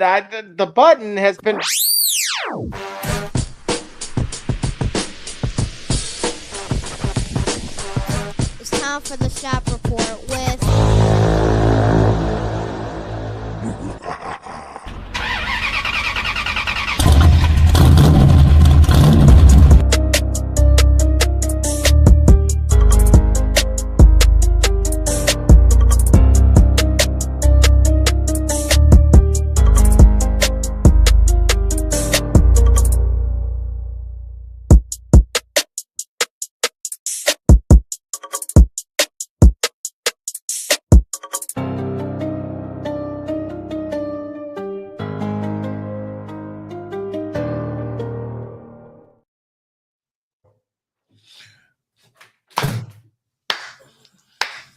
it. The button has been. It's time for the shop report with.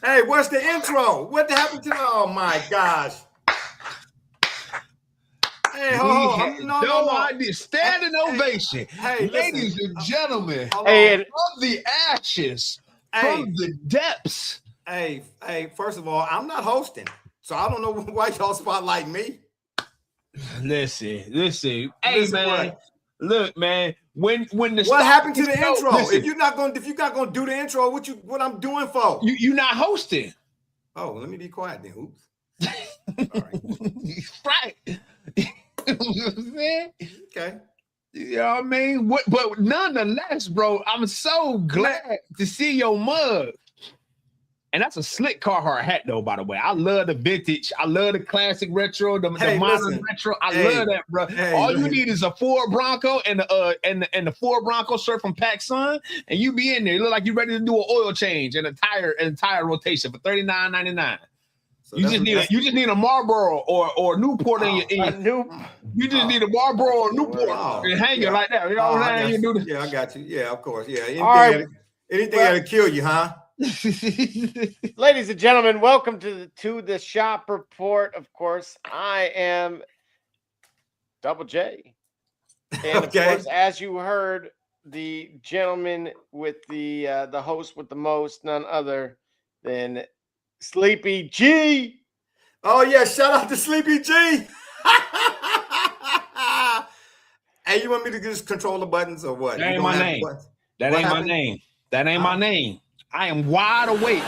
Hey, what's the intro? What happened to the? Oh my gosh! Hey, no. Standing ovation. Hey, ladies and gentlemen, from the ashes, from the depths. Hey, first of all, I'm not hosting, so I don't know why y'all spotlight me. Listen. Hey, man. Look, man. When the what happened to the intro? Listen, if you're not going to do the intro, what I'm doing for? You're not hosting. Oh, let me be quiet then. Oops. All right. You know what I'm saying? Okay. You know what I mean? But nonetheless, bro, I'm so glad to see your mug. And that's a slick Carhartt hat, though, by the way. I love the vintage. I love the classic retro, the modern retro. I love that, bro. All you need is a Ford Bronco and the Ford Bronco shirt from PacSun, and you be in there. You look like you're ready to do an oil change and a tire rotation for $39.99. So you just need a Marlboro or Newport in your You just need a Marlboro or Newport and hang it like that. You know what I'm saying? Yeah, I got you. Yeah, of course. Yeah. Anything that'll kill you, huh? Ladies and gentlemen, welcome to the shop report. Of course, I am Double J, and of course, as you heard, the gentleman with the host with the most, none other than Sleepy G. Oh yeah, shout out to Sleepy G. Hey, you want me to just control the buttons or what? That ain't my name. That ain't my name. That ain't my name. I am wide awake.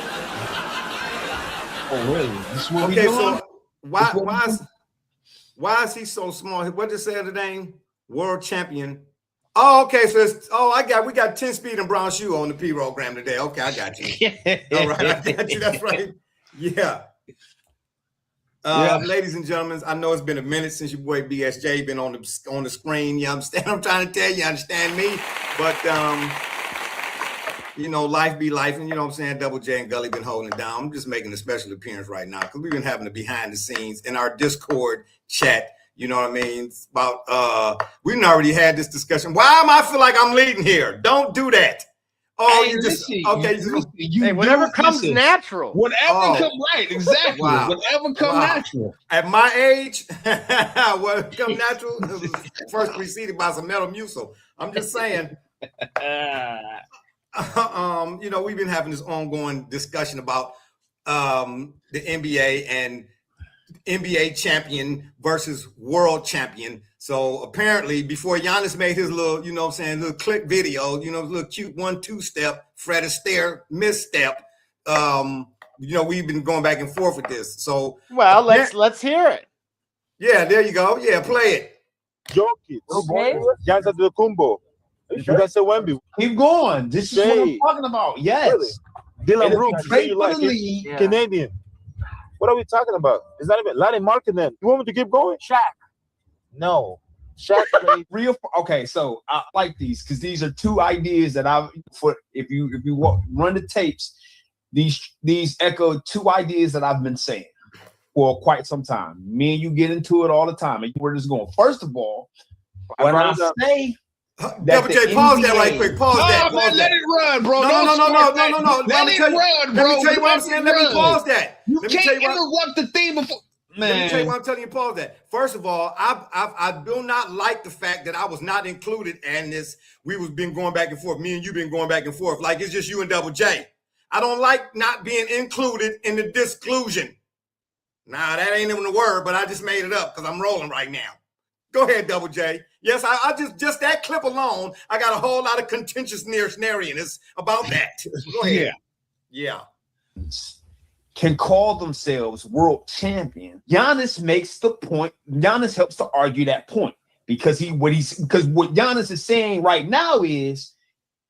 Oh, really? This is what we doing? So why is he so small? What did it say the name? World champion. Oh, okay. So we got 10 speed and brown shoe on the P program today. Okay, I got you. All right, I got you. That's right. Yeah. Ladies and gentlemen, I know it's been a minute since your boy BSJ been on the screen. You understand? I'm trying to tell you, understand me, but life be life, and you know what I'm saying? Double J and Gully been holding it down. I'm just making a special appearance right now because we've been having the behind the scenes in our Discord chat. You know what I mean? It's about we've already had this discussion. Why am I feel like I'm leading here? Don't do that. Oh, hey, whatever comes natural. Whatever comes right, exactly. Wow. Whatever comes natural. At my age, what comes natural first preceded by some metal mucil. I'm just saying. We've been having this ongoing discussion about the NBA and NBA champion versus world champion. So apparently, before Giannis made his little, little click video, little cute 1-2 step, Fred Astaire misstep. We've been going back and forth with this. So let's hear it. Yeah, there you go. Yeah, play it. Jokic, Giannis Antetokounmpo. You guys say Wemby. Keep going. This is what I'm talking about. Yes. Really? Dylan Brooks, Canadian. What are we talking about? It's not even Larry Markkinen. You want me to keep going? Shaq. No. Shaq played real. Okay, so I like these because these are two ideas that if you run the tapes, these echo two ideas that I've been saying for quite some time. Me and you get into it all the time, and where this is going. First of all, when I say Double J, pause that right quick. Pause that. Let it run, bro. No. Let it run, bro. Let me tell you what I'm saying. Let me pause that. You can't interrupt the theme before. Man. Let me tell you what I'm telling you. Pause that. First of all, I do not like the fact that I was not included in this. We've been going back and forth. Me and you been going back and forth. Like it's just you and Double J. I don't like not being included in the disclusion. Nah, that ain't even a word, but I just made it up because I'm rolling right now. Go ahead, Double J. Yes, I just that clip alone, I got a whole lot of contentious narrative about that. Go ahead. Yeah. Can call themselves world champion. Giannis makes the point. Giannis helps to argue that point because what Giannis is saying right now is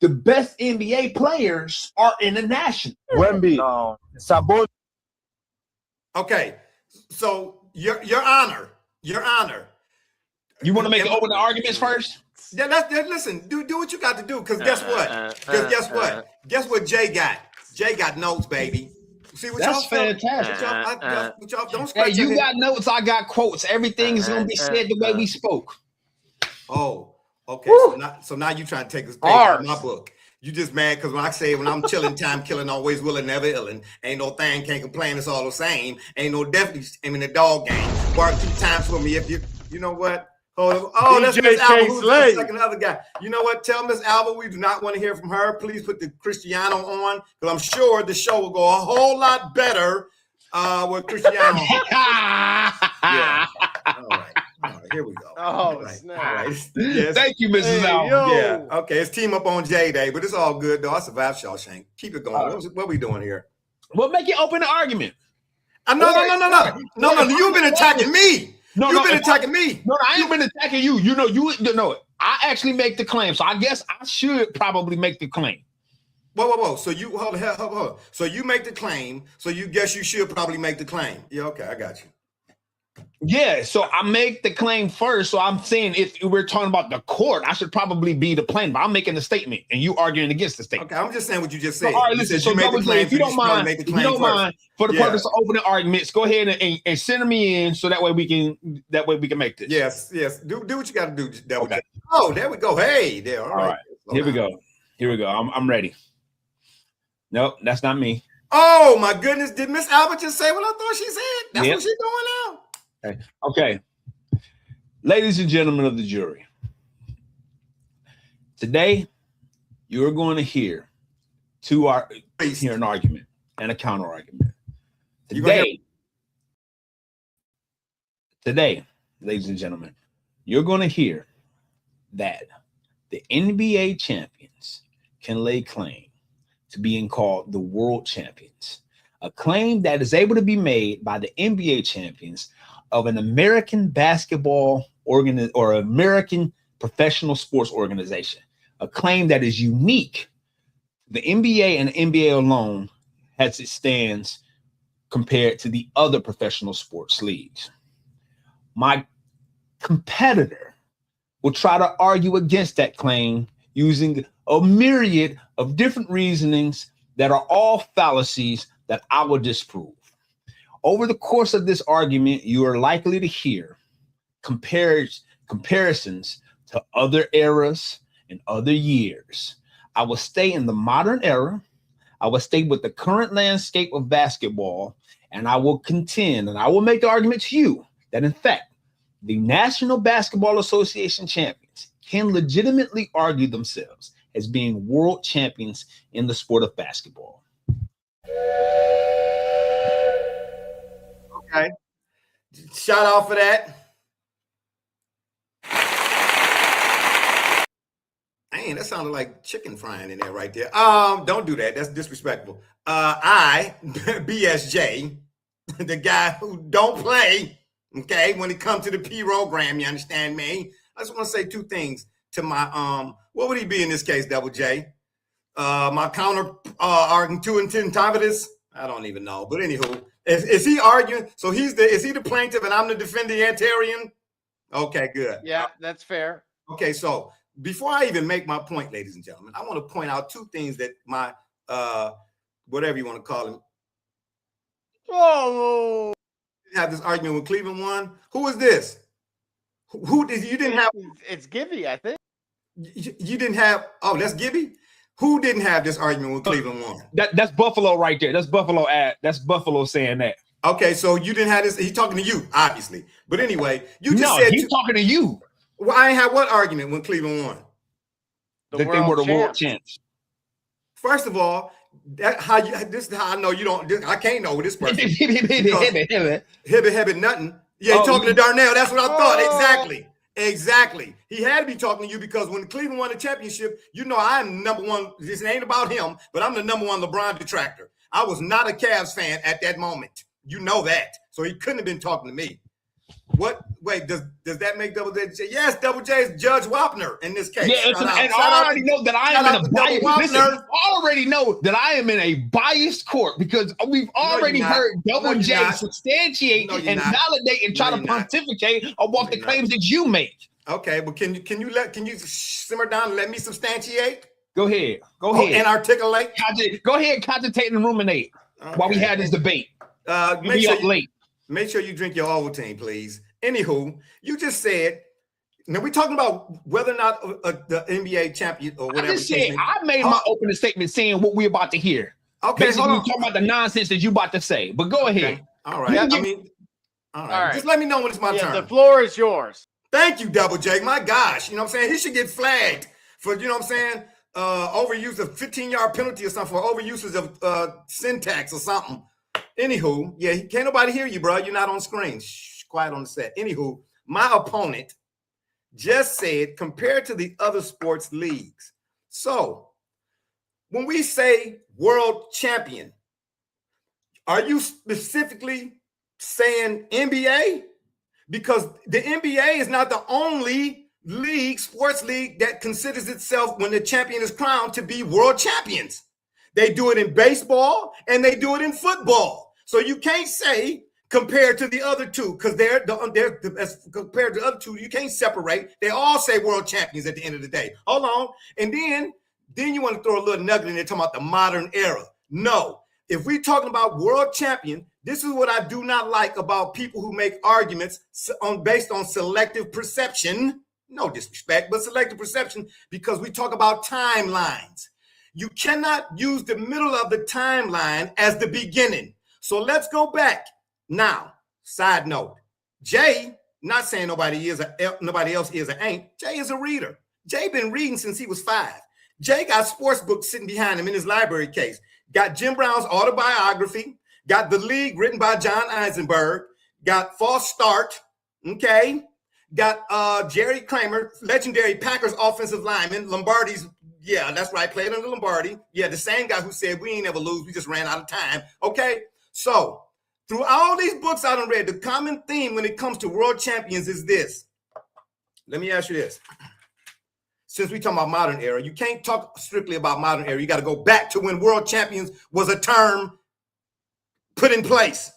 the best NBA players are international. Wemby, Sabon. Okay, so your honor. You want to make open the arguments first? Yeah, listen. Do what you got to do, because guess what? Guess what? Jay got notes, baby. See what That's fantastic. Don't scratch hey, you got notes. I got quotes. Everything is gonna be said the way we spoke. Oh, okay. So now you trying to take this page from my book. You just mad because when I say when I'm chilling, time killing, always willing, never illin'. Ain't no thing, can't complain. It's all the same. Ain't no definitely. I mean, the dog game. Bark 2 times for me if you know what. Oh, that's Miss Alba. Who's the second other guy? You know what? Tell Miss Alba we do not want to hear from her. Please put the Cristiano on, because I'm sure the show will go a whole lot better with Cristiano. Yeah. All right. Here we go. Oh, right. snap. All right. Yes. Thank you, Mrs. Alba. Yeah. Okay. It's team up on J Day, but it's all good though. I survived Shawshank. Keep it going. What are we doing here? We'll make it open the argument. No. You've been attacking me. You've been attacking me. No, I ain't been attacking you. You know it. I actually make the claim, so I guess I should probably make the claim. Whoa. So you hold on. So you make the claim. So you guess you should probably make the claim. Yeah, okay, I got you. Yeah, so I make the claim first. So I'm saying if we're talking about the court, I should probably be the plaintiff. But I'm making the statement, and you arguing against the statement. Okay, I'm just saying what you just said. So, all right, listen. So if you don't mind, for the purpose of opening arguments, go ahead and send me in so that way we can make this. Yes. Do what you got to do. Okay. Oh, there we go. Hey, there. All right. Here we go. I'm ready. Nope, that's not me. Oh my goodness! Did Miss Albert just say what I thought she said? That's what she's doing now. Okay, ladies and gentlemen of the jury, today you are going to hear an argument and a counter argument. Today, ladies and gentlemen, you're going to hear that the NBA champions can lay claim to being called the world champions, a claim that is able to be made by the NBA champions of an American basketball or American professional sports organization, a claim that is unique. The NBA and the NBA alone as it stands compared to the other professional sports leagues. My competitor will try to argue against that claim using a myriad of different reasonings that are all fallacies that I will disprove. Over the course of this argument, you are likely to hear comparisons to other eras and other years. I will stay in the modern era. I will stay with the current landscape of basketball, and I will contend, and I will make the argument to you that, in fact, the National Basketball Association champions can legitimately argue themselves as being world champions in the sport of basketball. Okay. Shout out for that. Man, that sounded like chicken frying in there right there. Don't do that. That's disrespectful. I, BSJ, the guy who don't play, okay, when it comes to the program, you understand me? I just want to say 2 things to my what would he be in this case, Double J? My counter arguing 2 and 10 top of this? I don't even know. But anywho, is he arguing? So is he the plaintiff and I'm the defending Antarian? Okay, good. Yeah, that's fair. Okay, so before I even make my point, ladies and gentlemen, I want to point out 2 things that my whatever you want to call him. Oh, Have this argument with Cleveland won. Who is this? Who did you didn't have? It's Gibby, I think. You didn't have. Oh, that's Gibby. Who didn't have this argument with Cleveland won? That's Buffalo right there. That's Buffalo That's Buffalo saying that. Okay, so you didn't have this. He's talking to you, obviously. But anyway, you just said he's talking to you. Well, I ain't had what argument when Cleveland won? That they were the world champs. First of all, This is how I know you don't. I can't know this person. Hibby, nothing. Yeah, he's talking to Darnell. That's what I thought. Exactly. He had to be talking to you because when Cleveland won the championship, you know I'm number one. This ain't about him, but I'm the number one LeBron detractor. I was not a Cavs fan at that moment. You know that. So he couldn't have been talking to me. What? Wait, does that make Double J? Yes, Double J is Judge Wapner in this case. Yeah, I already know that I am in a biased. Listen, I already know that I am in a biased court because we've already heard Double J substantiate and validate and try to pontificate about the claims that you make. Okay, but can you simmer down and let me substantiate? Go ahead. And articulate. Go ahead, cogitate and ruminate while we had this debate. Make sure you drink your Ovaltine, please. Anywho, you just said, now we're talking about whether or not the NBA champion or whatever. I made my opening statement saying what we're about to hear. Okay, basically, we're talking about the nonsense that you're about to say. But go ahead. All right. All right. Just let me know when it's my turn. The floor is yours. Thank you, Double J. My gosh. You know what I'm saying? He should get flagged for, you know what I'm saying, overuse of 15-yard penalty or something, for overuses of syntax or something. Anywho, yeah, can't nobody hear you, bro. You're not on screen. Shh, quiet on the set. Anywho, my opponent just said compared to the other sports leagues. So when we say world champion, are you specifically saying NBA? Because the NBA is not the only sports league that considers itself, when the champion is crowned, to be world champions. They do it in baseball and they do it in football. So you can't say compared to the other two, because they're as compared to the other two, you can't separate. They all say world champions at the end of the day. Hold on. And then you want to throw a little nugget in there talking about the modern era. No. If we're talking about world champion, this is what I do not like about people who make arguments based on selective perception. No disrespect, but selective perception, because we talk about timelines. You cannot use the middle of the timeline as the beginning. So let's go back. Now, side note, Jay, not saying nobody else is or ain't, Jay is a reader. Jay been reading since he was 5. Jay got sports books sitting behind him in his library case. Got Jim Brown's autobiography, got The League written by John Eisenberg, got False Start, okay? Got Jerry Kramer, legendary Packers offensive lineman, Lombardi's, yeah, that's right, played under Lombardi. Yeah, the same guy who said we ain't ever lose, we just ran out of time, okay? So, through all these books I done read, the common theme when it comes to world champions is this. Let me ask you this. Since we talking about modern era, you can't talk strictly about modern era. You got to go back to when world champions was a term put in place.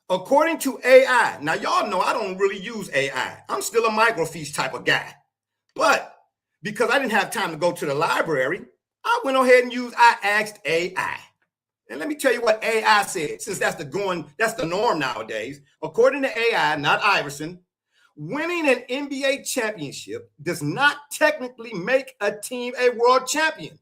According to AI, now y'all know I don't really use AI. I'm still a microfiche type of guy. But because I didn't have time to go to the library, I went ahead and I asked AI. And let me tell you what AI said, since that's the norm nowadays. According to AI, not Iverson, winning an NBA championship does not technically make a team a world champion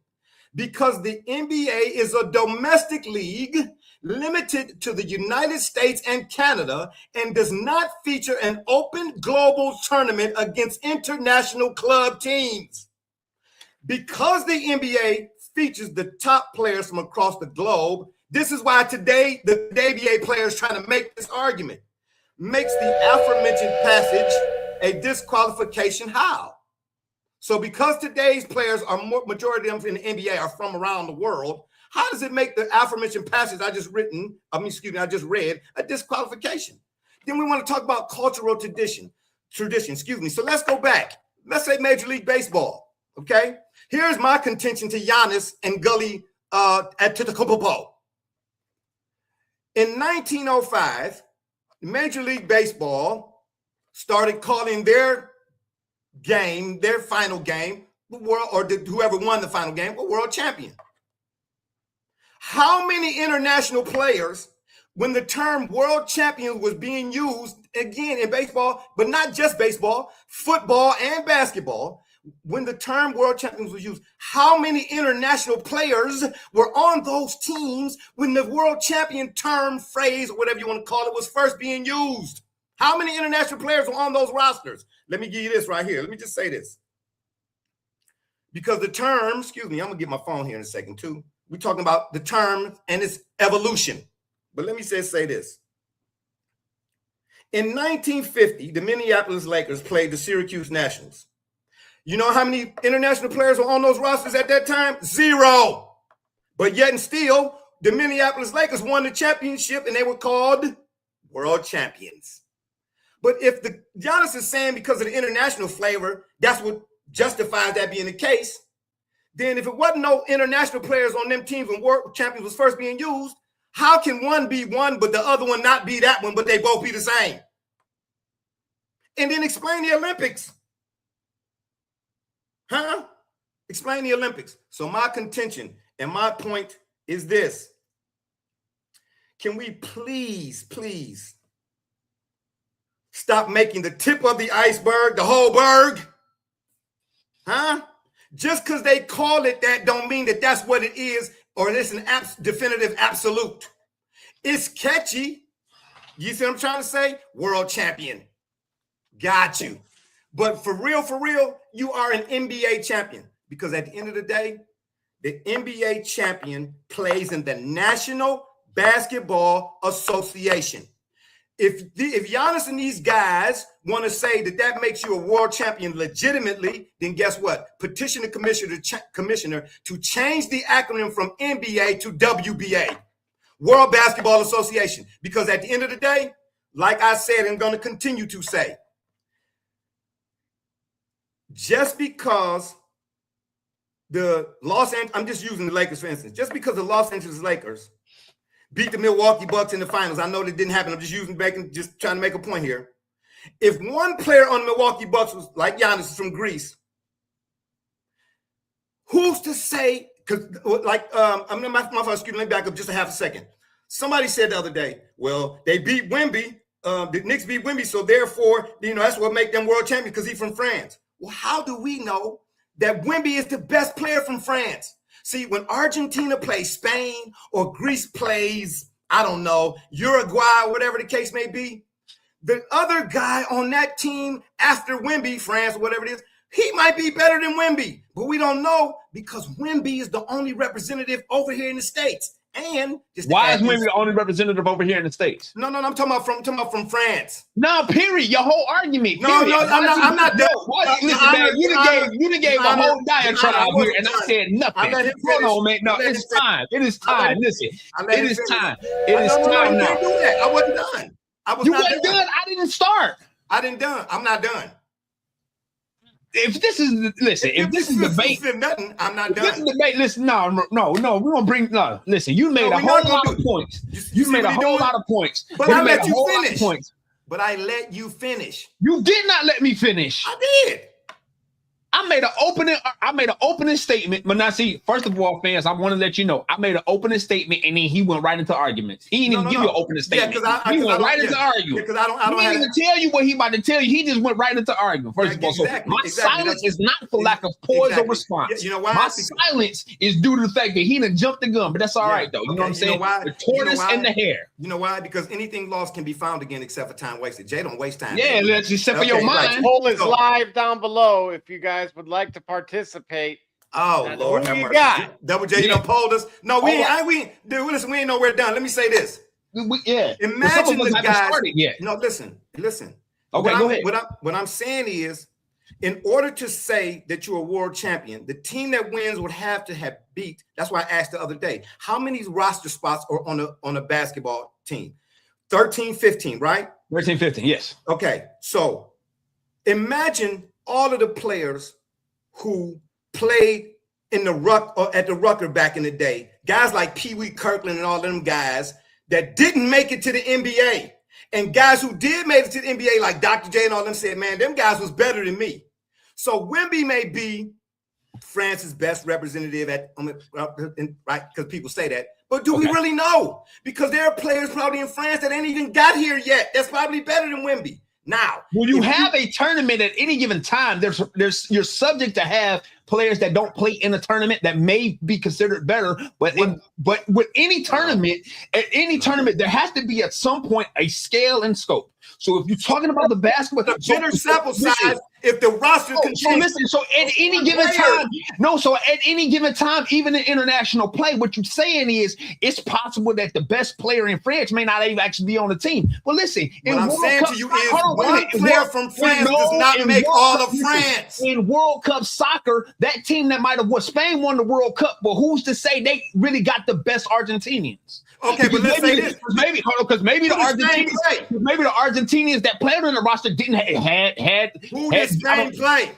because the NBA is a domestic league limited to the United States and Canada and does not feature an open global tournament against international club teams. Because the NBA features the top players from across the globe, this is why today the NBA players trying to make this argument. Makes the aforementioned passage a disqualification. How? So because today's players are majority of them in the NBA are from around the world, how does it make the aforementioned passage I just read a disqualification? Then we want to talk about cultural tradition. So let's go back. Let's say Major League Baseball. Okay. Here's my contention to Giannis and Gully at Tutakopopo. In 1905, Major League Baseball started calling their final game, whoever won the final game, a world champion. How many international players, when the term world champion was being used again in baseball, but not just baseball, football and basketball, when the term world champions was used, how many international players were on those teams when the world champion term, phrase, or whatever you want to call it, was first being used? How many international players were on those rosters? Let me give you this right here. Let me just say this. Because the term, I'm going to get my phone here in a second too. we're talking about the term and its evolution. But let me say this. In 1950, the Minneapolis Lakers played the Syracuse Nationals. You know how many international players were on those rosters at that time? 0. But yet and still, the Minneapolis Lakers won the championship, and they were called world champions. But if the Giannis is saying because of the international flavor, that's what justifies that being the case, then if it wasn't no international players on them teams when world champions was first being used, how can one be one but the other one not be that one, but they both be the same? And then explain the Olympics. Huh? Explain the Olympics. So my contention and my point is this. Can we please stop making the tip of the iceberg the whole berg? Huh? Just because they call it that don't mean that that's what it is or it's an definitive absolute. It's catchy. You see what I'm trying to say? World champion. Got you. But for real, you are an NBA champion because at the end of the day, the NBA champion plays in the National Basketball Association. If Giannis and these guys want to say that makes you a world champion legitimately, then guess what? Petition the commissioner to change the acronym from NBA to WBA, World Basketball Association. Because at the end of the day, like I said, I'm going to continue to say, just because I'm just using the Lakers for instance, just because the Los Angeles Lakers beat the Milwaukee Bucks in the finals. I know that didn't happen. I'm just trying to make a point here. If one player on the Milwaukee Bucks was like Giannis from Greece, who's to say? Because let me back up just a half a second. Somebody said the other day, well, they beat Wemby. The Knicks beat Wemby, so therefore, that's what make them world champions because he's from France. Well, how do we know that Wemby is the best player from France? See, when Argentina plays Spain or Greece plays, I don't know, Uruguay, whatever the case may be, the other guy on that team after Wemby, France, whatever it is, he might be better than Wemby. But we don't know because Wemby is the only representative over here in the States. And why is Wemby the only representative over here in the States? No, I'm talking about from France. No, period. Your whole argument. No, I'm not done. Listen, man, you done gave a whole diatribe out here, and I said nothing. Hold on, man. No, it's time. It is time. Listen, it is time. It is time now. I wasn't done. You wasn't done. I didn't start. I didn't done. I'm not done. If this is debate, nothing, I'm not done. This is debate. Listen, no. We're gonna bring Listen, you made a whole lot of points. You made a whole lot of points. But I let you finish. But I let you finish. You did not let me finish. I did. I made an opening statement. But now, see, first of all, fans, I want to let you know, I made an opening statement, and then he went right into arguments. He didn't even give you an opening statement. He went right into argument. Because I didn't even tell you what he about to tell you. He just went right into argument. First of all, so my silence is not for lack of poise or response. You know why? My silence is due to the fact that he done jumped the gun, but that's all right, though. You know what I'm saying? The tortoise and the hare. You know why? Because anything lost can be found again except for time wasted. Jay don't waste time. Yeah, that's except for your mind. The poll is live down below if you guys would like to participate. Oh, Lord have mercy. Double J, you done polled us. No, we ain't know we're done. Let me say this. Imagine the guys. No, listen. Okay, go ahead. What I'm saying is, in order to say that you're a world champion, the team that wins would have to have beat. That's why I asked the other day, how many roster spots are on a basketball team? 13, 15, right? 13, 15, yes. Okay, so imagine all of the players who played in the at the Rucker back in the day, guys like Pee Wee Kirkland and all them guys that didn't make it to the NBA, and guys who did make it to the NBA like Dr. J and all them said, man, them guys was better than me. So Wemby may be France's best representative right? Because people say that, but do we really know? Because there are players probably in France that ain't even got here yet. That's probably better than Wemby. Now, when you have a tournament at any given time, you're subject to have players that don't play in a tournament that may be considered better. But with any tournament, there has to be at some point a scale and scope. So if you're talking about the basketball, general sample size If the roster so at any given time, even in international play, what you're saying is it's possible that the best player in France may not even actually be on the team. But listen, what I'm saying to you is one player from France does not make all of France. In World Cup soccer, that team that might have won, Spain won the World Cup, but who's to say they really got the best Argentinians? Okay, but let's say this. Because maybe the Argentinians that played on the roster didn't had who did Spain play?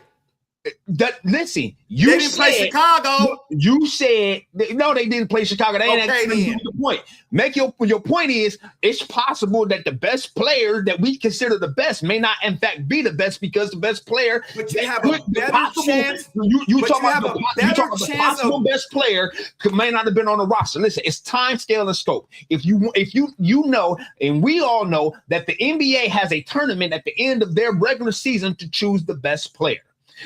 Listen, they didn't play Chicago. You said no, they didn't play Chicago. They ain't then. The point. Make your point is it's possible that the best player that we consider the best may not in fact be the best because the best player. But you have a better chance. You talk about the possible best player may not have been on the roster. Listen, it's time, scale, and scope. If you know, and we all know that the NBA has a tournament at the end of their regular season to choose the best player,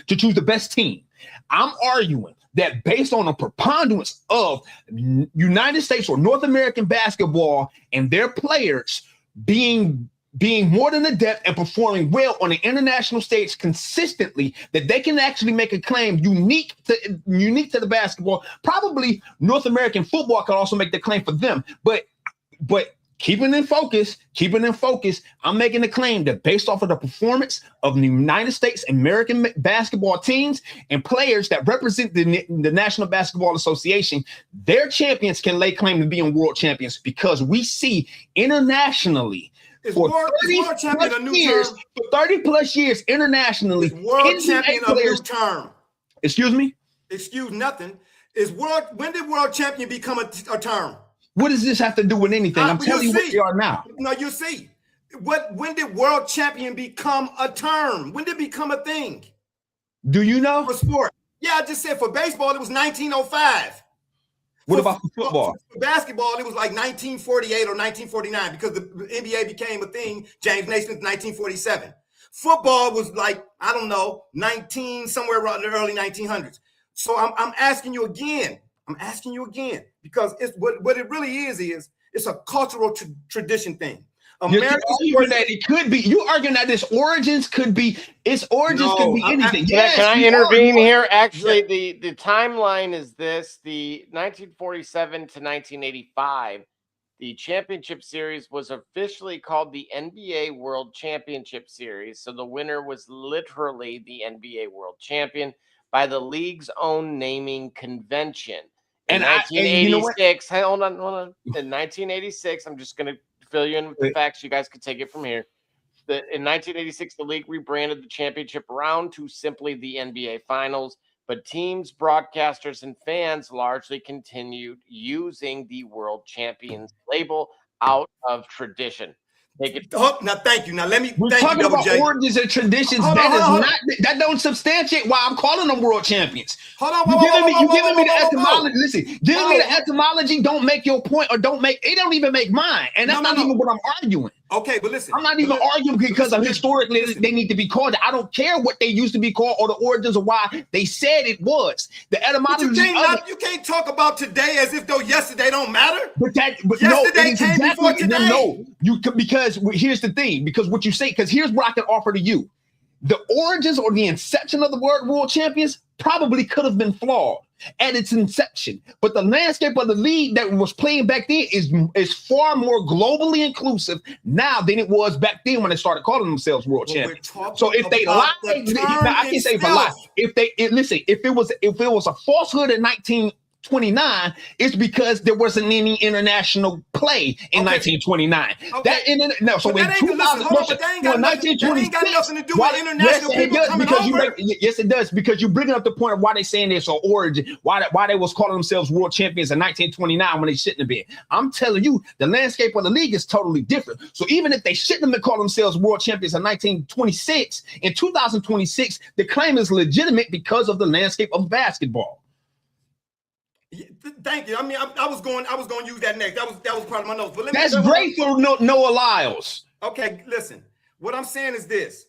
to choose the best team. I'm arguing that based on a preponderance of United States or North American basketball and their players being more than adept and performing well on the international stage consistently, that they can actually make a claim unique to the basketball. Probably North American football could also make the claim for them, but keeping in focus, I'm making the claim that based off of the performance of the United States American basketball teams and players that represent the National Basketball Association, their champions can lay claim to being world champions because we see internationally for 30 plus years internationally. Is world champion a new term? Excuse me? Excuse nothing. When did world champion become a term? What does this have to do with anything? I'm telling you what they are now. No, you see. When did world champion become a term? When did it become a thing? Do you know? For sport. Yeah, I just said for baseball, it was 1905. What about for football? For basketball, it was like 1948 or 1949 because the NBA became a thing, James Naismith, 1947. Football was like, I don't know, somewhere around the early 1900s. So I'm asking you again. Because it's what it really is it's a cultural tradition thing. You're arguing that it could be. You arguing that its origins could be anything. Can I intervene here? Actually, the timeline is this: the 1947 to 1985, the championship series was officially called the NBA World Championship Series. So the winner was literally the NBA World Champion by the league's own naming convention. In 1986, hold on. In 1986, I'm just going to fill you in with the facts. You guys can take it from here. In 1986, the league rebranded the championship round to simply the NBA Finals, but teams, broadcasters, and fans largely continued using the World Champions label out of tradition. Now, thank you. Now, let me. We're talking about origins and traditions. That don't substantiate why I'm calling them world champions. Hold on. You're giving me the etymology. Listen, giving me the etymology don't make your point, or don't even make mine. And that's not even what I'm arguing. Okay, but listen. I'm not even arguing because of historically they need to be called. I don't care what they used to be called or the origins of why they said it was. The etymology. You can't talk about today as if though yesterday don't matter. But yesterday came before today. No, because here's the thing. Because what you say, because here's what I can offer to you. The origins or the inception of the word world champions probably could have been flawed at its inception, but the landscape of the league that was playing back then is far more globally inclusive now than it was back then when they started calling themselves world champions. So if they lied, I can say for lie. If it was a falsehood in 1929, it's because there wasn't any international play in 1929. Okay. So in 1926, that ain't got nothing to do with international people coming over. Yes, it does, because you're bringing up the point of why they saying this or origin, why they was calling themselves world champions in 1929 when they shouldn't have been. I'm telling you, the landscape of the league is totally different. So even if they shouldn't have been calling themselves world champions in 1926, in 2026, the claim is legitimate because of the landscape of basketball. Thank you. I mean, I was going to use that next. That was part of my notes. But that's great for Noah Lyles. Okay, listen. What I'm saying is this: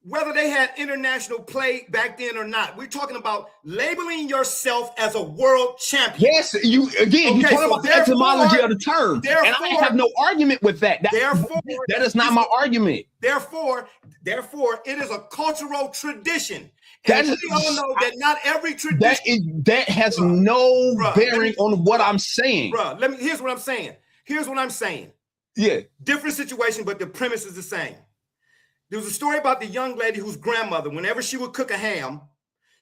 whether they had international play back then or not. We're talking about labeling yourself as a world champion. Yes, you talk about the etymology of the term. And I have no argument with that. That is not my argument. Therefore, it is a cultural tradition. And we all know that not every tradition that has no bearing on what I'm saying. Bro, here's what I'm saying. Yeah. Different situation, but the premise is the same. There was a story about the young lady whose grandmother, whenever she would cook a ham,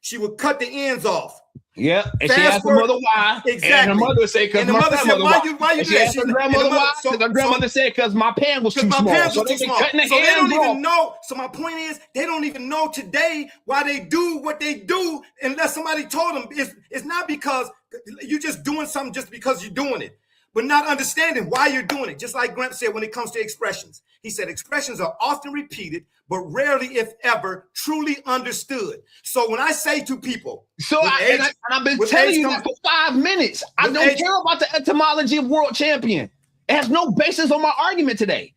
she would cut the ends off. Yeah, and she asked her mother why. Exactly. And her mother would say, because my grandmother why you do she that? asked her grandmother why, because her grandmother said, because my pan was too small. So they don't even know. So my point is, they don't even know today why they do what they do unless somebody told them. It's not because you're just doing something just because you're doing it, but not understanding why you're doing it. Just like Grant said when it comes to expressions. He said expressions are often repeated, but rarely, if ever, truly understood. So when I say to people, I've been telling you that for 5 minutes. I don't care about the etymology of world champion. It has no basis on my argument today.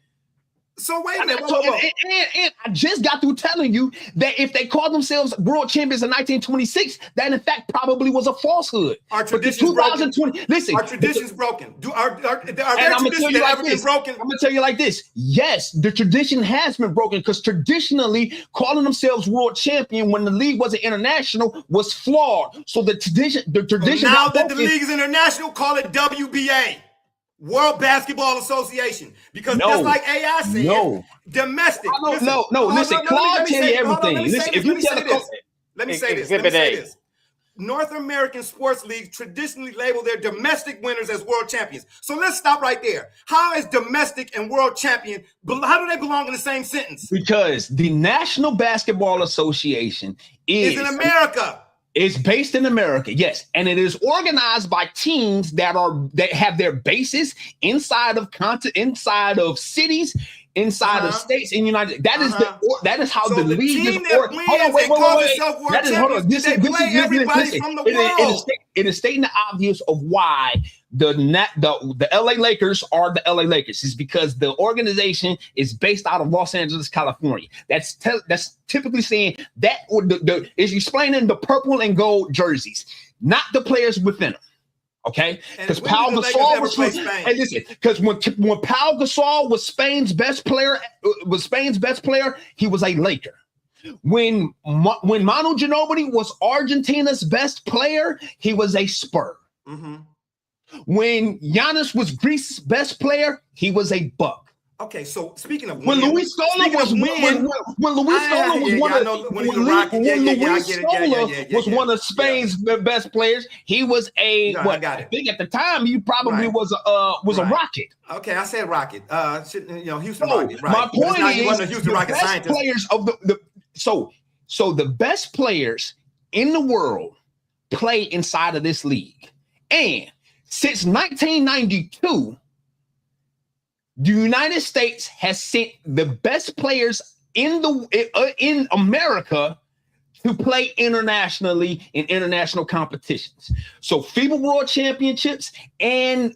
So wait a minute. And I just got through telling you that if they called themselves world champions in 1926, that in fact probably was a falsehood. Our tradition's broken. Listen, our tradition's broken. Are their traditions ever been broken? I'm gonna tell you like this. Yes, the tradition has been broken because traditionally calling themselves world champion when the league wasn't international was flawed. So the tradition. Now that the league is international, call it WBA. World Basketball Association, because just like AI said, domestic. Listen, Claude tell you everything. Listen, if you tell let me say this. North American sports leagues traditionally label their domestic winners as world champions. So let's stop right there. How is domestic and world champion? How do they belong in the same sentence? Because the National Basketball Association is in America. It's based in America, yes, and it is organized by teams that have their bases inside of cities, inside of states in the United. That is how the league is. It is stating the obvious of why the LA Lakers are the LA Lakers. Is because the organization is based out of Los Angeles, California. That's typically saying that is explaining the purple and gold jerseys, not the players within them. Okay, because Pau Gasol because when Pau Gasol was Spain's best player, he was a Laker. When Manu Ginobili was Argentina's best player, he was a Spur. Mm-hmm. When Giannis was Greece's best player, he was a Buck. Okay, so speaking of when Luis Scola was one of Spain's best players, he was a I think at the time he probably was a Rocket. Okay, I said Rocket. Houston Rocket. Right. My point is the Houston Rocket best players of so the best players in the world play inside of this league, and since 1992. The United States has sent the best players in America to play internationally in international competitions. So FIBA World Championships and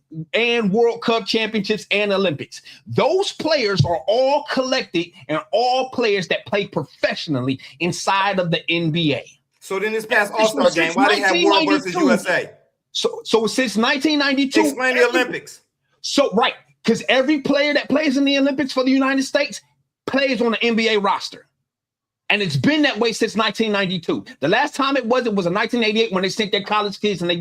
World Cup Championships and Olympics. Those players are all collected and all players that play professionally inside of the NBA. So then this past All-Star game, why they have World versus USA? So since 1992. Explain the Olympics. So right. Because every player that plays in the Olympics for the United States plays on the NBA roster. And it's been that way since 1992. The last time it was in 1988 when they sent their college kids and they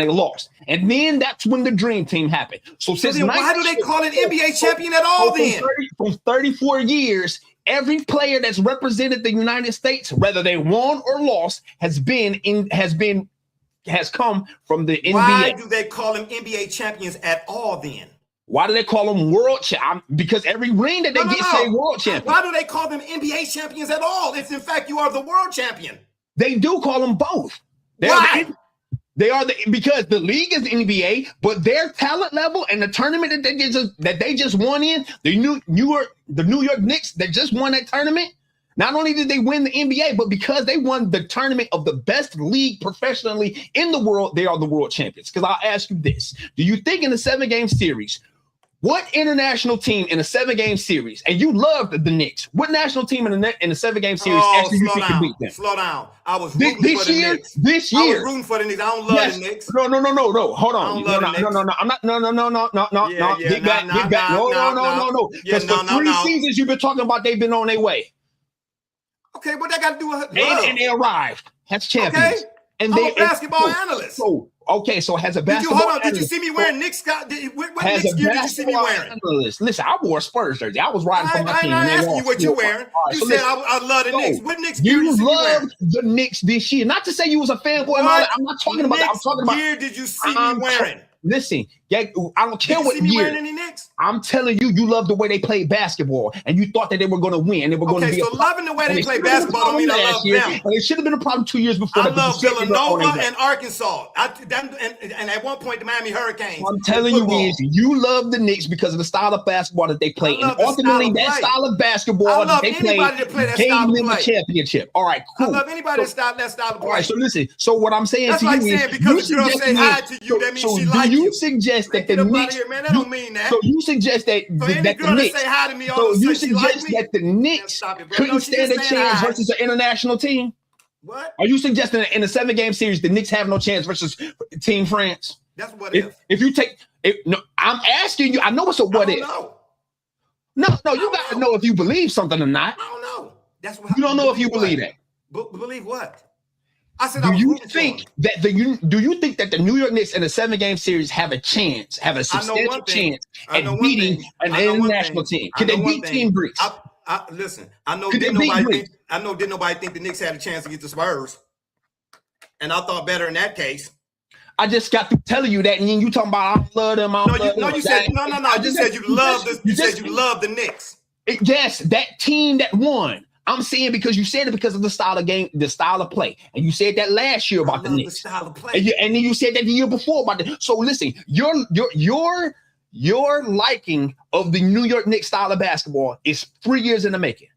lost. And then that's when the Dream Team happened. So why do they call it NBA champion at all then? For 34 years, every player that's represented the United States, whether they won or lost, has come from the NBA. Why do they call them NBA champions at all then? Why do they call them world champions? Because every ring that they get say world champion. Why do they call them NBA champions at all? If in fact you are the world champion. They do call them both. Why? Because the league is the NBA, but their talent level and the tournament that they just won in, the New York Knicks that just won that tournament, not only did they win the NBA, but because they won the tournament of the best league professionally in the world, they are the world champions. Because I'll ask you this. Do you think in the 7-game series, What international team in a 7-game series, and you loved the Knicks, what national team in a 7-game series actually you think can beat them? Slow down. I was rooting for the Knicks. This year. I was rooting for the Knicks. I don't love the Knicks. No. Hold on. I don't love the Knicks. No. I'm not. No. Get back. No. Because for 3 seasons you've been talking about they've been on their way. Okay, what they got to do with and they arrived as champions. Okay. And I'm a basketball analyst. So has a basketball analyst. Did you see me wearing Knicks? What Knicks gear did you see me wearing? Listen, I wore a Spurs jersey. I was riding for my team. I asked you what you're wearing. You said I love the Knicks. What Knicks gear did you see me wearing? You loved the Knicks this year. Not to say you was a fanboy. I'm not talking about that. I'm talking about gear did you see me wearing? Listen, I don't care what year. Any Knicks? I'm telling you, you love the way they played basketball, and you thought that they were going to win. They were going to be. So loving the way they play basketball don't mean I love them. And it should have been a problem 2 years before. I love Villanova and Arkansas. And at one point, the Miami Hurricanes. I'm telling you, you love the Knicks because of the style of basketball that they play, and ultimately that style of basketball that they play gave them the championship. All right, cool. I love anybody that style of play. All right, so listen. So what I'm saying to you is, saying because the girl say hi to you, that means she likes you. You suggest that the Knicks, man, that don't mean that. So you suggest that the Knicks, say hi to me, so you suggest that the Knicks couldn't stand a chance versus an international team? What? Are you suggesting that in a 7-game series the Knicks have no chance versus Team France? That's what if. If you take no, I'm asking you. I know it's a what if. No, you got to know if you believe something or not. I don't know. That's what you don't know if you believe that. Believe what? I said, do you think that the New York Knicks in a 7-game series have a chance, have a substantial chance at beating an international team? Can they beat Team Greece? Listen, I know didn't nobody think the Knicks had a chance to get the Spurs, and I thought better in that case. I just got to telling you that, and you talking about I love them. You said no. You said you love the. You said you love the Knicks. Yes, that team that won. I'm saying because you said it because of the style of game, the style of play, and you said that last year about the Knicks. The style of play, and then you said that the year before about it. So listen, your liking of the New York Knicks style of basketball is 3 years in the making.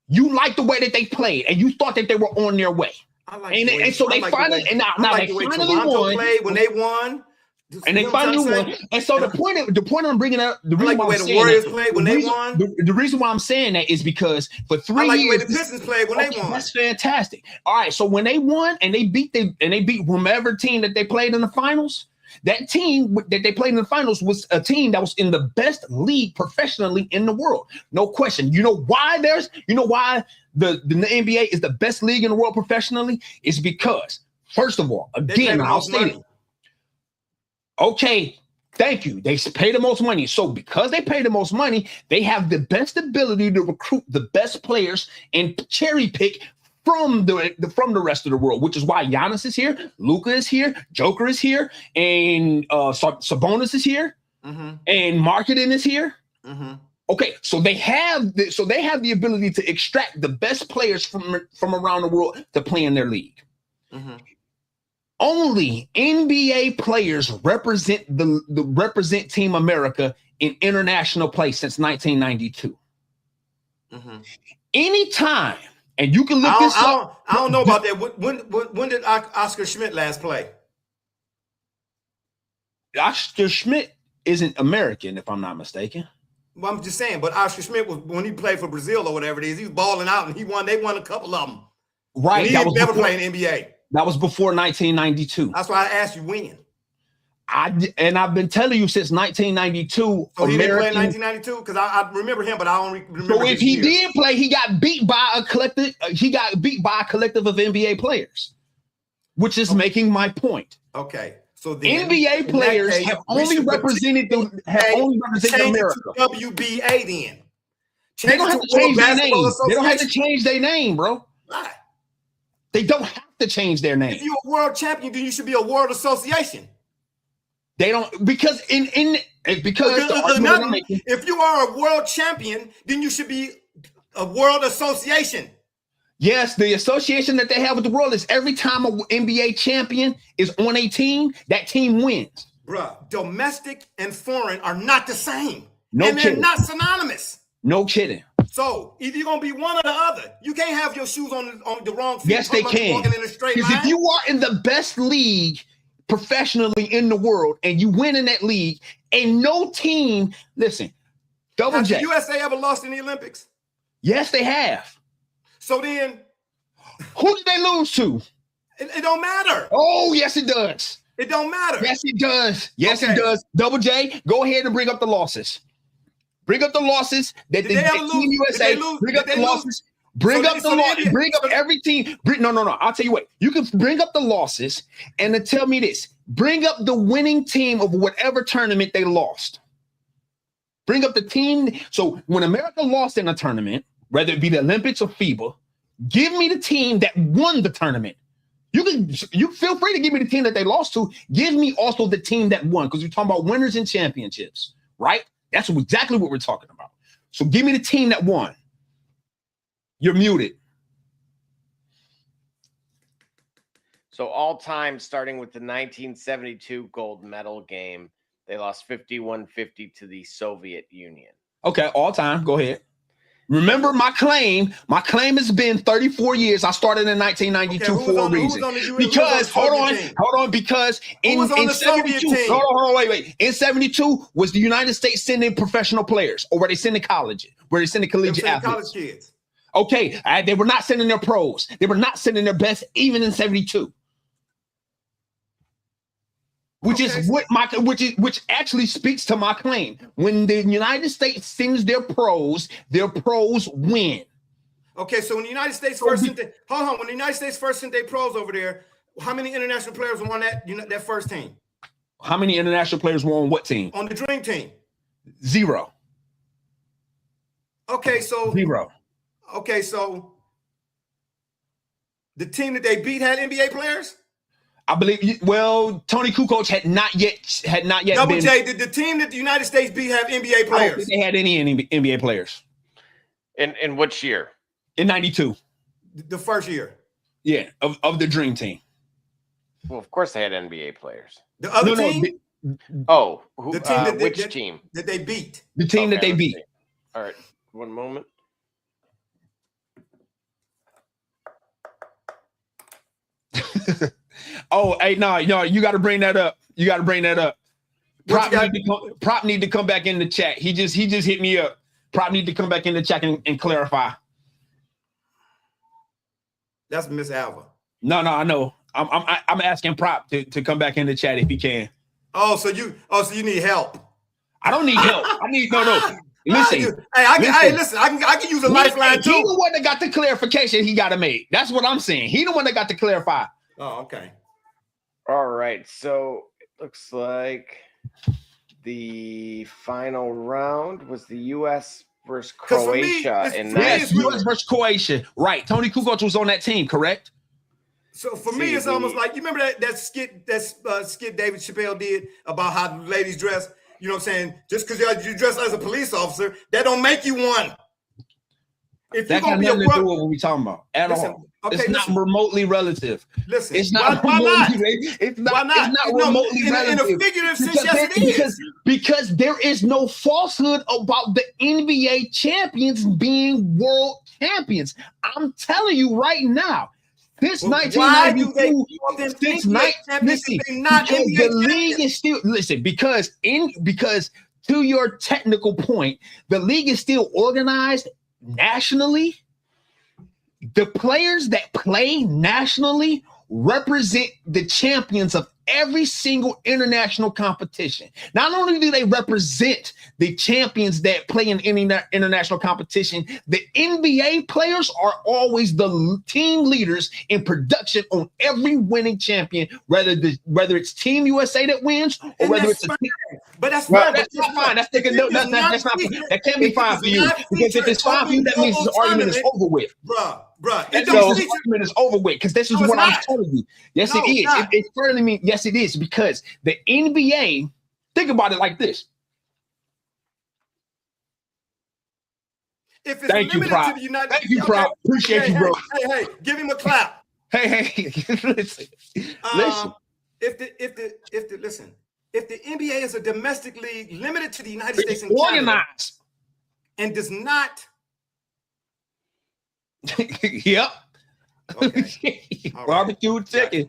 You like the way that they played, and you thought that they were on their way. And so they finally won. Played when they won. And they finally won. And so the point I'm bringing up, the reason why the Warriors played when they won. The reason why I'm saying that is because for 3 years, I like the way the Pistons played when they won. That's fantastic. All right, so when they won and they beat whomever team that they played in the finals, that team that they played in the finals was a team that was in the best league professionally in the world. No question. You know why the NBA is the best league in the world professionally? It's because, first of all, again, I'll say it. Okay, thank you. They pay the most money. So because they pay the most money, they have the best ability to recruit the best players and cherry pick from the rest of the world, which is why Giannis is here, Luka is here, Joker is here, and Sabonis is here, and marketing is here. Okay, so they have the ability to extract the best players from around the world to play in their league. Only NBA players represent represent Team America in international play since 1992. Anytime, and you can look this up. I don't know about that. When did Oscar Schmidt last play? Oscar Schmidt isn't American, if I'm not mistaken. Well, I'm just saying, but Oscar Schmidt was when he played for Brazil or whatever it is. He was balling out, and they won a couple of them. Right, he didn't never play in the NBA. That was before 1992. That's why I asked you when. I've been telling you since 1992. So he didn't play in 1992 because I remember him, but I don't remember. So if he did play, he got beat by a collective. He got beat by a collective of NBA players, which is making my point. Okay, so the NBA players have only represented America. WBA then. They don't have to change their name. They don't have to change their name, bro. Why? They don't have to change their name. If you're a world champion, then you should be a world association. They don't because if you are a world champion, then you should be a world association. Yes, the association that they have with the world is every time an NBA champion is on a team, that team wins. Bruh, domestic and foreign are not the same. No and kidding. They're not synonymous. No kidding. So either you're gonna be one or the other. You can't have your shoes on the wrong feet. Yes, they can. Walking in a straight line. Because if you are in the best league professionally in the world and you win in that league, and no team, listen, Double J. Has the USA ever lost in the Olympics? Yes, they have. So then, who did they lose to? It don't matter. Oh, yes, it does. It don't matter. Yes, it does. Yes, it does. Double J, go ahead and bring up the losses. Bring up the losses that the Team USA. Bring up the losses. Bring up the losses. Bring up every team. No. I'll tell you what. You can bring up the losses and then tell me this. Bring up the winning team of whatever tournament they lost. Bring up the team. So when America lost in a tournament, whether it be the Olympics or FIBA, give me the team that won the tournament. You feel free to give me the team that they lost to. Give me also the team that won, because we're talking about winners and championships, right? That's exactly what we're talking about. So give me the team that won. You're muted. So all time, starting with the 1972 gold medal game, they lost 51-50 to the Soviet Union. Okay, all time. Go ahead. Remember my claim. My claim has been 34 years. I started in 1992 for a reason. Because hold on. Because in 72, hold on, wait. In 72, was the United States sending professional players, or were they sending college? Were they sending collegiate athletes? College kids. Okay, they were not sending their pros. They were not sending their best, even in 72. Which actually speaks to my claim. When the United States sends their pros win. Okay, so when the United States first sent when the United States first sent their pros over there, how many international players were on that first team? How many international players were on what team? On the Dream Team. 0. Okay, so 0. Okay, so the team that they beat had NBA players? I believe. Well, Tony Kukoc had not yet. Double J, did the team that the United States beat have NBA players? I don't think they had any NBA players. In which year? In 92. The first year. Yeah, of the Dream Team. Well, of course they had NBA players. The other team? The team which team? That they beat. The team that they beat. All right, one moment. Oh, hey, no, you got to bring that up. Prop need to come back in the chat. He just hit me up. Prop need to come back in the chat and clarify. That's Miss Alva. No, I know. I'm asking Prop to come back in the chat if he can. So you need help. I don't need help. I need no. Listen. Listen. I can use a lifeline too. He the one that got the clarification he got to make. That's what I'm saying. He the one that got to clarify. Oh, okay. All right. So it looks like the final round was the U.S. versus Croatia. Yes, U.S. versus Croatia. Right. Tony Kukoc was on that team, correct? So for me, it's almost like, you remember that skit David Chappelle did about how the ladies dress? You know what I'm saying? Just because you dress as a police officer, that don't make you one. If that got nothing to do with what we're talking about at all. It's not remotely relative. Listen, it's not. Why not? It's not remotely relative. In a figurative sense, yes, it is. Because there is no falsehood about the NBA champions being world champions. I'm telling you right now. Since 1992, the league is still because to your technical point, the league is still organized nationally. The players that play nationally represent the champions of every single international competition. Not only do they represent the champions that play in any international competition, the NBA players are always the team leaders in production on every winning champion, whether it's Team USA that wins or whether it's a team. But that's fine. That's not fine. That's taking no. That's not. That can't be fine for you, because if it's fine for you, that means this argument is over with, bruh. That means this argument is over with, because this is what I'm telling you. Yes, it is. It certainly means yes, it is, because the NBA. Think about it like this. If it's limited to the United States, thank you, Prop. Appreciate you, bro. Hey, give him a clap. Hey, listen. If the NBA is a domestic league limited to the United States and organized and does not. Yep. Okay. Barbecue chicken.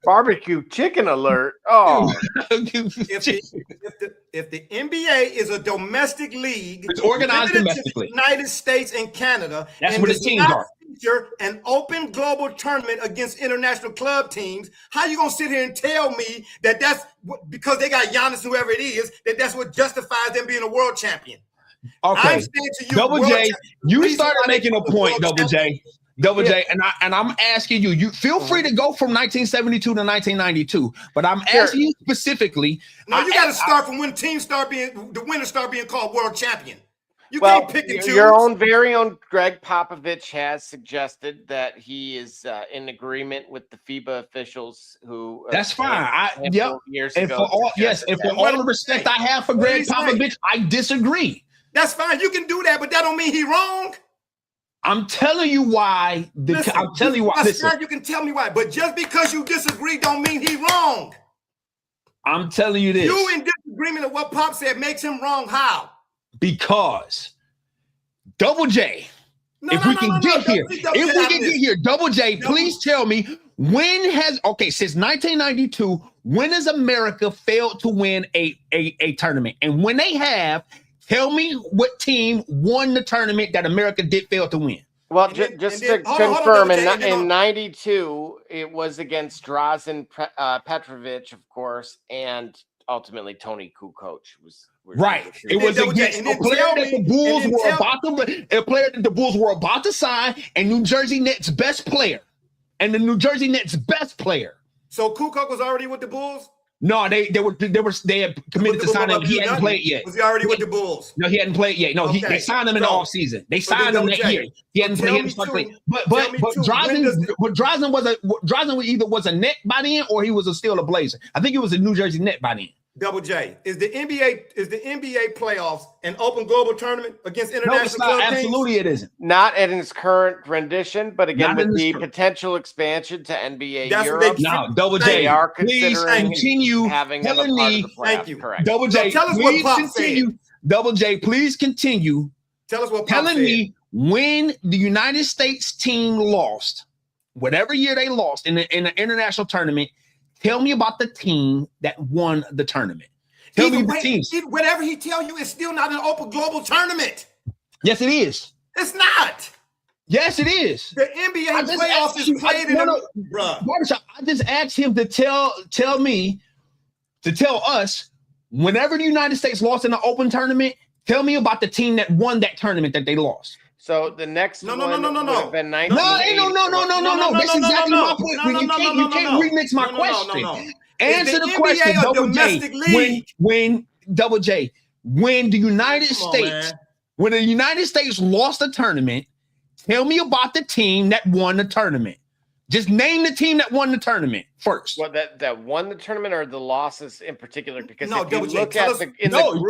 Barbecue chicken alert. Oh, if the NBA is a domestic league, it's organized limited to domestically. the United States and Canada, That's and where the does teams not are. feature an open global tournament against international club teams, how you gonna sit here and tell me that that's because they got Giannis, whoever it is, that's what justifies them being a world champion? Okay, I'm saying to you, Double J, you reason started why they making a call the point, world Double champion. J. Double J, and I'm asking you. You feel free to go from 1972 to 1992, but I'm asking you specifically. No, you got to start from when teams the winners start being called world champion. You well, can't pick and choose. Your very own Greg Popovich has suggested that he is in agreement with the FIBA officials who. That's fine. Years and ago, for all all the respect I have for Greg Popovich, I disagree. That's fine. You can do that, but that don't mean he's wrong. I'm telling you why. I'm telling you why. Listen, you can tell me why, but just because you disagree don't mean he's wrong. I'm telling you this. You in disagreement of what Pop said makes him wrong. How? Because Double J, if we can get here, Double J, please tell me since 1992, when has America failed to win a tournament? And when they have, tell me what team won the tournament that America did fail to win. Well, just to confirm, in 92, it was against Drazen Petrovic, of course, and ultimately Tony Kukoc was right. It was against a player that the Bulls were about to sign, and New Jersey Nets best player, and the New Jersey Nets best player. So Kukoc was already with the Bulls? No, they had committed to sign him. He hadn't played yet. Was he already with the Bulls? No, he hadn't played yet. No, they signed him in the offseason. They signed him that year. He hadn't played. But Drazen either was a Net by then or he was still a Blazer. I think it was a New Jersey Net by then. Double J, is the NBA playoffs an open global tournament against international club teams? Absolutely, it isn't. Not in its current rendition, but again with the potential expansion to NBA Europe. No, Double J, please continue telling me. Thank you. Correct. Double J, tell us please what Pop continue. said. Double J, please continue. Tell us what Pop telling said. me when the United States team lost, whatever year they lost in the international tournament. Tell me about the team that won the tournament. Tell me the teams. Whatever he tell you, it's still not an open global tournament. Yes, it is. It's not. Yes, it is. The NBA playoffs is played in Barbershop, I just asked him to tell us, whenever the United States lost in the open tournament, tell me about the team that won that tournament that they lost. So the next no. would have been No. That's exactly my point. You can't remix my question. Answer the question, Double J. When Double J, when the United States lost a tournament, tell me about the team that won the tournament. Just name the team that won the tournament first. Well, that won the tournament or the losses in particular? Because no, if you Double J, look at the group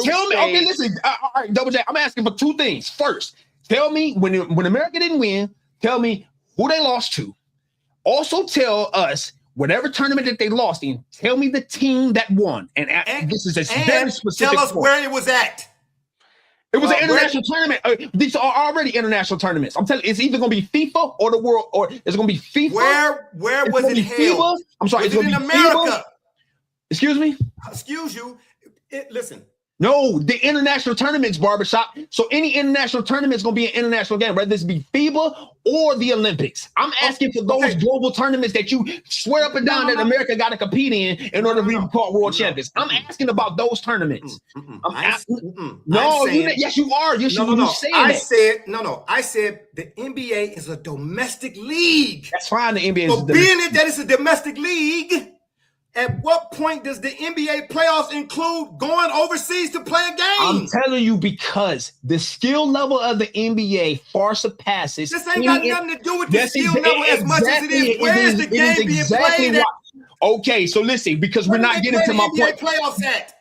tell me. stage, Okay, listen. All right, Double J. I'm asking for two things. First, tell me when America didn't win. Tell me who they lost to. Also, tell us whatever tournament that they lost in. Tell me the team that won. And this is a very specific. Tell us where it was at. It was an international tournament. These are already international tournaments. I'm telling you, it's either going to be FIFA or the world, or it's going to be FIFA. Where was it held? I'm sorry, it's going to be America. FIFA. Excuse me? Excuse you. Listen. No, the international tournaments, Barbershop. So any international tournament is going to be an international game, whether this be FIBA or the Olympics. I'm asking for those global tournaments that you swear up and down that America got to compete in order to be called world champions. I'm asking about those tournaments. Yes, you are. Yes, you saying that. I said the NBA is a domestic league. That's fine. The NBA is so being it that it's a domestic league. At what point does the NBA playoffs include going overseas to play a game? I'm telling you, because the skill level of the NBA far surpasses. This ain't got nothing to do with the skill level as much as it is. Where is the game being played at? Okay, so listen, because we're not getting to my point. Playoffs at?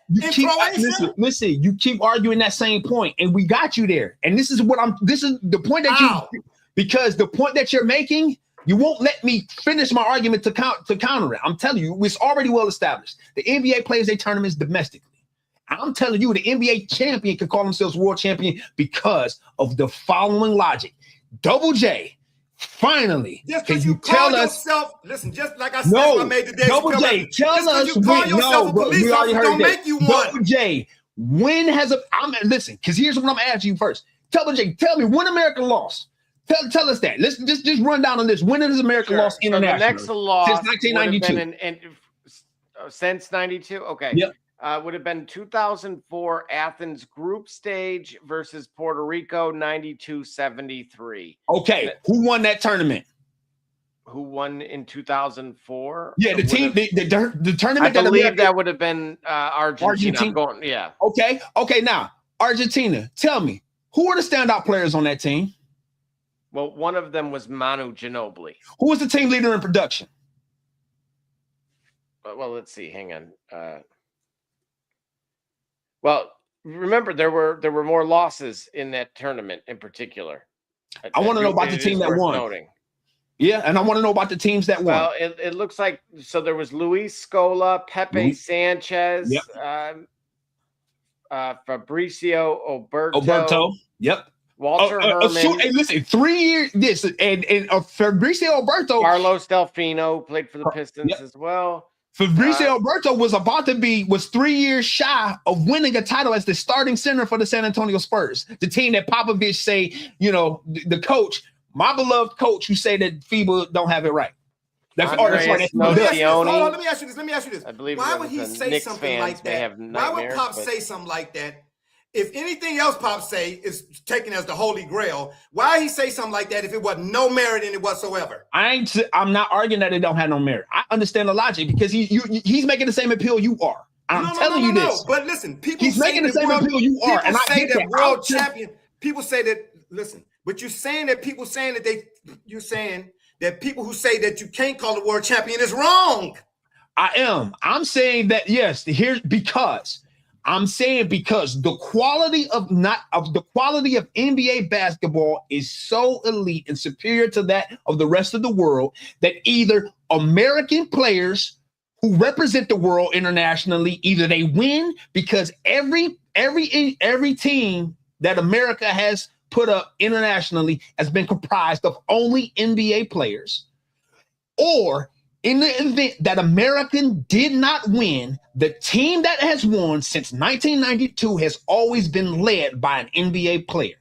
Listen, you keep arguing that same point, and we got you there. And this is the point that because the point that you're making. You won't let me finish my argument to counter it. I'm telling you, it's already well established. The NBA plays their tournaments domestically. I'm telling you, the NBA champion can call themselves world champion because of the following logic. Double J, Finally, Just can because you you call tell us? yourself, listen, just like I said, No, I made the day. Double J, tell us you call when. yourself No, a police we already officer, heard don't that. make you one. Double J, when has a? I'm listen, because here's what I'm asking you first. Double J, tell me when America lost. Tell us that. Let's just run down on this. When has America lost internationally? So the next loss since 1992. Since 92. Okay. Yep. Would have been 2004 Athens group stage versus Puerto Rico 92-73. Okay, who won that tournament? Who won in 2004? Yeah, the team, the tournament. I believe that would have been Argentina. I'm going, yeah. Okay. Now Argentina. Tell me, who were the standout players on that team? Well, one of them was Manu Ginobili. Who was the team leader in production? Well, let's see. Hang on. Well, remember there were more losses in that tournament in particular. I want to know about the team that won. Noting. Yeah, and I want to know about the teams that won. Well, it looks like so there was Luis Scola, Pepe Sanchez, Fabricio Oberto. Yep. Walter Herman. Hey, listen, 3 years. This and Fabricio Oberto. Carlos Delfino played for the Pistons as well. Fabricio Oberto was 3 years shy of winning a title as the starting center for the San Antonio Spurs, the team that Popovich say, the coach, my beloved coach, who say that FIBA don't have it right. Let me ask you this. I believe why would he say Knicks something like that? Why would Pop say something like that? If anything else Pop say is taken as the holy grail, why he say something like that if it was no merit in it whatsoever? I'm not arguing that it don't have no merit. I understand the logic because he's making the same appeal you are. I'm telling you this. But listen, he's making the same appeal you are, and I say get that world champion. People say that. Listen, but you're saying that people saying that you're saying that people who say that you can't call the world champion is wrong. I am. I'm saying that yes. Because the quality of NBA basketball is so elite and superior to that of the rest of the world that either American players who represent the world internationally, either they win because every team that America has put up internationally has been comprised of only NBA players, or in the event that American did not win, the team that has won since 1992 has always been led by an NBA player.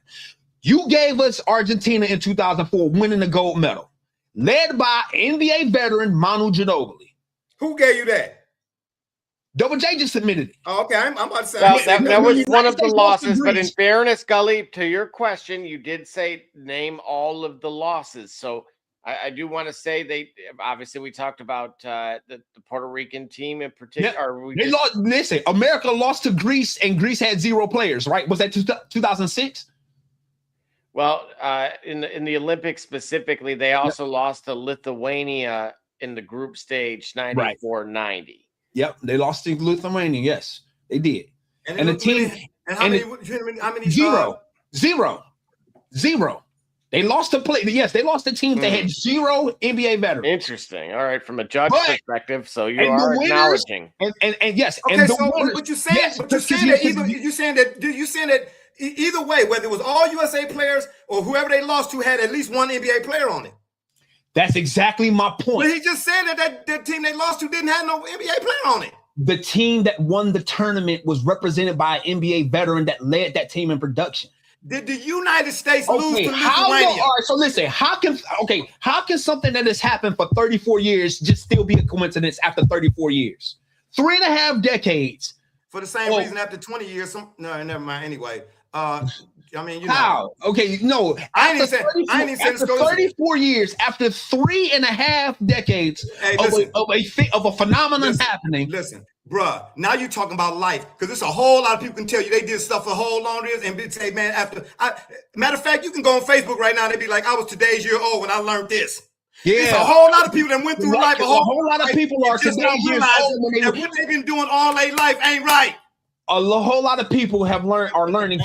You gave us Argentina in 2004 winning the gold medal, led by NBA veteran Manu Ginobili. Who gave you that? Double J just submitted it. Oh, okay, I'm about to say that was one of the losses. But in fairness, Gully, to your question, you did say name all of the losses. So I do want to say we talked about the Puerto Rican team in particular. Yeah, listen, America lost to Greece, and Greece had 0 players, right? Was that 2006? Well, in the Olympics specifically, they also lost to Lithuania in the group stage 94-90. Yep, they lost to Lithuania. Yes, they did. And the team. And how many? Zero. They lost to play. Yes, they lost to teams that had 0 NBA veterans. Interesting. All right, from a judge perspective, so you are acknowledging. And yes. Okay, but you're saying, you're saying that either way, whether it was all USA players or whoever they lost to had at least one NBA player on it. That's exactly my point. But he just said that team they lost to didn't have no NBA player on it. The team that won the tournament was represented by an NBA veteran that led that team in production. Did the United States lose to Lithuania? All right, so listen, how can something that has happened for 34 years just still be a coincidence after 34 years? 3.5 decades. For the same reason after 20 years. No, never mind. Anyway, how? Okay, no. I ain't even saying after 34 years, after 3.5 decades of a phenomenon happening. Listen, bruh, now you're talking about life, because there's a whole lot of people can tell you they did stuff for a whole long years and say, man, matter of fact, you can go on Facebook right now and they be like, I was today's year old when I learned this. Yeah, there's a whole lot of people that went through life. A whole lot of people are today's years old when what they've been doing all their life ain't right. A whole lot of people are learning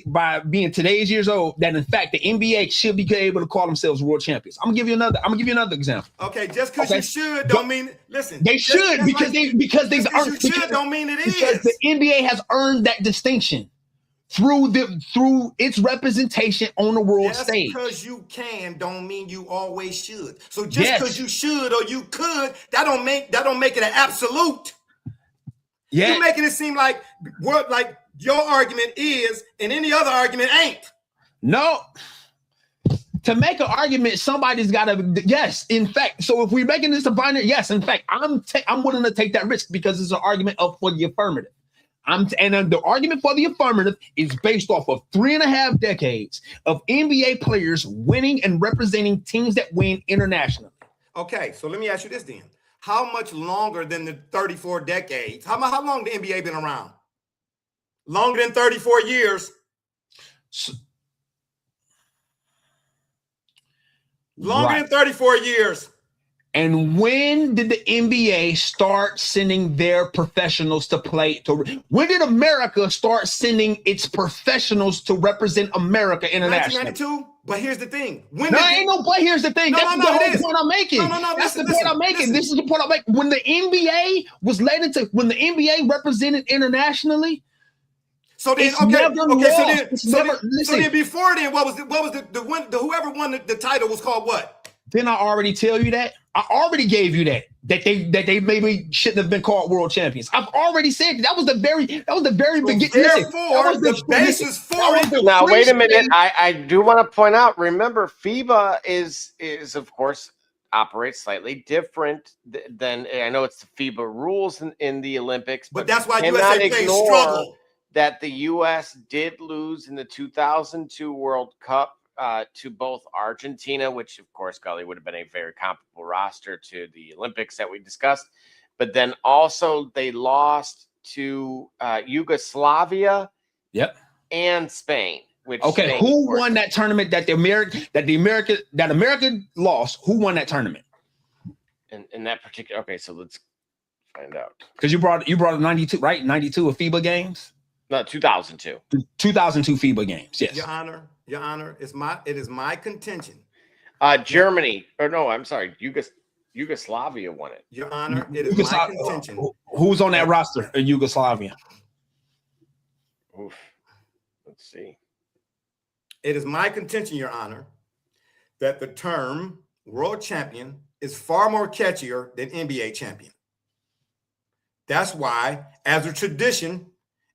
by being today's years old that in fact the NBA should be able to call themselves world champions. I'm gonna give you another example. Okay, just because you should don't mean listen. They should because they've earned. You should don't mean it is. Because the NBA has earned that distinction. through its representation on the world stage. Just because you can don't mean you always should. So just because you should or you could, that don't make it an absolute. Yeah. You're making it seem like your argument is and any other argument ain't. No. To make an argument, somebody's got to. Yes, in fact. So if we're making this a binary, yes, in fact, I'm willing to take that risk because it's an argument for the affirmative. And the argument for the affirmative is based off of 3.5 decades of NBA players winning and representing teams that win internationally. Okay, so let me ask you this then: how much longer than the 34 decades? How long the NBA been around? Longer than 34 years. Longer than 34 years. And when did the NBA start sending their professionals to play? When did America start sending its professionals to represent America internationally? 1992. But here's the thing. Ain't no but here's the thing. That's the whole point I'm making. That's the point I'm making. This is the point I'm making. When the NBA was when the NBA represented internationally. So then, so then before then, what was the whoever won the title was called what? Didn't I already tell you that? I already gave you that they maybe shouldn't have been called world champions. I've already said that was the very beginning. Therefore, the basis for it. Now, wait a minute. I do want to point out. Remember, FIBA is of course operates slightly different than I know it's the FIBA rules in the Olympics, but that's why USA played struggle. That the U.S. did lose in the 2002 World Cup to both Argentina, which of course, Gully would have been a very comparable roster to the Olympics that we discussed. But then also they lost to Yugoslavia and Spain. Who won that tournament that America lost? Who won that tournament? In that particular, so let's find out. Because you brought a 92, right? 92 of FIBA games? No, 2002. 2002 FIBA games, yes. Your Honor, it is my contention. Germany, or no, I'm sorry, Yugoslavia won it. Your Honor, it is my contention. Who's on that roster in Yugoslavia? Oof. Let's see. It is my contention, Your Honor, that the term world champion is far more catchier than NBA champion. That's why, as a tradition,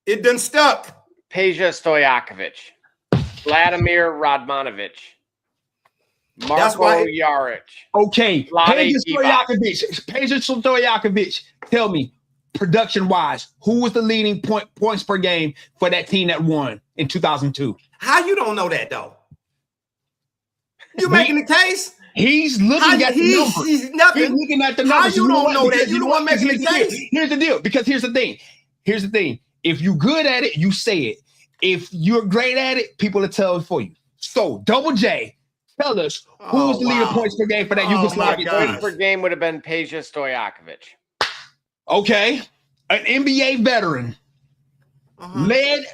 it done stuck. Peja Stojakovic, Vladimir Radmanovic, Marko Jaric. Okay, Peja Stojakovic. Tell me, production-wise, who was the leading points per game for that team that won in 2002? How you don't know that though? You making the case? He's looking at the numbers. He's looking at the numbers. How you don't know that? You the one making the case. Here's the deal. Because here's the thing. If you're good at it, you say it. If you're great at it, people will tell it for you. So, Double J, tell us who was the leader points per game for that Yugoslavia team. Points per game would have been Peja Stojakovic. Okay, an NBA veteran led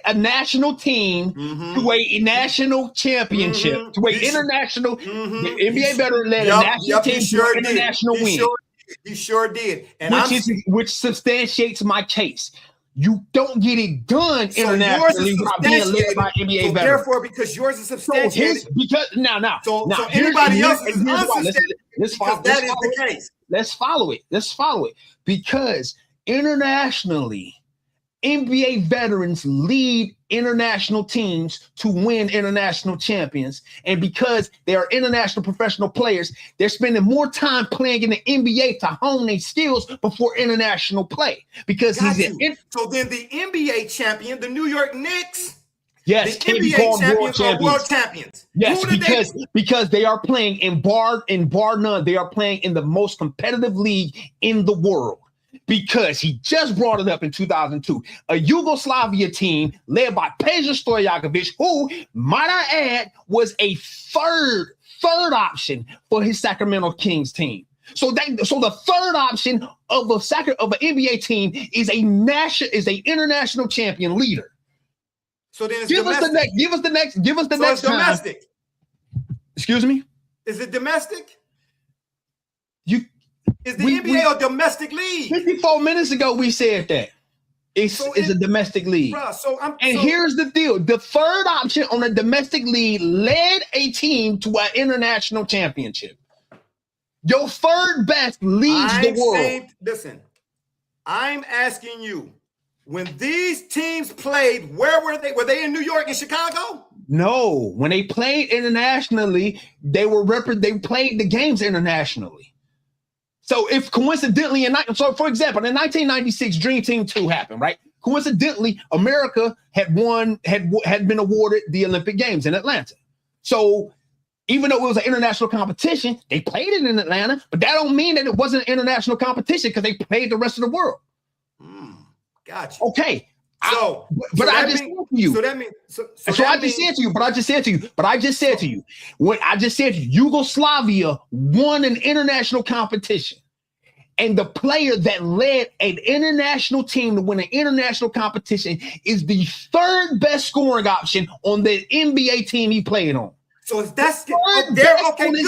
a national team to a national championship, to an international. The NBA veteran led a national team to an international win. He sure did, and which substantiates my case. You don't get it done internationally without being led by NBA veterans. Therefore, because yours is substantiated. So anybody else is unsubstantiated. That is the case. Let's follow it. Because internationally, NBA veterans lead international teams to win international champions. And because they are international professional players, they're spending more time playing in the NBA to hone their skills before international play. Because so then the NBA champion, the New York Knicks, yes, the NBA champions are world champions. Yes, because they are playing in bar none, they are playing in the most competitive league in the world. Because he just brought it up in 2002, a Yugoslavia team led by Peja Stojakovic, who, might I add, was a third option for his Sacramento Kings team. So the third option of an NBA team is an international champion leader. So then it's give us the next. It's domestic. Excuse me? Is it domestic? Is the NBA a domestic league? 54 minutes ago, we said that. is a domestic league. Here's the deal. The third option on a domestic league led a team to an international championship. Your third best leads the world. Listen, I'm asking you, when these teams played, where were they? Were they in New York and Chicago? No. When they played internationally, they played the games internationally. So if coincidentally, for example, in 1996, Dream Team 2 happened, right? Coincidentally, America had been awarded the Olympic Games in Atlanta. So even though it was an international competition, they played it in Atlanta, but that don't mean that it wasn't an international competition because they played the rest of the world. Gotcha. Okay. I just said to you, Yugoslavia won an international competition. And the player that led an international team to win an international competition is the third best scoring option on the NBA team he played on. So if that's good.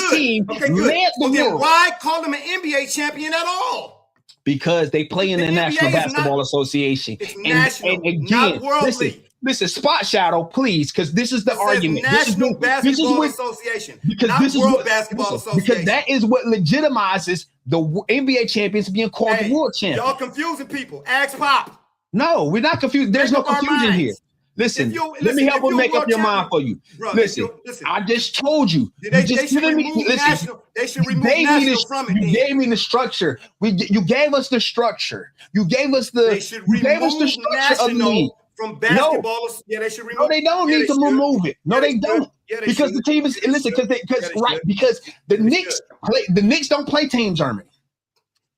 Team then why call him an NBA champion at all? Because they play in the National Basketball Association. It's national, and again, not worldly. Listen, Spot Shadow, please, because this is the argument. National Basketball Association, not World Basketball Association. Because that is what legitimizes the NBA champions being called the world champions. Y'all confusing people. Ask Pop. No, we're not confused. There's no confusion here. Listen, let me help make up your mind for you. Bro, listen, I just told you. They should remove national from it. You gave me the structure. You gave us the structure. You gave us the structure of the league. From basketball, they should remove. No, they don't need to remove it. No, they don't. Because the team is because the Knicks don't play Team Germany.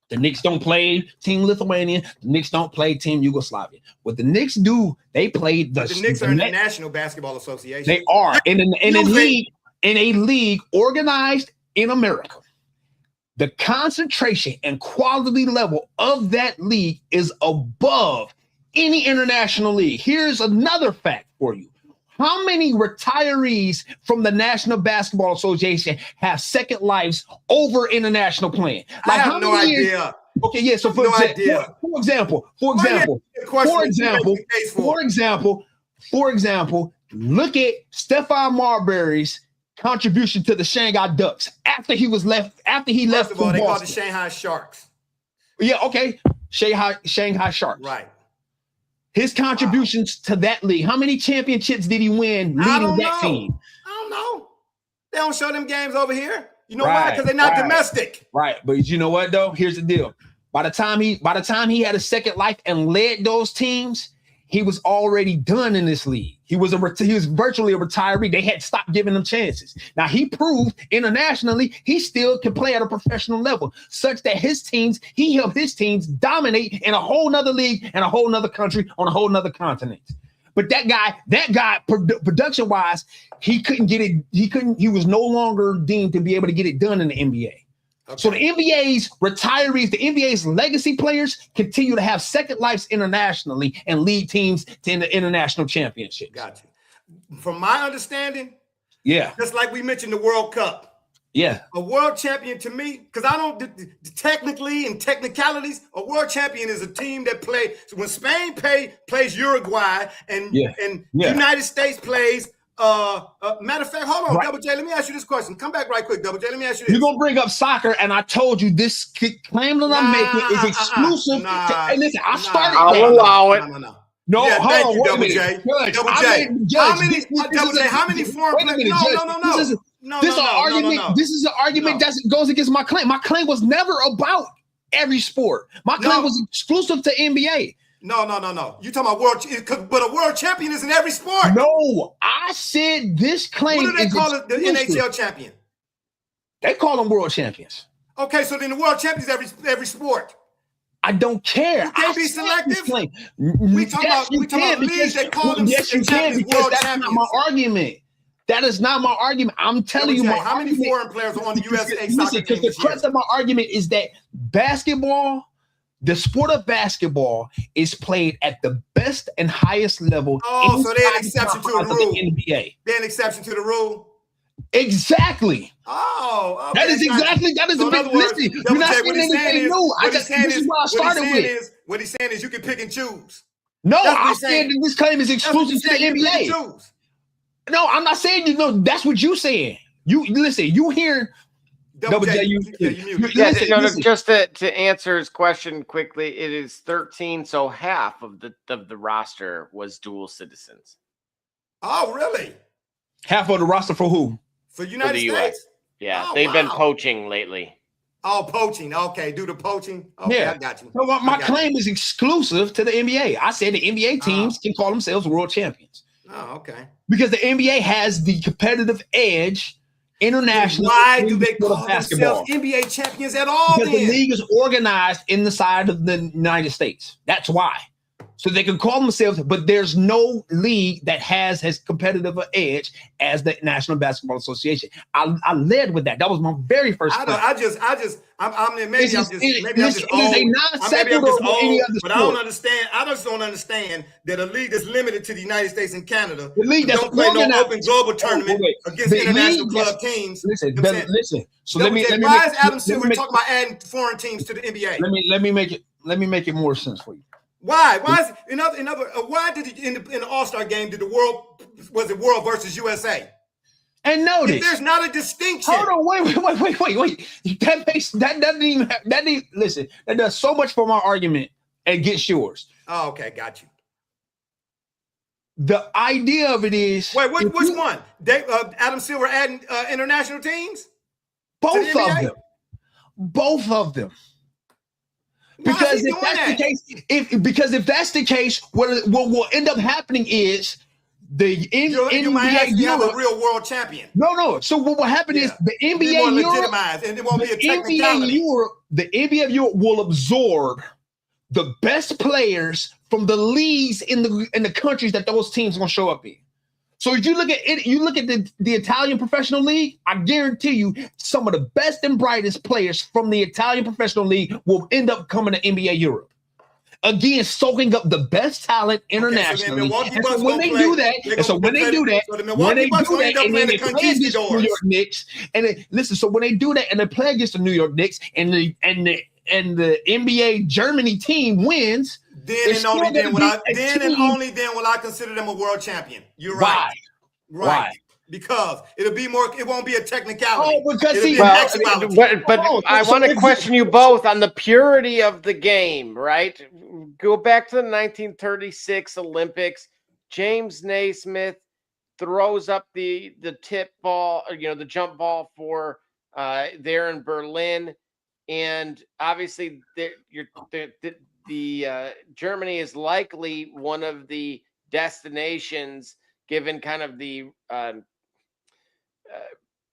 The Knicks don't play Team Lithuania. The Knicks don't play Team Yugoslavia. What the Knicks do, they play the Knicks are in the National Basketball Association. They are in a league organized in America. The concentration and quality level of that league is above any international league. Here's another fact for you. How many retirees from the National Basketball Association have second lives over international playing? I have no idea. Okay, yeah. So for example, look at Stephon Marbury's contribution to the Shanghai Ducks after he left. First of all, they called the Shanghai Sharks. Yeah, okay. Shanghai Sharks. Right. His contributions to that league. How many championships did he win leading that team? I don't know. They don't show them games over here. You know why? Because they're not domestic. Right. But you know what though? Here's the deal. By the time he had a second life and led those teams, he was already done in this league. He was virtually a retiree. They had stopped giving him chances. Now he proved internationally he still can play at a professional level, such that he helped his teams dominate in a whole nother league and a whole nother country on a whole nother continent. But that guy, production wise, he couldn't get it. He was no longer deemed to be able to get it done in the NBA. Okay. So the NBA's retirees, the NBA's legacy players continue to have second lives internationally and lead teams to the international championship. Gotcha. From my understanding, just like we mentioned the World Cup. Yeah. A world champion to me, because I don't technically in technicalities, a world champion is a team that plays when Spain plays Uruguay and United States plays. Matter of fact, hold on, Double J. Let me ask you this question. Come back right quick, Double J. Let me ask you this. You're gonna bring up soccer, and I told you this claim that I'm making is exclusive. And listen, I started. I'll allow it. No, yeah, hold on, Double J. Double J. How many foreign players? No. This is an argument that goes against my claim. My claim was never about every sport. My claim was exclusive to NBA. No. You talking about world, but a world champion is in every sport. No, I said this claim. What do they call it? The NHL champion. They call them world champions. Okay, so then the world champions every sport. I don't care. You can't be selective. We talking about leagues that call them champions, world champions. That's not my argument. That is not my argument. I'm telling you, how many foreign players are on the USA soccer team? Because the crux of my argument is that basketball. The sport of basketball is played at the best and highest level. Oh, so they're an exception to the rule. NBA. They're an exception to the rule. Exactly. Oh, okay. That is the big listen. You're not saying anything new. This is what I started with. What he's saying is you can pick and choose. No, I said that this claim is exclusive to the NBA. No, I'm not saying you know. That's what you saying. You listen. You hear. Double J, listen. Just to answer his question quickly, it is 13, so half of the roster was dual citizens. Oh, really? Half of the roster for who? For United States? Yeah, they've been poaching lately. Oh, poaching. Okay, do the poaching. Okay, I got you. So my claim is exclusive to the NBA. I said the NBA teams can call themselves world champions. Oh, okay. Because the NBA has the competitive edge internationally. Why do they call themselves NBA champions at all? Because the league is organized in the side of the United States. That's why. So they can call themselves, but there's no league that has as competitive an edge as the National Basketball Association. I led with that. That was my very first. Maybe I'm just old. But I don't understand. I just don't understand that a league that's limited to the United States and Canada, the league don't play no open global tournament against international club teams. Listen. So why is Adam Silver talking about adding foreign teams to the NBA? Let me make it more sense for you. Why? Why is why did in the All-Star game did the world versus USA? And notice there's not a distinction. Hold on, wait. Listen, that does so much for my argument and gets yours. Oh, okay, got you. The idea of it is which one? Adam Silver adding international teams? Both of them. Because if that's the case, what will end up happening is the NBA have a real world champion. No. So what will happen is the NBA Europe, and it won't be a technicality. The NBA of Europe will absorb the best players from the leagues in the countries that those teams are going to show up in. So if you look at it, you look at the Italian professional league, I guarantee you some of the best and brightest players from the Italian professional league will end up coming to NBA Europe. Again, soaking up the best talent internationally. And so when they do that, and then they play against the New York Knicks, so when they do that and they play against the New York Knicks and the NBA Germany team wins, then and only then will I consider them a world champion. You're right. Why? Because it won't be a technicality. But I want to question you both on the purity of the game, right? Go back to the 1936 Olympics. James Naismith throws up the tip ball, the jump ball for there in Berlin. And obviously Germany is likely one of the destinations given kind of the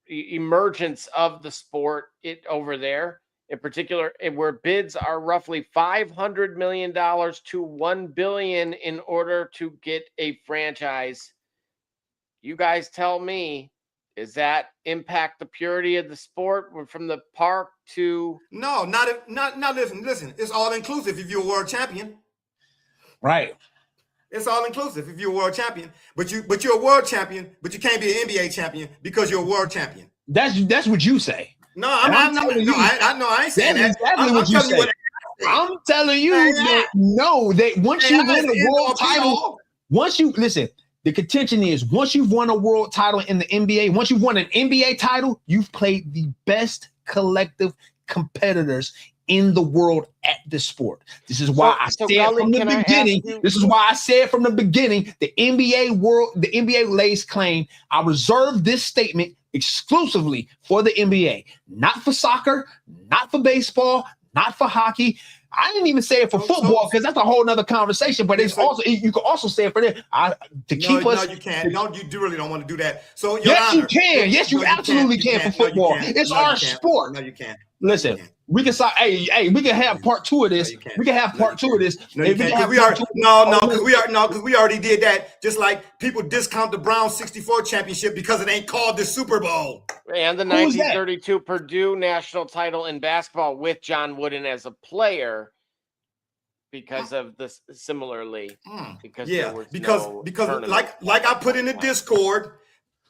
emergence of the sport over there, in particular, where bids are roughly $500 million to $1 billion in order to get a franchise. You guys tell me, does that impact the purity of the sport from the park to? No, not listen. It's all inclusive if you're a world champion. Right. It's all inclusive if you're a world champion, but you're a world champion, but you can't be an NBA champion because you're a world champion. That's what you say. No, I ain't saying that. Exactly what you say. I'm telling you that once you win a world title, the contention is once you've won a world title in the NBA, once you've won an NBA title, you've played the best collective competitors in the world at the sport. This is why I said from the beginning. This is why I said from the beginning, the NBA lays claim. I reserve this statement exclusively for the NBA, not for soccer, not for baseball, not for hockey. I didn't even say it for football because that's a whole nother conversation. But it's also you can also say it for that keep us. No, you can't. No, you really don't want to do that. So yes, you can. Yes, you absolutely can for football. It's our sport. No, you can't. Listen. We can say, hey, we can have part two of this. We can have part two of this. Because we already did that. Just like people discount the Browns 64 championship because it ain't called the Super Bowl. And the 1932 Purdue national title in basketball with John Wooden as a player because of this similarly. Because like I put in the Discord,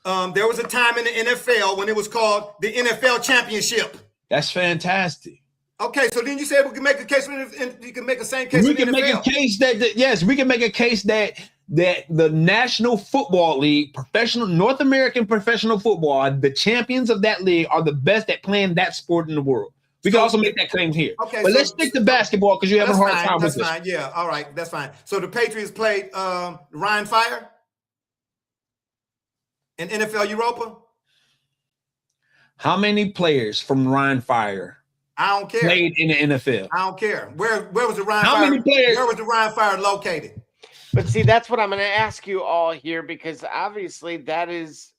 there was a time in the NFL when it was called the NFL championship. That's fantastic. Okay, so then you said we can make a case, you can make the same case. We can make a case that we can make a case that the National Football League, North American professional football, the champions of that league are the best at playing that sport in the world. We can also make that claim here. Okay, but let's stick to basketball because you're having a hard time with this. That's fine. Yeah, all right, that's fine. So the Patriots played Ryan Fire in NFL Europa. How many players from Ryan Fire? I don't care. Played in the NFL. I don't care. Where was the Ryan How Fire? Many players? Where was the Ryan Fire located? But see, that's what I'm going to ask you all here, because obviously that is,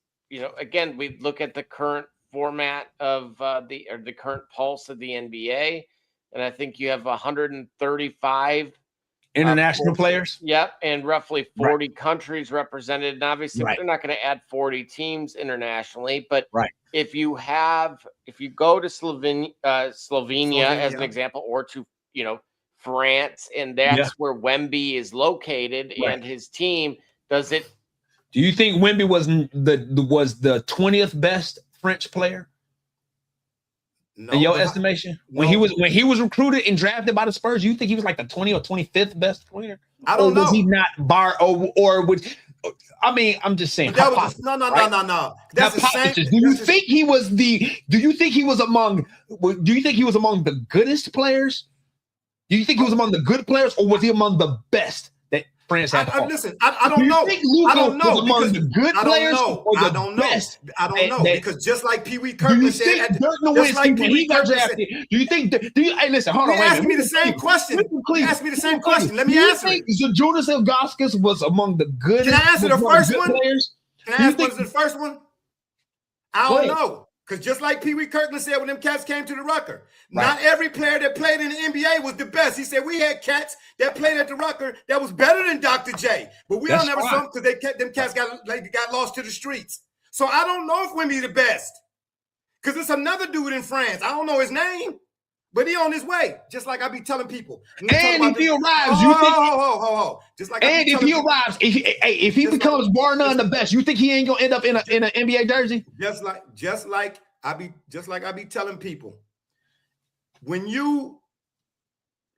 again, we look at the current format of the current pulse of the NBA, and I think you have 135 international players. Yep, and roughly 40 countries represented. And obviously, they're not going to add 40 teams internationally, but if you go to Slovenia as an example, or to France, and that's where Wemby is located, and his team, do you think Wemby was the 20th best French player? No, in your estimation? No. When he was recruited and drafted by the Spurs, you think he was like the 20 or 25th best player? I don't know. Was he not or would I'm just saying. No. That's the same. Do you think he was among the goodest players? Do you think he was among the good players, or was he among the best that France had to offer? Listen, I don't know. I don't know. Was among the good players or the best? I don't know because just like Pee Wee Kirkland said, just like Pee Wee Kirkland said, do you think? Hey, listen, hold on. Ask me the same question. Ask me the same question. Let me answer it. So Jonas Ilgauskas was among the good. Can I answer the first one? Can I answer the first one? I don't know. Because just like Pee Wee Kirkland said when them cats came to the Rucker, not every player that played in the NBA was the best. He said we had cats that played at the Rucker that was better than Dr. J. But we don't ever saw them because them cats got lost to the streets. So I don't know if Wemby the best. Because there's another dude in France. I don't know his name, but he on his way. Just like I be telling people. And if he arrives, Just like if he arrives, if he becomes bar none the best, you think he ain't gonna end up in an NBA jersey? Just like I be telling people. When you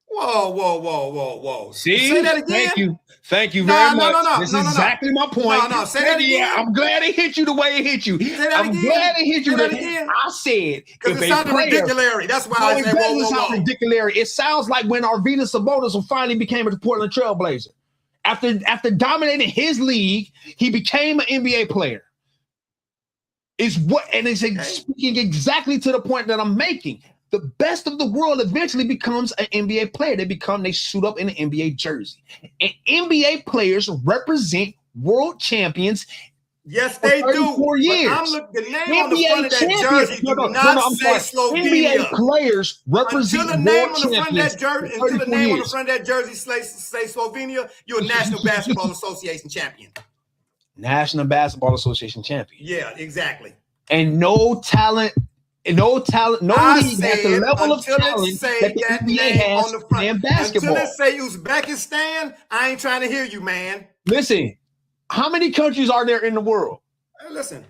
whoa. See? Say that again. Thank you very much. No. This is exactly my point. No, say that again. Yeah, I'm glad it hit you the way it hit you. I'm glad it hit you. Say that again. I said because it sounded ridiculous. That's why I said whoa. Ridiculous. It sounds like when Arvydas Sabonis finally became a Portland Trailblazer. After dominating his league, he became an NBA player. It's speaking exactly to the point that I'm making. The best of the world eventually becomes an NBA player. They suit up in an NBA jersey. And NBA players represent world champions. Yes, they do. 4 years. The name on the front of that jersey do not say Slovenia. NBA players represent until the name on the front of that jersey. Until the name on the front of that jersey say Slovenia, you're a National Basketball Association champion. National Basketball Association champion. Yeah, exactly. And no talent. No league at the level of talent that the NBA has on the front. in basketball. Until they say Uzbekistan, I ain't trying to hear you, man. Listen, how many countries are there in the world? Hey, listen.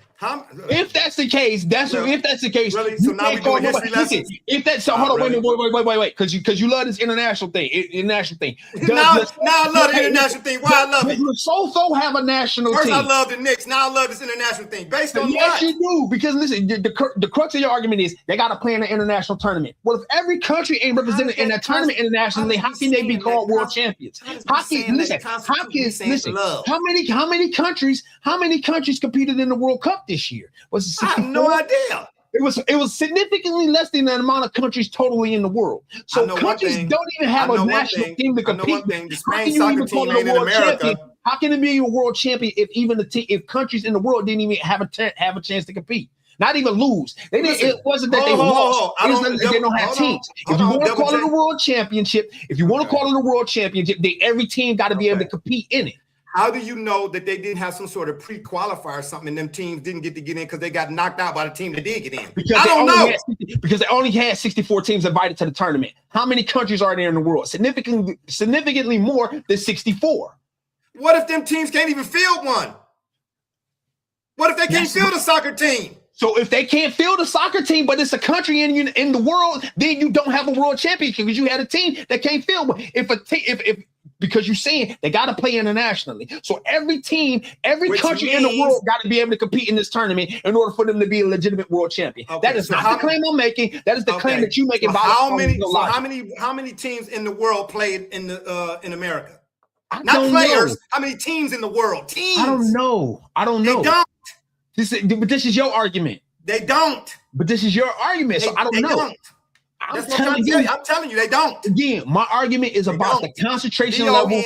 If that's the case, really. So now we're doing history lessons. If that's so, hold on, wait, because you love this international thing. Now I love the international thing. Why I love it? So have a national team. First, I love the Knicks. Now I love this international thing. Based on yes, what? you do. Because listen, the crux of your argument is they got to play in an international tournament. Well, if every country ain't represented in that tournament internationally, how can they be called world champions? How many countries competed in the World Cup this year? Was it 64? I have no idea. It was significantly less than the amount of countries totally in the world. So countries don't even have a national team to compete. The Spain soccer team ain't in America. How can it be a world champion if countries in the world didn't even have a chance to compete? Not even lose. It wasn't that they lost. They don't have teams. If you want to call it a world championship, every team got to be able to compete in it. How do you know that they didn't have some sort of pre-qualifier or something and them teams didn't get in because they got knocked out by the team that did get in? Because they only had 64 teams invited to the tournament. How many countries are there in the world? Significantly more than 64. What if them teams can't even field one? What if they can't field a soccer team? So if they can't field a soccer team, but it's a country in the world, then you don't have a world championship because you had a team that can't field. Because you're saying they got to play internationally. So every team, every country in the world got to be able to compete in this tournament in order for them to be a legitimate world champion. Okay, that is not the claim I'm making. That is the claim that you're making. So how many teams in the world played in America? Not players. How many teams in the world? Teams. I don't know. They don't. This is your argument. They don't. But this is your argument. So I don't know. I'm telling you, they don't. Again, my argument is about the concentration level.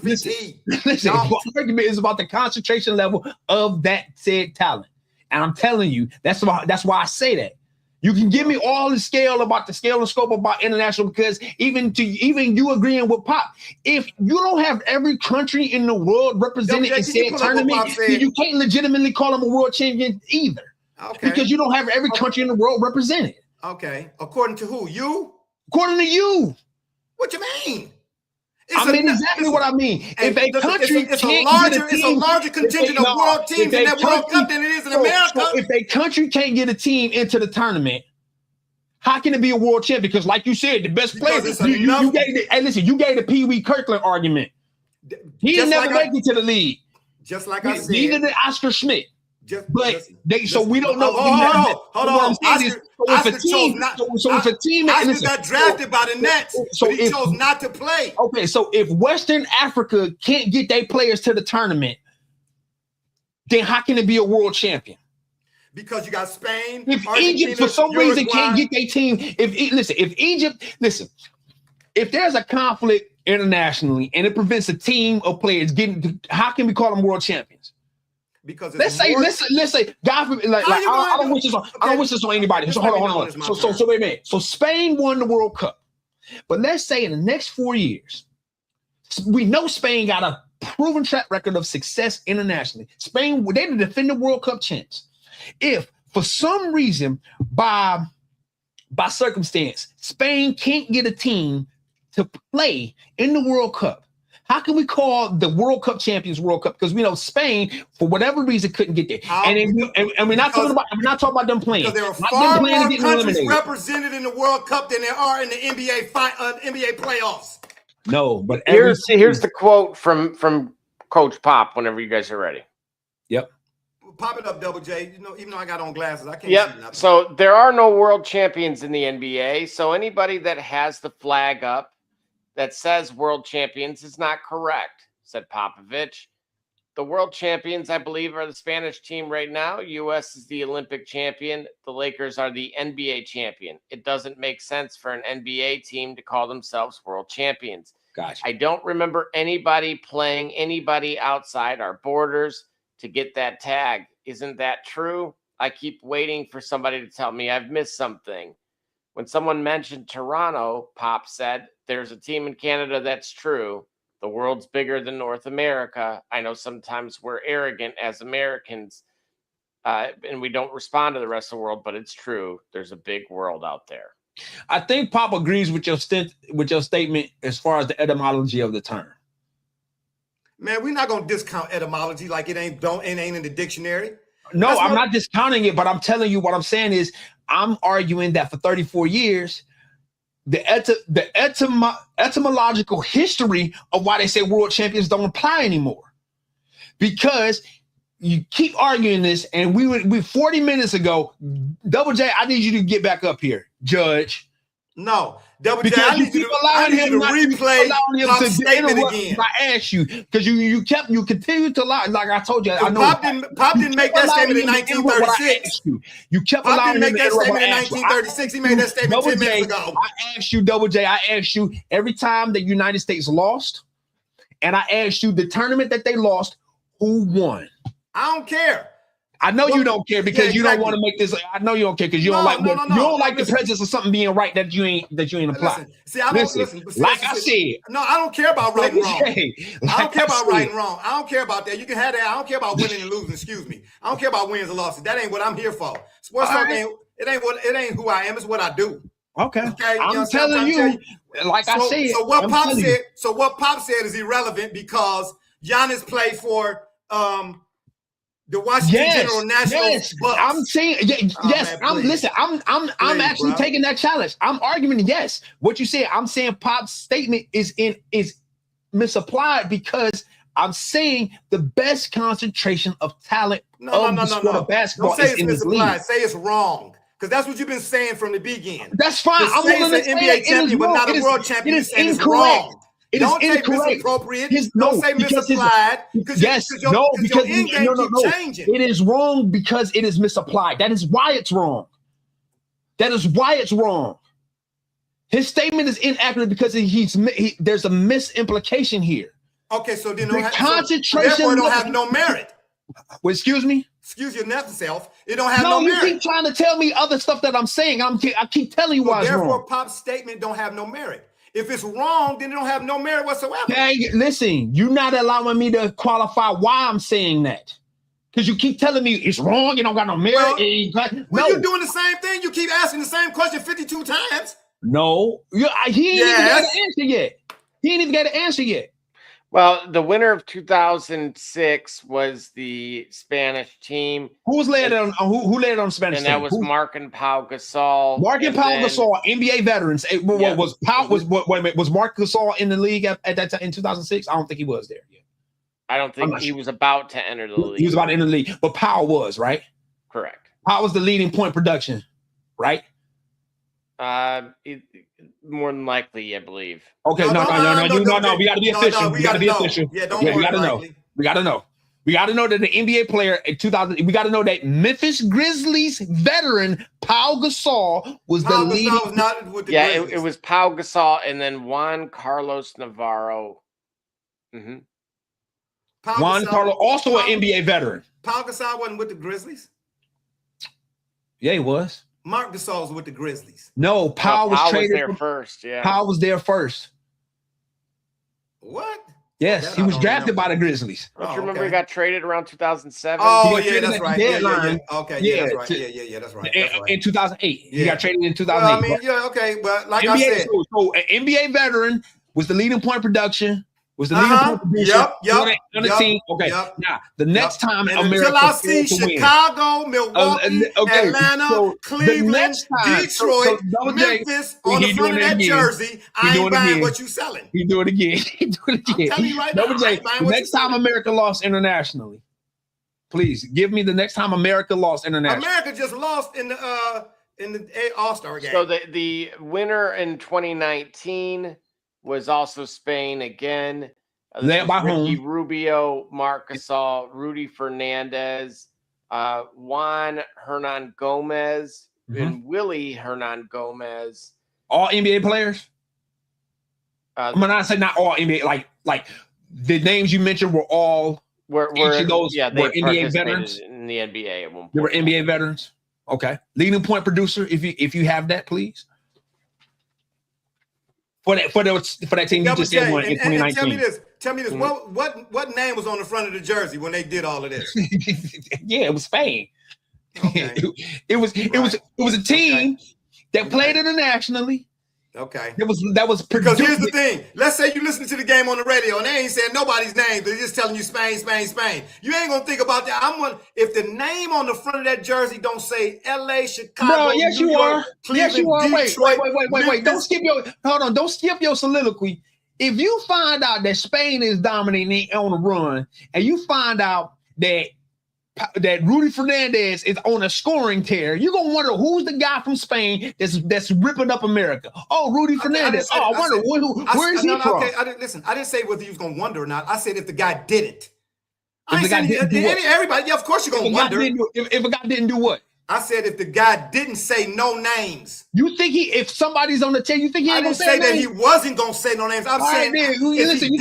Listen, my argument is about the concentration level of that said talent. And I'm telling you, that's why I say that. You can give me all the scale and scope about international, because even you agreeing with Pop, if you don't have every country in the world represented in said tournament, then you can't legitimately call them a world champion either. Okay. Because you don't have every country in the world represented. Okay. According to who? You? According to you. What you mean? I mean exactly what I mean. If a country it's a larger contingent of world teams in that World Cup than it is in America. So if a country can't get a team into the tournament, how can it be a world champion? Because like you said, the best players, you gave the Pee Wee Kirkland argument. He never make it to the league. Just like I said. Neither did Oscar Schmidt. So we don't know. Hold on. Oscar got drafted by the Nets, so he chose not to play. Okay, so if Western Africa can't get their players to the tournament, then how can it be a world champion? Because you got Spain. If Egypt for some reason can't get their team, if there's a conflict internationally and it prevents a team of players getting, how can we call them world champions? Because let's say, God forbid, I don't wish this on anybody. So hold on. So wait a minute. So Spain won the World Cup, but let's say in the next 4 years, we know Spain got a proven track record of success internationally. Spain, they're the defending World Cup champs. If for some reason, by circumstance, Spain can't get a team to play in the World Cup, how can we call the World Cup champions World Cup? Because we know Spain, for whatever reason, couldn't get there. And we're not talking about them playing. Because there are far more countries represented in the World Cup than there are in the NBA playoffs. No, but here's the quote from Coach Pop. Whenever you guys are ready. Yep. Pop it up, Double J. Even though I got on glasses, I can't see nothing. So there are no world champions in the NBA. So anybody that has the flag up that says world champions is not correct, said Popovich. The world champions, I believe, are the Spanish team right now. U.S. is the Olympic champion. The Lakers are the NBA champion. It doesn't make sense for an NBA team to call themselves world champions. Gotcha. I don't remember anybody playing anybody outside our borders to get that tag. Isn't that true? I keep waiting for somebody to tell me I've missed something. When someone mentioned Toronto, Pop said, there's a team in Canada that's true. The world's bigger than North America. I know sometimes we're arrogant as Americans and we don't respond to the rest of the world, but it's true. There's a big world out there. I think Pop agrees with your statement as far as the etymology of the term. Man, we're not going to discount etymology like it ain't in the dictionary. No, I'm not discounting it, but I'm telling you what I'm saying is I'm arguing that for 34 years, the etymological history of why they say world champions don't apply anymore. Because you keep arguing this, and we 40 minutes ago, Double J, I need you to get back up here, Judge. No, Double J, I need you to replay Pop's statement again. I asked you because you continued to lie. Like I told you, I know Pop didn't make that statement in 1936. You kept Pop allowing didn't make that statement in 1936. He made that statement 10 minutes ago. I asked you, Double J. I asked you every time the United States lost, and I asked you the tournament that they lost, who won? I don't care. I know you don't care because you don't want to make this. I know you don't care because you don't like the presence of something being right that you ain't apply. Like I said, no, I don't care about right and wrong. I don't care about right and wrong. I don't care about that. You can have that. I don't care about winning and losing. Excuse me. I don't care about wins and losses. That ain't what I'm here for. Sports talk ain't who I am. It's what I do. Okay. I'm telling you, like I said. So what Pop said is irrelevant because Giannis played for The Washington General Nationals. Bucks. I'm saying yes. Man, I'm actually taking that challenge. I'm arguing yes. What you said, I'm saying Pop's statement is misapplied because I'm saying the best concentration of talent of the sport of basketball is in this league. Say it's wrong. Because that's what you've been saying from the beginning. That's fine. I'm saying an NBA champion, but not a world champion. It is incorrect. Don't say misappropriate. Don't say misapplied. Because your end game keeps changing. It is wrong because it is misapplied. That is why it's wrong. That is why it's wrong. His statement is inaccurate because there's a misimplication here. Okay, so then concentration don't have no merit. Well, excuse me? Excuse your self. It don't have no merit. You keep trying to tell me other stuff that I'm saying. I keep telling you why it's wrong. Therefore, Pop's statement don't have no merit. If it's wrong, then it don't have no merit whatsoever. Hey, listen, you're not allowing me to qualify why I'm saying that. Because you keep telling me it's wrong, you don't got no merit. You're doing the same thing. You keep asking the same question 52 times. No. He ain't even got an answer yet. He ain't even got an answer yet. Well, the winner of 2006 was the Spanish team. Who led on the Spanish team? And that was Mark and Pau Gasol. Mark and Pau Gasol, NBA veterans. Was Mark Gasol in the league at that time in 2006? I don't think he was there yet. I don't think he was about to enter the league. He was about to enter the league, but Pau was, right? Correct. Pau was the leading point production, right? More than likely, I believe. Okay, no. We got to be official. We got to be official. Yeah, we got to know. We got to know. We got to know that the NBA player in 2000. We got to know that Memphis Grizzlies veteran Pau Gasol was the leading. It was Pau Gasol and then Juan Carlos Navarro. Mm-hmm. Juan Carlos, also an NBA veteran. Pau Gasol wasn't with the Grizzlies. Yeah, he was. Mark Gasol was with the Grizzlies. No, Pau was traded there first. Yeah, Pau was there first. What? Yes, he was drafted by the Grizzlies. Don't you remember he got traded around 2007? Oh, yeah, that's right. Yeah. Okay, yeah, that's right. Yeah, that's right. In 2008. He got traded in 2008. Well, okay, but like I said. So an NBA veteran was the leading point production. Was the leading point producer on the team. Okay, now the next time America until I see Chicago, Milwaukee, Atlanta, Cleveland, Detroit, Memphis on the front of that jersey, I ain't buying what you selling. He do it again. He do it again. I'm telling you right now, the next time America lost internationally, please give me the next time America lost internationally. America just lost in the All-Star game. So the winner in 2019 was also Spain again. Ricky Rubio, Marc Gasol, Rudy Fernandez, Juan Hernan Gomez, and Willie Hernan Gomez. All NBA players? When I say not all NBA, like the names you mentioned were all were NBA veterans in the NBA at one point. They were NBA veterans. Okay, leading point producer. If you have that, please. For that team you just said in 2019. Tell me this. What name was on the front of the jersey when they did all of this? Yeah, it was Spain. Okay. it was a team that played internationally. Okay. That was because here's the thing. Let's say you listen to the game on the radio and they ain't saying nobody's name. They're just telling you Spain, Spain, Spain. You ain't gonna think about that. If the name on the front of that jersey don't say LA, Chicago, no, yes, New you York, are. Cleveland, yes, you are. Detroit, wait. Don't skip your soliloquy. If you find out that Spain is dominating on the run, and you find out that Rudy Fernandez is on a scoring tear, you're gonna wonder who's the guy from Spain that's ripping up America. Oh, Rudy Fernandez. I wonder where is he from? Okay, I didn't say whether he was gonna wonder or not. I said if the guy didn't. Everybody, of course you're gonna wonder. If a guy didn't do what? I said if the guy didn't say no names. You think if somebody's on the team, you think he ain't gonna say I didn't say that he wasn't gonna say no names. I'm saying listen, you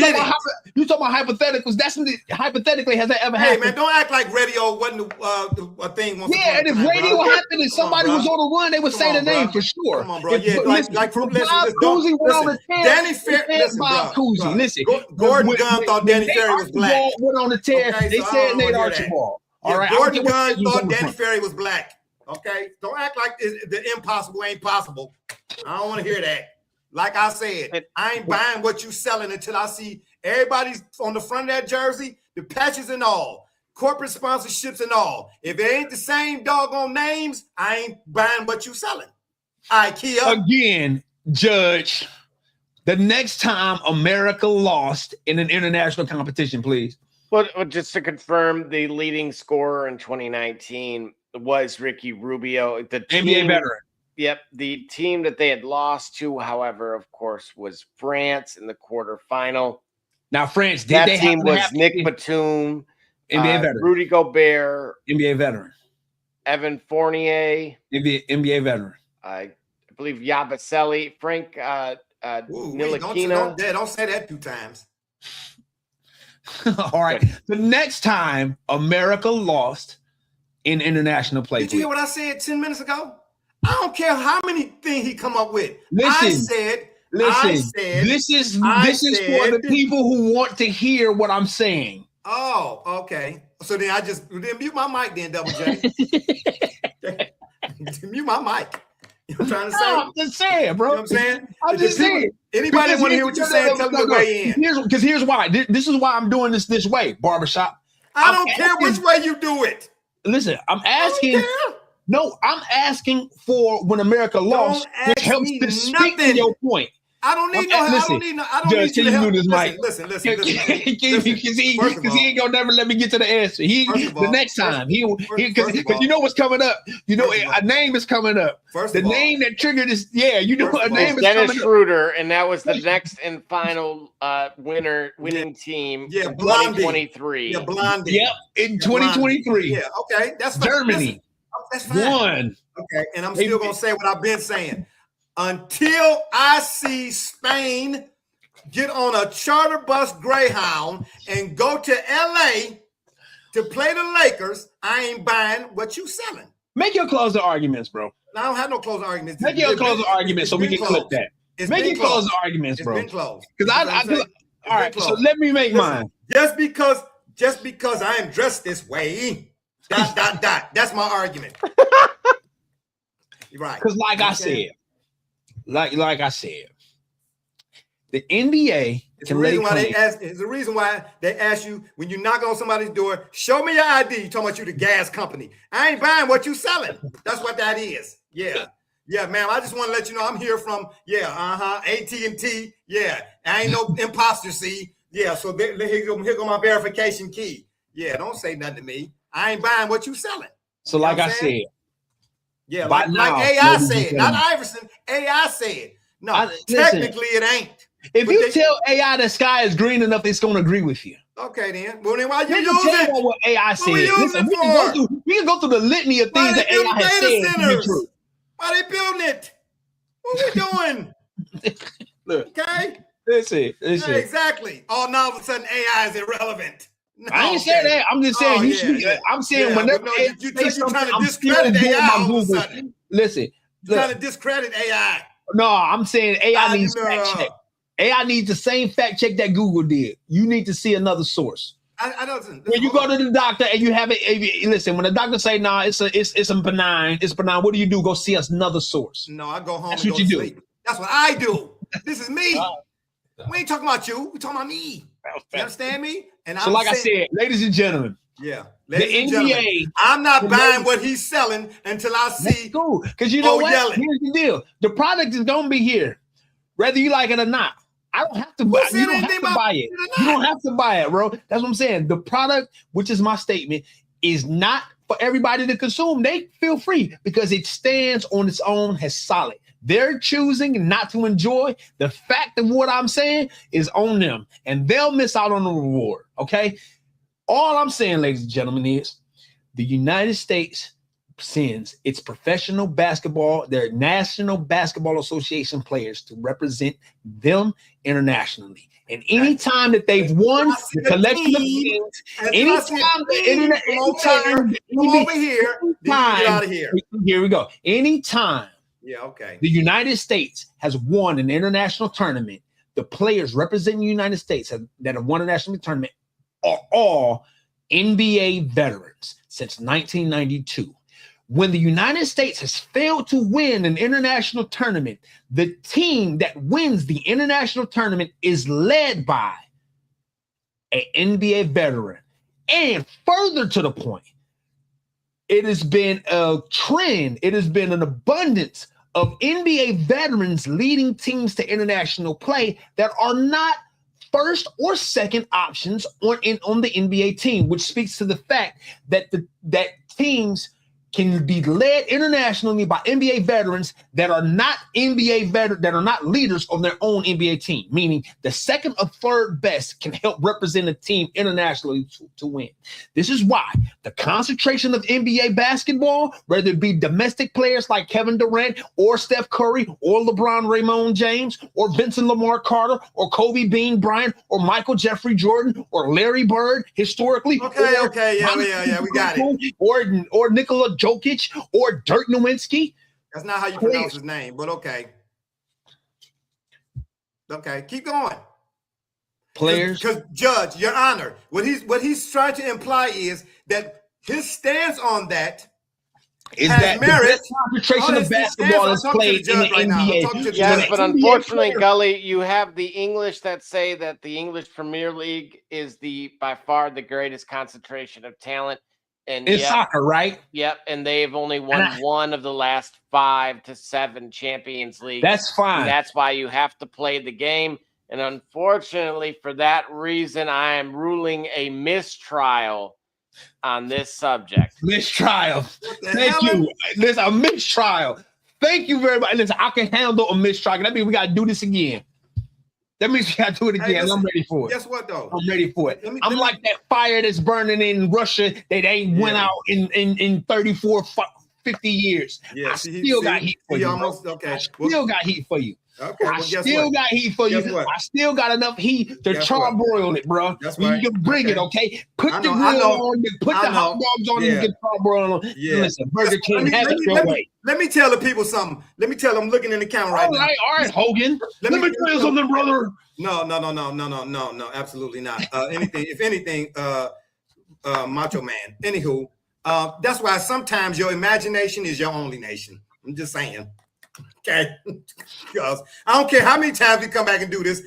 talking about hypotheticals. That's hypothetically has that ever happened? Hey man, don't act like radio wasn't a thing. Yeah, and if radio happened and somebody was on the run, they would say the name for sure. Come on, bro. Listen, Danny Ferry. Listen, Gordon Gunn thought Danny Ferry was black. Went on the tear. They said Nate Archibald. All right, Gordon Gunn thought Danny Ferry was black. Okay, don't act like the impossible ain't possible. I don't want to hear that. Like I said, I ain't buying what you selling until I see everybody's on the front of that jersey, the patches and all. corporate sponsorships and all. If it ain't the same doggone names, I ain't buying what you selling. IKEA. Again, Judge, the next time America lost in an international competition, please. Well, just to confirm, the leading scorer in 2019 was Ricky Rubio. The team, NBA veteran. Yep. The team that they had lost to, however, of course, was France in the quarterfinal. Now, France, that team was Nick Batum, NBA veteran. Rudy Gobert, NBA veteran. Evan Fournier, NBA veteran. I believe Yabusele, Frank Ntilikina. Don't say that 2 times. All right. The next time America lost in international play. Did you hear what I said 10 minutes ago? I don't care how many things he come up with. Listen, this is for the people who want to hear what I'm saying. Oh, okay. So then mute my mic then, Double J. Mute my mic. You know what I'm trying to say? No, I'm just saying, bro. You know what I'm saying? I'm just saying. Anybody want to hear what you're saying, tell them to weigh in. Because here's why. This is why I'm doing this way, barbershop. I don't care which way you do it. Listen, I'm asking. No, I'm asking for when America lost, which helps to speak to your point. I don't need I don't need you to help. Listen. Because he ain't gonna never let me get to the answer. The next time because you know what's coming up. You know a name is coming up. The name that triggered this. Yeah, you know a name is Dennis coming Schroeder, and that was the next and final winning team. Yeah, in 2023. Yeah, Blondie. Yep, in 2023. Yeah, okay, that's Germany. That's fine. Won. Okay, and I'm still gonna say what I've been saying. Until I see Spain get on a charter bus Greyhound and go to LA to play the Lakers, I ain't buying what you selling. Make your closing arguments, bro. I don't have no closing arguments. Make your closing arguments so we can clip that. Make your closing arguments, bro. It's been closed. All right, so let me make mine. Just because I am dressed this way, ... That's my argument. Right. Because like I said, the NBA it's the reason why they ask you when you knock on somebody's door, show me your ID. You talking about you the gas company. I ain't buying what you selling. That's what that is. Yeah. Yeah, ma'am. I just want to let you know I'm here from AT&T. Yeah. I ain't no imposter, see. Yeah, so here go my verification key. Yeah, don't say nothing to me. I ain't buying what you selling. So like I said. Yeah, like AI said, not Iverson. AI said. No, technically it ain't. If you tell AI the sky is green enough, it's going to agree with you. Okay, then. Well, then why you use it? What AI said. Listen, we can go through the litany of things that AI has said to be true. Why they building it? What we doing? Look, okay. Listen. Yeah, exactly. Oh, now all of a sudden AI is irrelevant. No, I ain't saying that. I'm just saying I'm saying whenever you're trying to discredit AI all of a sudden. Listen, you're trying to discredit AI. No, I'm saying AI needs fact check. AI needs the same fact check that Google did. You need to see another source. I don't. When you go to the doctor and you have it, listen. When the doctor say, "Nah, it's benign. It's benign." What do? Go see another source. No, I go home. That's and what go you to sleep. That's what I do. This is me. We ain't talking about you. We talking about me. You understand me? And so, like I said, ladies and gentlemen, the NBA. I'm not buying what he's selling until I see. Cool, because you know what? Here's the deal: the product is gonna be here, whether you like it or not. I don't have to buy it. You don't have to buy it. You don't have to buy it, bro. That's what I'm saying. The product, which is my statement, is not for everybody to consume. They feel free because it stands on its own as solid. They're choosing not to enjoy. The fact of what I'm saying is on them, and they'll miss out on the reward. Okay. All I'm saying, ladies and gentlemen, is the United States sends its professional basketball, their National Basketball Association players to represent them internationally. And anytime that they've won the collection of games, anytime come over here, get out of here. Here we go. Anytime the United States has won an international tournament, the players representing the United States that have won a national tournament are all NBA veterans since 1992. When the United States has failed to win an international tournament, the team that wins the international tournament is led by an NBA veteran. And further to the point, it has been a trend. It has been an abundance of NBA veterans leading teams to international play that are not first or second options on the NBA team, which speaks to the fact that that teams can be led internationally by NBA veterans that are not that are not leaders of their own NBA team, meaning the second or third best can help represent a team internationally to win. This is why the concentration of NBA basketball, whether it be domestic players like Kevin Durant or Steph Curry or LeBron Raymond James or Vincent Lamar Carter or Kobe Bean Bryant or Michael Jeffrey Jordan or Larry Bird historically. Okay, yeah, we got it. Or Nikola Jokic or Dirk Nowitzki. That's not how you pronounce his name, but okay. Okay, keep going. Players, because Judge, Your Honor, what he's trying to imply is that his stance on that is has that merit. The concentration of basketball is played in the NBA. Yes, but unfortunately, Gully, you have the English that say that the English Premier League is by far the greatest concentration of talent. And in soccer, right? Yep, and they've only won one of the last 5 to 7 Champions Leagues. That's fine. And that's why you have to play the game. And unfortunately, for that reason, I am ruling a mistrial on this subject. Mistrial. Thank you. There's a mistrial. Thank you very much. Listen, I can handle a mistrial. That means we got to do this again. That means we got to do it again. Hey, listen, I'm ready for it. Guess what, though? I'm ready for it. I'm like that fire that's burning in Russia that ain't went out in 34, 50 years. Yeah, I still got heat for you. I still got heat for you. Okay, I still got heat for you. I still got enough heat to charbroil it, bro. That's right. You can bring it, okay? Put the grill on, put the hot dogs on, and get charbroil on. Yeah. Listen, Burger King, have it your way. Let me tell the people something. Let me tell them looking in the camera right now. All right, Hogan. Let me tell you something, brother. No, absolutely not. If anything, Macho Man. Anywho, that's why sometimes your imagination is your only nation. I'm just saying. Okay, because I don't care how many times we come back and do this.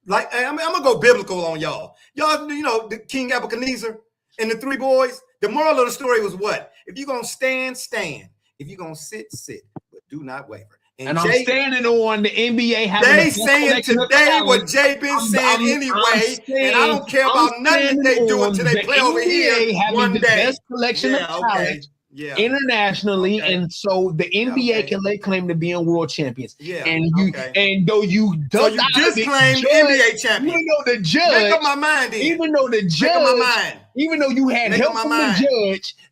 Like, I'm gonna go biblical on y'all. Y'all, you know, the King Nebuchadnezzar and the 3 boys. The moral of the story was what? If you're gonna stand, stand. If you're gonna sit, sit, but do not waver. And I'm standing on the NBA. They saying today what Jay been saying anyway, and I don't care about nothing that they do until they play over here one day. Best collection of talent. Yeah. Internationally, and so the NBA can lay claim to being world champions. Yeah, and though you disclaim NBA champion, even though the judge, make up my mind. Even though the judge, even though you had help from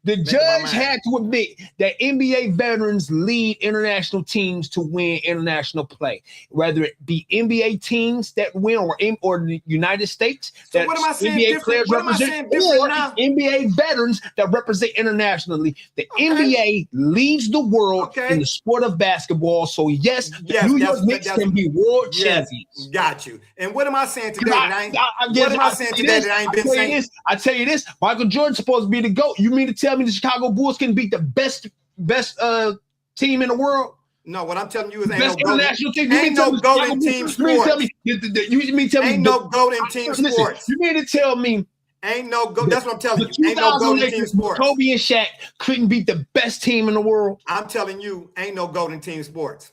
the judge had to admit that NBA veterans lead international teams to win international play, whether it be NBA teams that win or the United States. So what am I saying? NBA players represent, or NBA veterans that represent internationally. The NBA leads the world in the sport of basketball. So yes, the New York Knicks can be world champions. Got you. And what am I saying today? What am I saying today that I ain't been saying? I tell you this, Michael Jordan's supposed to be the GOAT. You mean to tell me the Chicago Bulls can beat the best team in the world? No, what I'm telling you is ain't no GOAT in team sports. You mean tell me ain't no GOAT in team sports. You mean to tell me ain't no GOAT? That's what I'm telling you. Ain't no GOAT in team sports. Kobe and Shaq couldn't beat the best team in the world. I'm telling you, ain't no GOAT in team sports.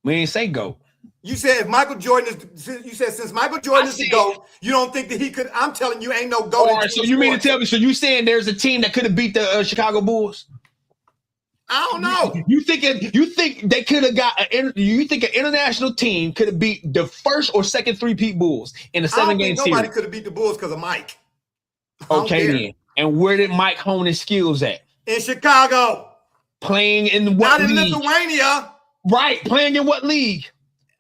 We ain't say GOAT. You said if Michael Jordan is, you said since Michael Jordan is the GOAT, you don't think that he could. I'm telling you, ain't no GOAT. All right, so you mean to tell me? So you saying there's a team that could have beat the Chicago Bulls? I don't know. You think they could have got? You think an international team could have beat the first or second 3-peat Bulls in a 7-game series? Nobody could have beat the Bulls because of Mike. Okay, then. And where did Mike hone his skills at? In Chicago. Playing in what league? Not in Lithuania. Right, playing in what league?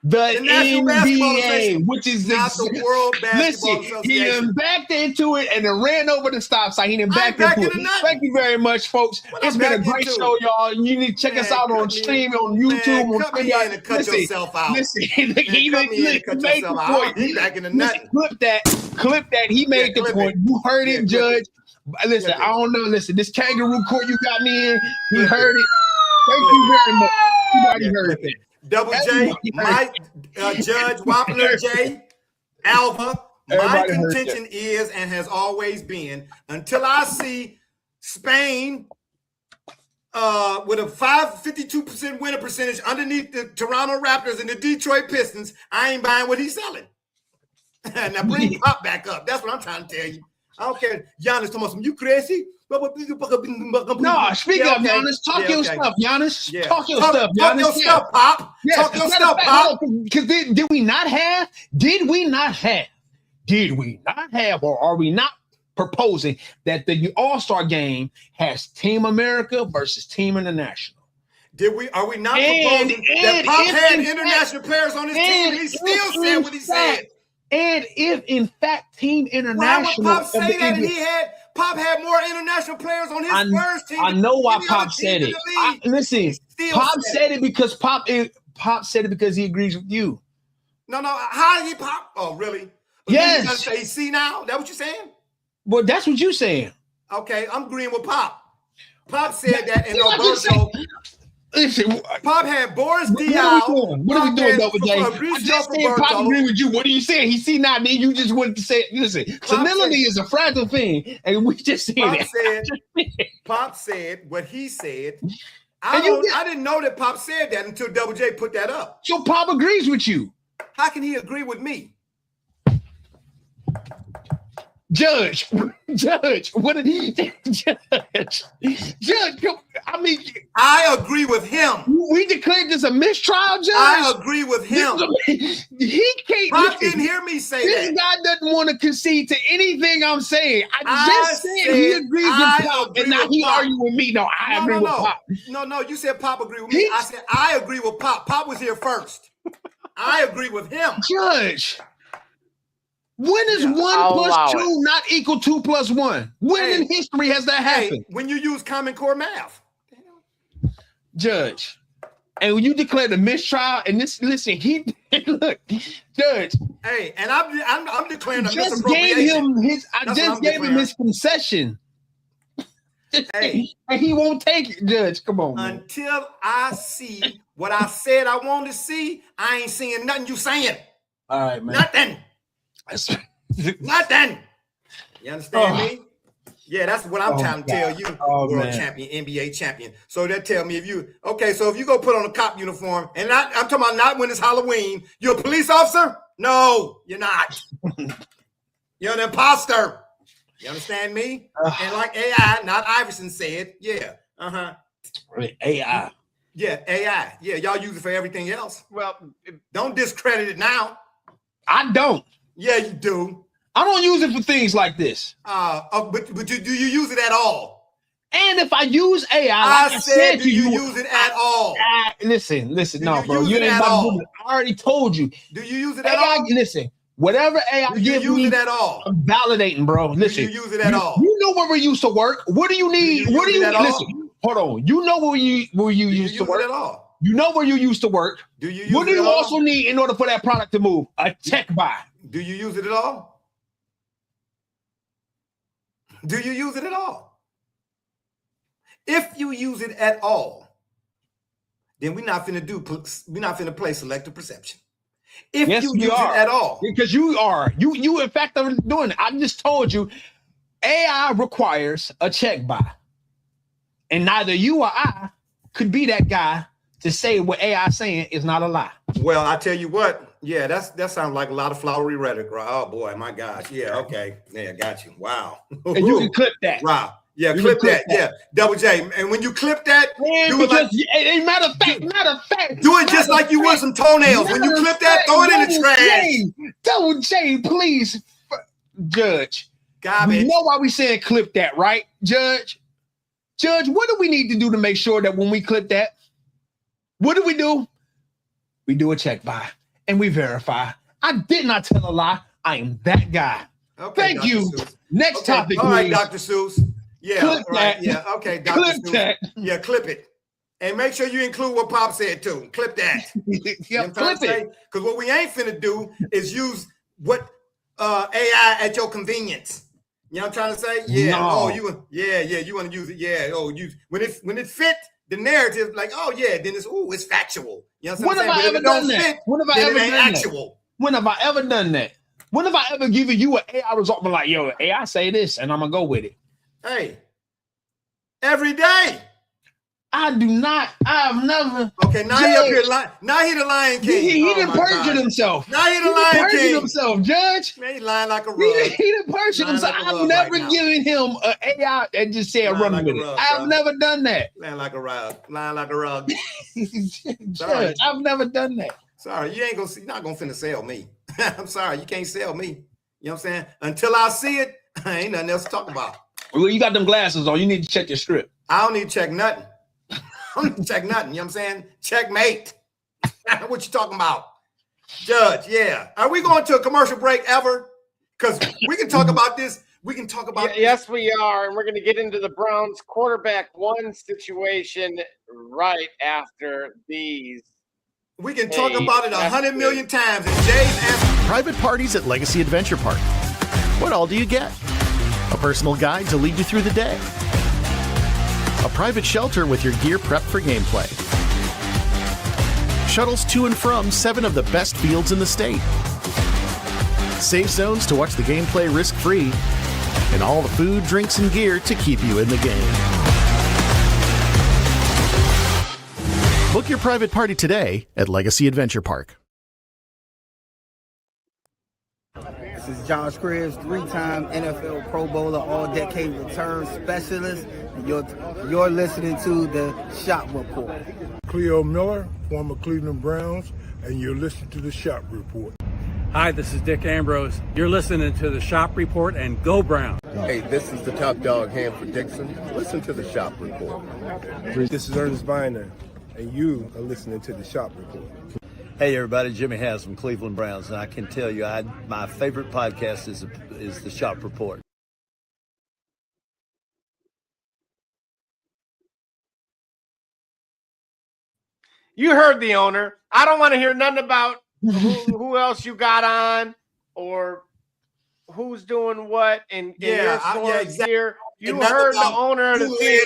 The NBA, which is not the World Basketball Association. He done backed into it and then ran over the stop sign. He done backed into it. Thank you very much, folks. It's been a great show, y'all. You need to check us out on stream, on YouTube, on Twitter. Cut yourself out. Listen, he made the point. He back into nothing. Clip that. He made the point. You heard it, Judge. Listen, I don't know. Listen, this kangaroo court you got me in, he heard it. Thank you very much. You already heard it. Double J, Mike, Judge, Wappler J, Alva, My contention is and has always been, until I see Spain with a 52% winner percentage underneath the Toronto Raptors and the Detroit Pistons, I ain't buying what he's selling. Now bring Pop back up. That's what I'm trying to tell you. I don't care. Giannis talking about some, you crazy? No, speaking of Giannis, talk your stuff, Giannis. Talk your stuff, Giannis. Talk your stuff, Pop. Yes, talk your stuff, Pop. Because did we not have, or are we not proposing that the All-Star game has Team America versus Team International? Are we not proposing that Pop had international players on his team? He still said what he said. And if in fact Team International, why would Pop say that? And Pop had more international players on his first team. I know why Pop said it. Listen, Pop said it because Pop said it because he agrees with you. No, how did he Pop? Oh, really? Yes. You gotta say, see now? That what you saying? Well, that's what you're saying. Okay, I'm agreeing with Pop. Pop said that, and Alberto. Listen, Pop had Boris Diaw. What are we doing, Double J? I just said Pop agree with you. What are you saying? He see now, then you just wanted to say, listen, senility is a fragile thing, and we just said it. Pop said what he said. I didn't know that Pop said that until Double J put that up. So Pop agrees with you. How can he agree with me? Judge, what did he Judge? I mean, I agree with him. We declared this a mistrial, Judge. I agree with him. He can't. Pop didn't hear me say this that. This guy doesn't want to concede to anything I'm saying. I just said he agrees with Pop, and now he arguing with me. No, I agree with Pop. No, you said Pop agree with me. I said I agree with Pop. Pop was here first. I agree with him. Judge. When is 1 plus 2 not equal 2 plus 1? When in history has that happened? When you use Common Core math. Judge. And when you declare the mistrial, and this, listen, look, Judge. Hey, and I'm declaring a just gave him his, I just gave him his concession. Hey, and he won't take it, Judge. Come on. Man. Until I see what I said I want to see, I ain't seeing nothing you saying. All right, man. Nothing. Nothing. You understand me? Yeah, that's what I'm trying to tell you, world champion, NBA champion. So that tell me if you go put on a cop uniform, and I'm talking about not when it's Halloween, you're a police officer? No, you're not. You're an imposter. You understand me? And like AI, not Iverson said, yeah. AI. Yeah, AI. Yeah, y'all use it for everything else. Well, don't discredit it now. I don't. Yeah, you do. I don't use it for things like this. But do you use it at all? And if I use AI, I said, do you use it at all? Listen, no, bro. You ain't about to do it. I already told you. Do you use it at all? Listen, whatever AI gives me, it at all? I'm validating, bro. Listen, do you use it at all? You know where we used to work. What do you need? What do you need? Listen, hold on. You know where you used to work at all? You know where you used to work. Do you use what do you also need in order for that product to move? A check buy. Do you use it at all? Do you use it at all? If you use it at all, then we're not finna play selective perception. If you use it at all. Because you are. You in fact are doing it. I just told you AI requires a check buy. And neither you or I could be that guy to say what AI is saying is not a lie. Well, I tell you what. Yeah, that sounds like a lot of flowery rhetoric. Oh boy, my gosh. Yeah, okay. Yeah, got you. Wow. And you can clip that. Wow. Yeah, clip that. Yeah, Double J. And when you clip that, matter of fact, do it just like you would some toenails. When you clip that, throw it in the trash. Double J, please, Judge. Garbage. You know why we saying clip that, right, Judge? Judge, what do we need to do to make sure that when we clip that, what do? We do a check buy. And we verify. I did not tell a lie. I am that guy. Okay, thank Dr. you. Seuss. Next topic, all right, please. Dr. Seuss. Yeah, clip right. That. Yeah, okay, Dr. Clip Seuss. That. Yeah, clip it. And make sure you include what Pop said too. Clip that. Yeah, clip it. Because what we ain't finna do is use what AI at your convenience. You know what I'm trying to say? Yeah. No. Oh, you want to use it. Yeah. Oh, when it fit the narrative, like, oh yeah, then it's factual. You know what I'm saying? When have I ever done that? When have I ever done actual. When have I ever done that? When have I ever given you an AI result? I'm like, yo, AI say this, and I'm gonna go with it. Hey, every day. I do not. I've never. Okay, now he up here. Now he the Lion King. He done perjured himself. Now he the Lion King. Himself, Judge. Man, he lying like a rug. He done perjured himself. Like I've never given him an AI and just said run with it. I've never done that. Lying like a rug. Lying like a rug. Judge, I've never done that. Sorry, you ain't gonna see. You're not gonna finna sell me. I'm sorry, you can't sell me. You know what I'm saying? Until I see it, ain't nothing else to talk about. Well, you got them glasses on. You need to check your strip. I don't need to check nothing. I don't need to check nothing. You know what I'm saying? Checkmate. What you talking about? Judge, yeah. Are we going to a commercial break ever? Because we can talk about this. We can talk about Yes, we are. And we're going to get into the Browns quarterback one situation right after these. We can talk about it 100 million times. And Jay's asking. Private parties at Legacy Adventure Park. What all do you get? A personal guide to lead you through the day. A private shelter with your gear prepped for gameplay. Shuttles to and from 7 of the best fields in the state. Safe zones to watch the gameplay risk-free. And all the food, drinks, and gear to keep you in the game. Book your private party today at Legacy Adventure Park. This is Josh Cribbs, 3-time NFL Pro Bowler, all-decade return specialist. And you're listening to the Shop Report. Cleo Miller, former Cleveland Browns, and you're listening to the Shop Report. Hi, this is Dick Ambrose. You're listening to the Shop Report, and go Browns. Hey, this is the top dog, Hanford Dixon. Listen to the Shop Report. This is Ernest Viner, and you are listening to the Shop Report. Hey everybody, Jimmy Has from Cleveland Browns, and I can tell you my favorite podcast is the Shop Report. You heard the owner. I don't want to hear nothing about who else you got on or who's doing what in your source exactly. Here. You heard the owner of the team.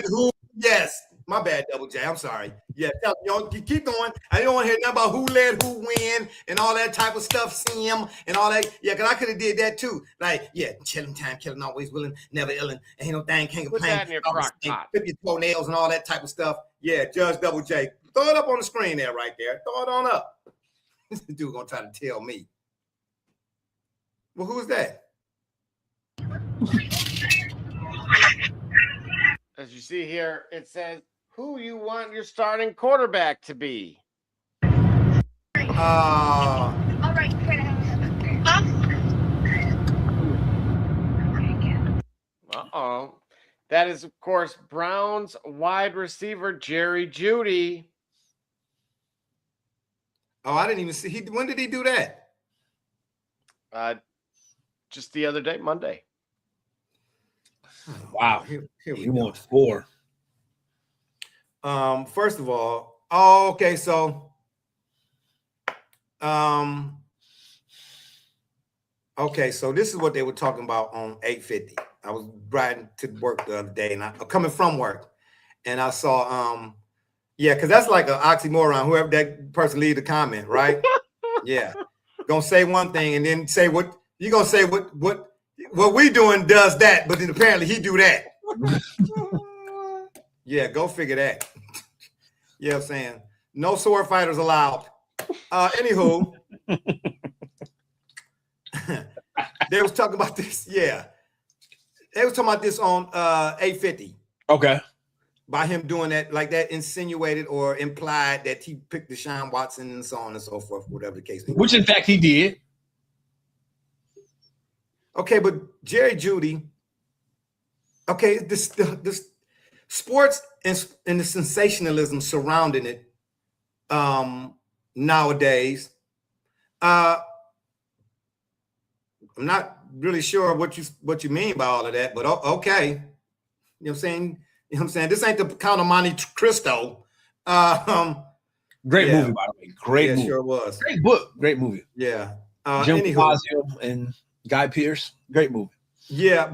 Yes. My bad, Double J. I'm sorry. Yeah, you keep going. I don't want to hear nothing about who led, who win, and all that type of stuff. Sim and all that. Yeah, because I could have did that too. Like, yeah, chilling time, killing, always willing, never illin', ain't no thing, can't complain. Put that in your crock pot. Flip your toenails and all that type of stuff. Yeah, Judge Double J. Throw it up on the screen there, right there. Throw it on up. This dude gonna try to tell me. Well, who's that? As you see here, it says who you want your starting quarterback to be. All right. Uh-oh. That is, of course, Browns wide receiver Jerry Jeudy. Oh, I didn't even see. When did he do that? Just the other day, Monday. Wow. Here he won 4. First of all, okay, so okay, so this is what they were talking about on 850. I was riding to work the other day, and I'm coming from work, and I saw yeah, because that's like an oxymoron. Whoever that person leave the comment, right? Yeah, gonna say one thing and then say what you're gonna say. What we doing does that, but then apparently he do that. Yeah, go figure that. You know what I'm saying? No sword fighters allowed. Anywho, they was talking about this. Yeah, they was talking about this on 850. Okay. By him doing that, like that insinuated or implied that he picked Deshaun Watson and so on and so forth, whatever the case may be. Which in fact he did. Okay, but Jerry Jeudy, okay, this sports and the sensationalism surrounding it nowadays. I'm not really sure what you mean by all of that, but okay. You know what I'm saying? You know what I'm saying? This ain't the Count of Monte Cristo. Great movie, by the way. Great movie. Sure was. Great book. Great movie. Yeah. Jim Fazio and Guy Pearce. Great movie. Yeah,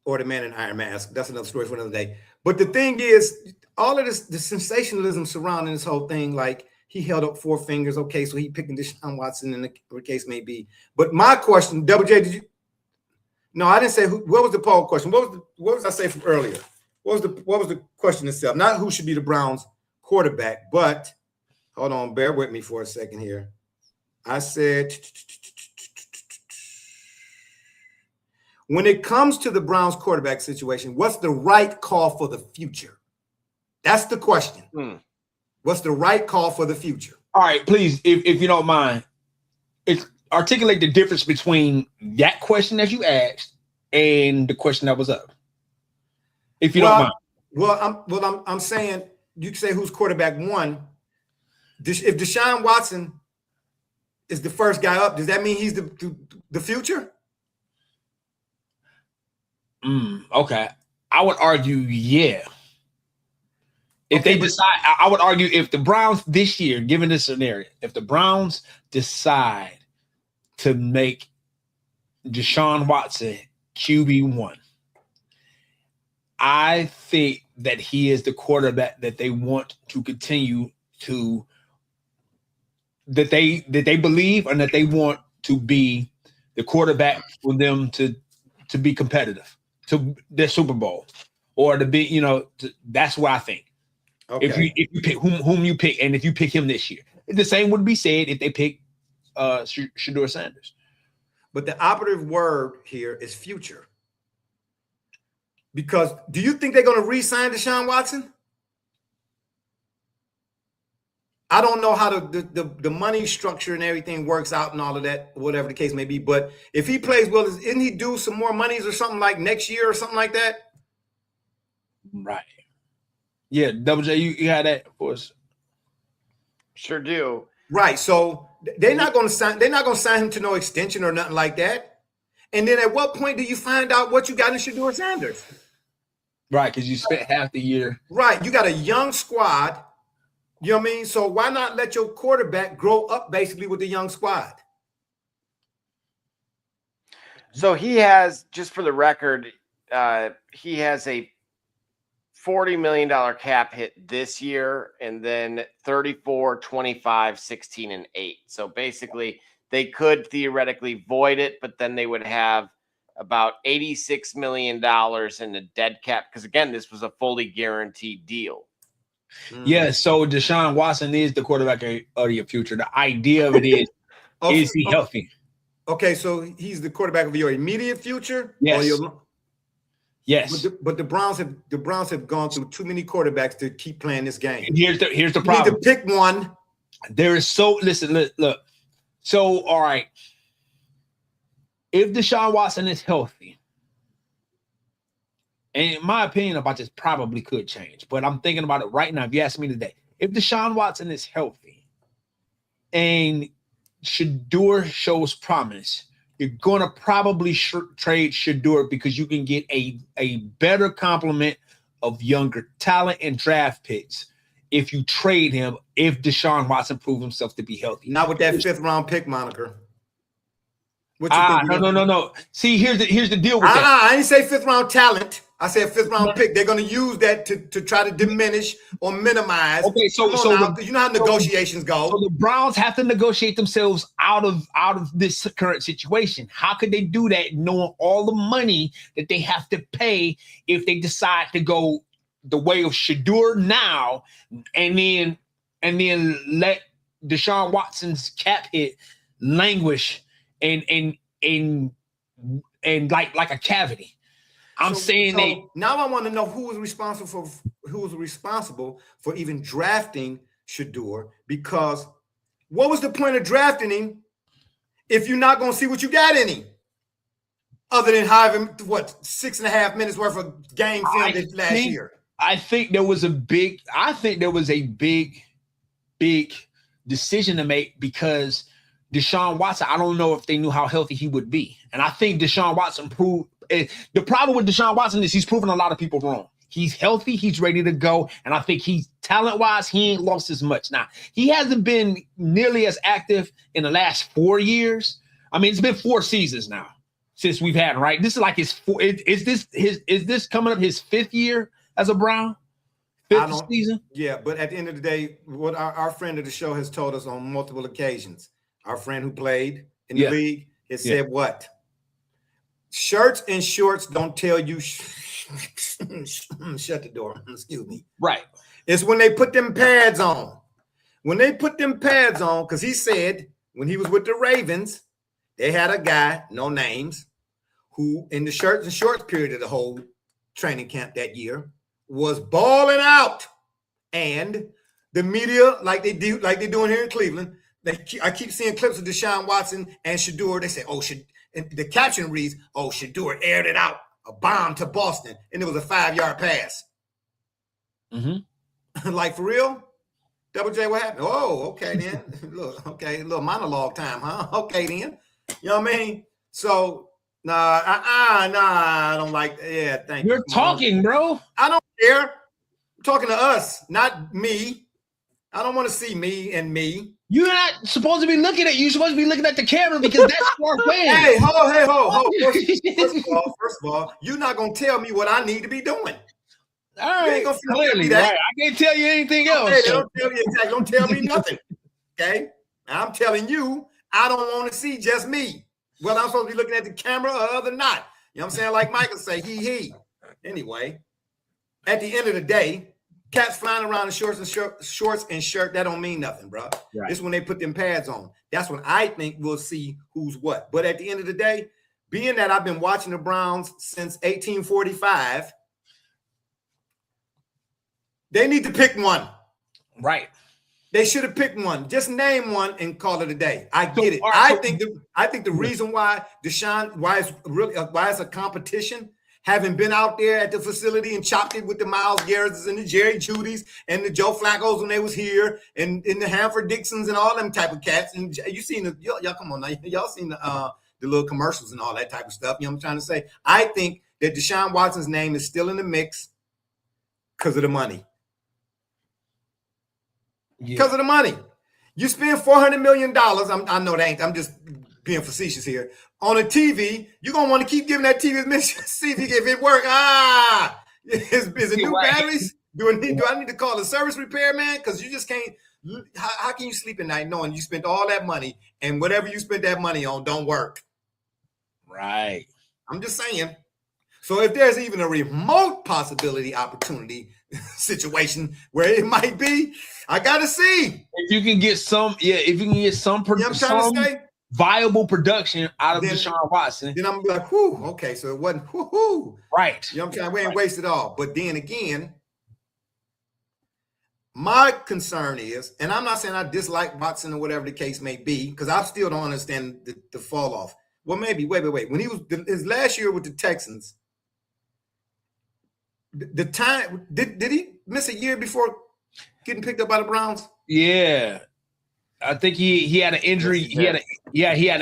or The Man in Iron Mask. That's another story for another day. But the thing is, all of this, the sensationalism surrounding this whole thing, like he held up 4 fingers. Okay, so he picking Deshaun Watson in the case may be. But my question, Double J, did you? No, I didn't say who. What was the poll question? What was I say from earlier? What was the question itself? Not who should be the Browns quarterback, but hold on, bear with me for a second here. I said, when it comes to the Browns quarterback situation, what's the right call for the future? That's the question. What's the right call for the future? All right, please, if you don't mind, articulate the difference between that question that you asked and the question that was up. If you don't mind. Well, I'm saying you can say who's quarterback one. If Deshaun Watson is the first guy up, does that mean he's the future? Okay. I would argue, yeah. If they decide, I would argue if the Browns this year, given this scenario, if the Browns decide to make Deshaun Watson QB1, I think that he is the quarterback that they want to continue to, that they believe and that they want to be the quarterback for them to be competitive to the Super Bowl or to be, that's what I think. Okay. If you pick whom you pick, and if you pick him this year, the same would be said if they pick Shedeur Sanders. But the operative word here is future. Because do you think they're going to re-sign Deshaun Watson? I don't know how the money structure and everything works out and all of that, whatever the case may be. But if he plays well, isn't he due some more monies or something like next year or something like that? Right. Yeah, Double J, you had that for us. Sure do. Right. So they're not going to sign him to no extension or nothing like that. And then at what point do you find out what you got in Shedeur Sanders? Right, because you spent half the year. Right. You got a young squad. You know what I mean? So why not let your quarterback grow up basically with the young squad? So he has, just for the record, he has a $40 million cap hit this year, and then 34, 25, 16, and 8. So basically, they could theoretically void it, but then they would have about $86 million in the dead cap. Because again, this was a fully guaranteed deal. Yeah, so Deshaun Watson is the quarterback of your future. The idea of it is he healthy? Okay, so he's the quarterback of your immediate future? Yes. Yes. But the Browns have gone through too many quarterbacks to keep playing this game. And here's the problem. You need to pick one. There is look. So, all right. If Deshaun Watson is healthy, and my opinion about this probably could change, but I'm thinking about it right now. If you ask me today, if Deshaun Watson is healthy and Shedeur shows promise, you're going to probably trade Shedeur because you can get a better complement of younger talent and draft picks if you trade him, if Deshaun Watson proves himself to be healthy. Not with that 5th round pick moniker. What you think? No. See, here's the deal with that. I didn't say 5th round talent. I said 5th round pick. They're going to use that to try to diminish or minimize. Okay, so you know how negotiations go. So the Browns have to negotiate themselves out of this current situation. How could they do that knowing all the money that they have to pay if they decide to go the way of Shedeur now and then let Deshaun Watson's cap hit languish and like a cavity? I'm saying now I want to know who was responsible for even drafting Shedeur, because what was the point of drafting him if you're not going to see what you got in him, other than having 6.5 minutes worth of game film this last year? I think there was a big decision to make because Deshaun Watson, I don't know if they knew how healthy he would be. And I think Deshaun Watson proved the problem with Deshaun Watson is he's proven a lot of people wrong. He's healthy, he's ready to go, and I think he's talent-wise, he ain't lost as much. Now, he hasn't been nearly as active in the last 4 years. I mean, it's been 4 seasons now since we've had him, right? This is like his is this coming up his 5th year as a Brown? fifth season. Yeah, but at the end of the day, what our friend of the show has told us on multiple occasions, our friend who played in the league has said what? Shirts and shorts don't tell you. Shut the door. Excuse me. Right. It's when they put them pads on. When they put them pads on, because he said when he was with the Ravens, they had a guy, no names, who in the shirts and shorts period of the whole training camp that year was balling out. And the media, like they're doing here in Cleveland, I keep seeing clips of Deshaun Watson and Shador. They say, and the caption reads, Shador aired it out, a bomb to Boston, and it was a 5-yard pass. Mm-hmm. Like, for real? Double J, what happened? Oh, okay then. Look, okay, a little monologue time, huh? Okay then. You know what I mean? So, I don't like. Yeah, thank you. You're talking, bro. I don't care. I'm talking to us, not me. I don't want to see me and me. You're not supposed to be looking at you. You're supposed to be looking at the camera because that's our fans. Hey, ho. First of all, you're not gonna tell me what I need to be doing. All right, clearly, right. I can't tell you anything else. Okay, don't tell me nothing. Okay, I'm telling you, I don't want to see just me. Whether I'm supposed to be looking at the camera or other not. You know what I'm saying? Like Michael say, he. Anyway, at the end of the day, cats flying around in shorts and shirt, that don't mean nothing, bro. Right. It's when they put them pads on. That's when I think we'll see who's what. But at the end of the day, being that I've been watching the Browns since 1845, they need to pick one. Right. They should have picked one. Just name one and call it a day. I get it. I think the reason why Deshaun, why it's a competition, having been out there at the facility and chopped it with the Myles Garrett's and the Jerry Judys and the Joe Flacco's when they was here, and in the Hanford Dixons and all them type of cats. And you seen y'all come on now, y'all seen the little commercials and all that type of stuff. You know what I'm trying to say? I think that Deshaun Watson's name is still in the mix because of the money. Because of the money. You spend $400 million. I know that ain't. I'm just being facetious here. On a TV, you're gonna want to keep giving that TV admission. See if it work. Is it new batteries? Do I need to call a service repair man? Because you just can't. How can you sleep at night knowing you spent all that money and whatever you spent that money on don't work? Right. I'm just saying. So if there's even a remote opportunity situation where it might be, I gotta see if you can get some. Yeah, if you can get some viable production out of Deshaun Watson, then I'm like, whoo, okay, so it wasn't whoo. Right. You know what I'm saying? We ain't wasted all. But then again, my concern is, and I'm not saying I dislike Watson or whatever the case may be, because I still don't understand the fall off. Well, maybe wait. When he was his last year with the Texans, the time did he miss a year before getting picked up by the Browns? Yeah, I think he had an injury. He had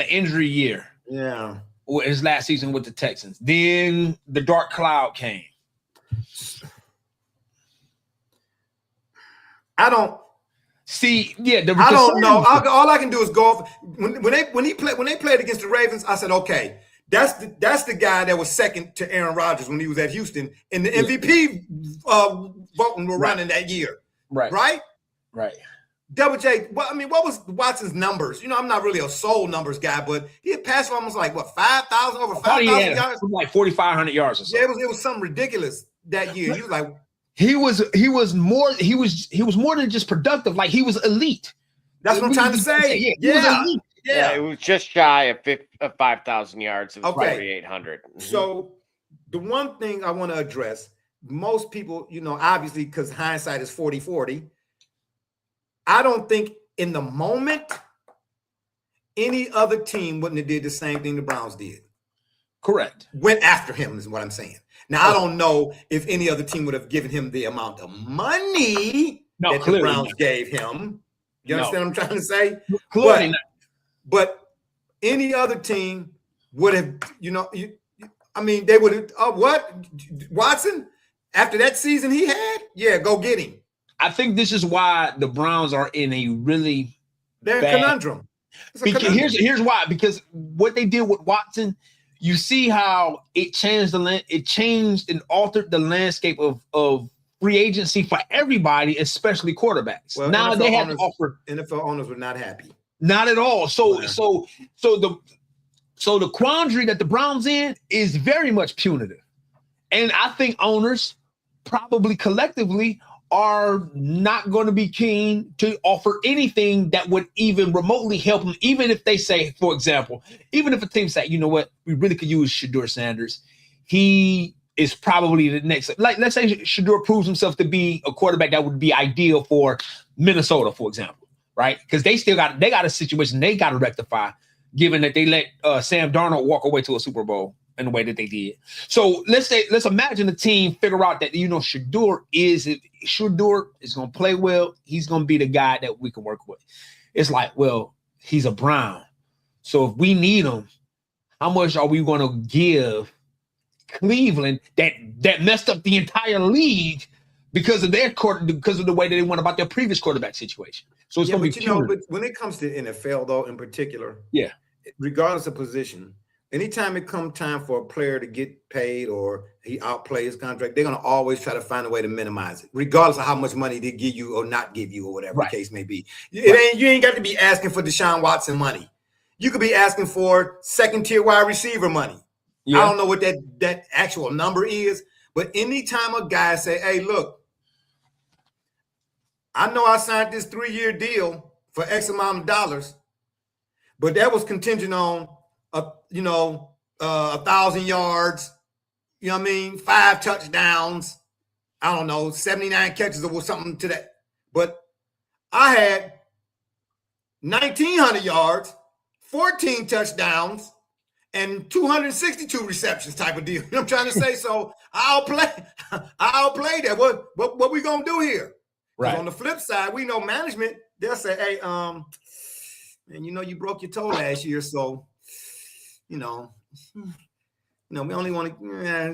an injury year. Yeah, his last season with the Texans. Then the dark cloud came. I don't see. Yeah, I don't know. All I can do is go off when they played against the Ravens. I said, okay, that's the guy that was second to Aaron Rodgers when he was at Houston in the MVP voting were running that year. Right. Double J. Well, I mean, what was Watson's numbers? You know, I'm not really a soul numbers guy, but he had passed for almost like what 5,000 over 5,000 yards, like 4,500 yards or something. Yeah, it was something ridiculous that year. He was like. He was more than just productive. Like he was elite. That's what I'm trying to say. Yeah. It was just shy of 5,000 yards. It was 4,800. So the one thing I want to address, most people, you know, obviously because hindsight is 40/40. I don't think in the moment any other team wouldn't have did the same thing the Browns did. Correct. Went after him is what I'm saying. Now, I don't know if any other team would have given him the amount of money that the Browns gave him. You understand what I'm trying to say? Clearly not. But any other team would have, they would have, what? Watson? After that season he had? Yeah, go get him. I think this is why the Browns are in a really bad conundrum. Here's why. Because what they did with Watson, you see how it changed and altered the landscape of free agency for everybody, especially quarterbacks. Well, now NFL they have owners, to offer. NFL owners were not happy. Not at all. So the quandary that the Browns in is very much punitive. And I think owners probably collectively are not going to be keen to offer anything that would even remotely help them, even if they say, for example, even if a team say, you know what, we really could use Shedeur Sanders. He is probably the next, like, let's say Shedeur proves himself to be a quarterback that would be ideal for Minnesota, for example, right? Because they got a situation they got to rectify, given that they let Sam Darnold walk away to a Super Bowl in the way that they did. So let's imagine the team figure out that, you know, Shedeur is going to play well. He's going to be the guy that we can work with. It's like, well, he's a Brown. So if we need him, how much are we going to give Cleveland that messed up the entire league because of because of the way that they went about their previous quarterback situation? So it's going to be punitive. But when it comes to NFL, though, in particular, yeah, regardless of position, anytime it comes time for a player to get paid or he outplays his contract, they're going to always try to find a way to minimize it, regardless of how much money they give you or not give you or whatever the case may be. You ain't got to be asking for Deshaun Watson money. You could be asking for second-tier wide receiver money. Yeah. I don't know what that actual number is, but anytime a guy say, hey, look, I know I signed this 3-year deal for X amount of dollars, but that was contingent on 1,000 yards, you know what I mean? 5 touchdowns, I don't know, 79 catches or something to that. But I had 1,900 yards, 14 touchdowns, and 262 receptions type of deal. You know what I'm trying to say? So I'll play that. What we gonna do here? Right. On the flip side, we know management, they'll say, hey, man, you know, you broke your toe last year, so we only want to, we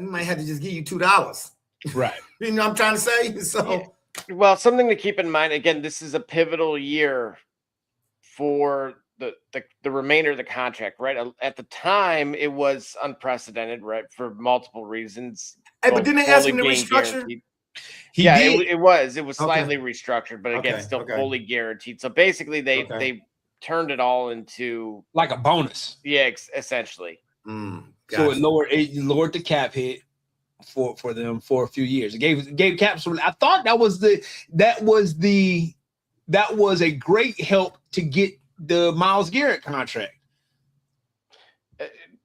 might have to just give you $2. Right. You know what I'm trying to say? So, well, something to keep in mind, again, this is a pivotal year for the remainder of the contract, right? At the time, it was unprecedented, right? For multiple reasons. Hey, but didn't they ask him to restructure? It was slightly restructured, but again, still fully guaranteed. So basically they turned it all into like a bonus. Yeah, essentially. So it lowered the cap hit for them for a few years. It gave caps. I thought that was a great help to get the Myles Garrett contract.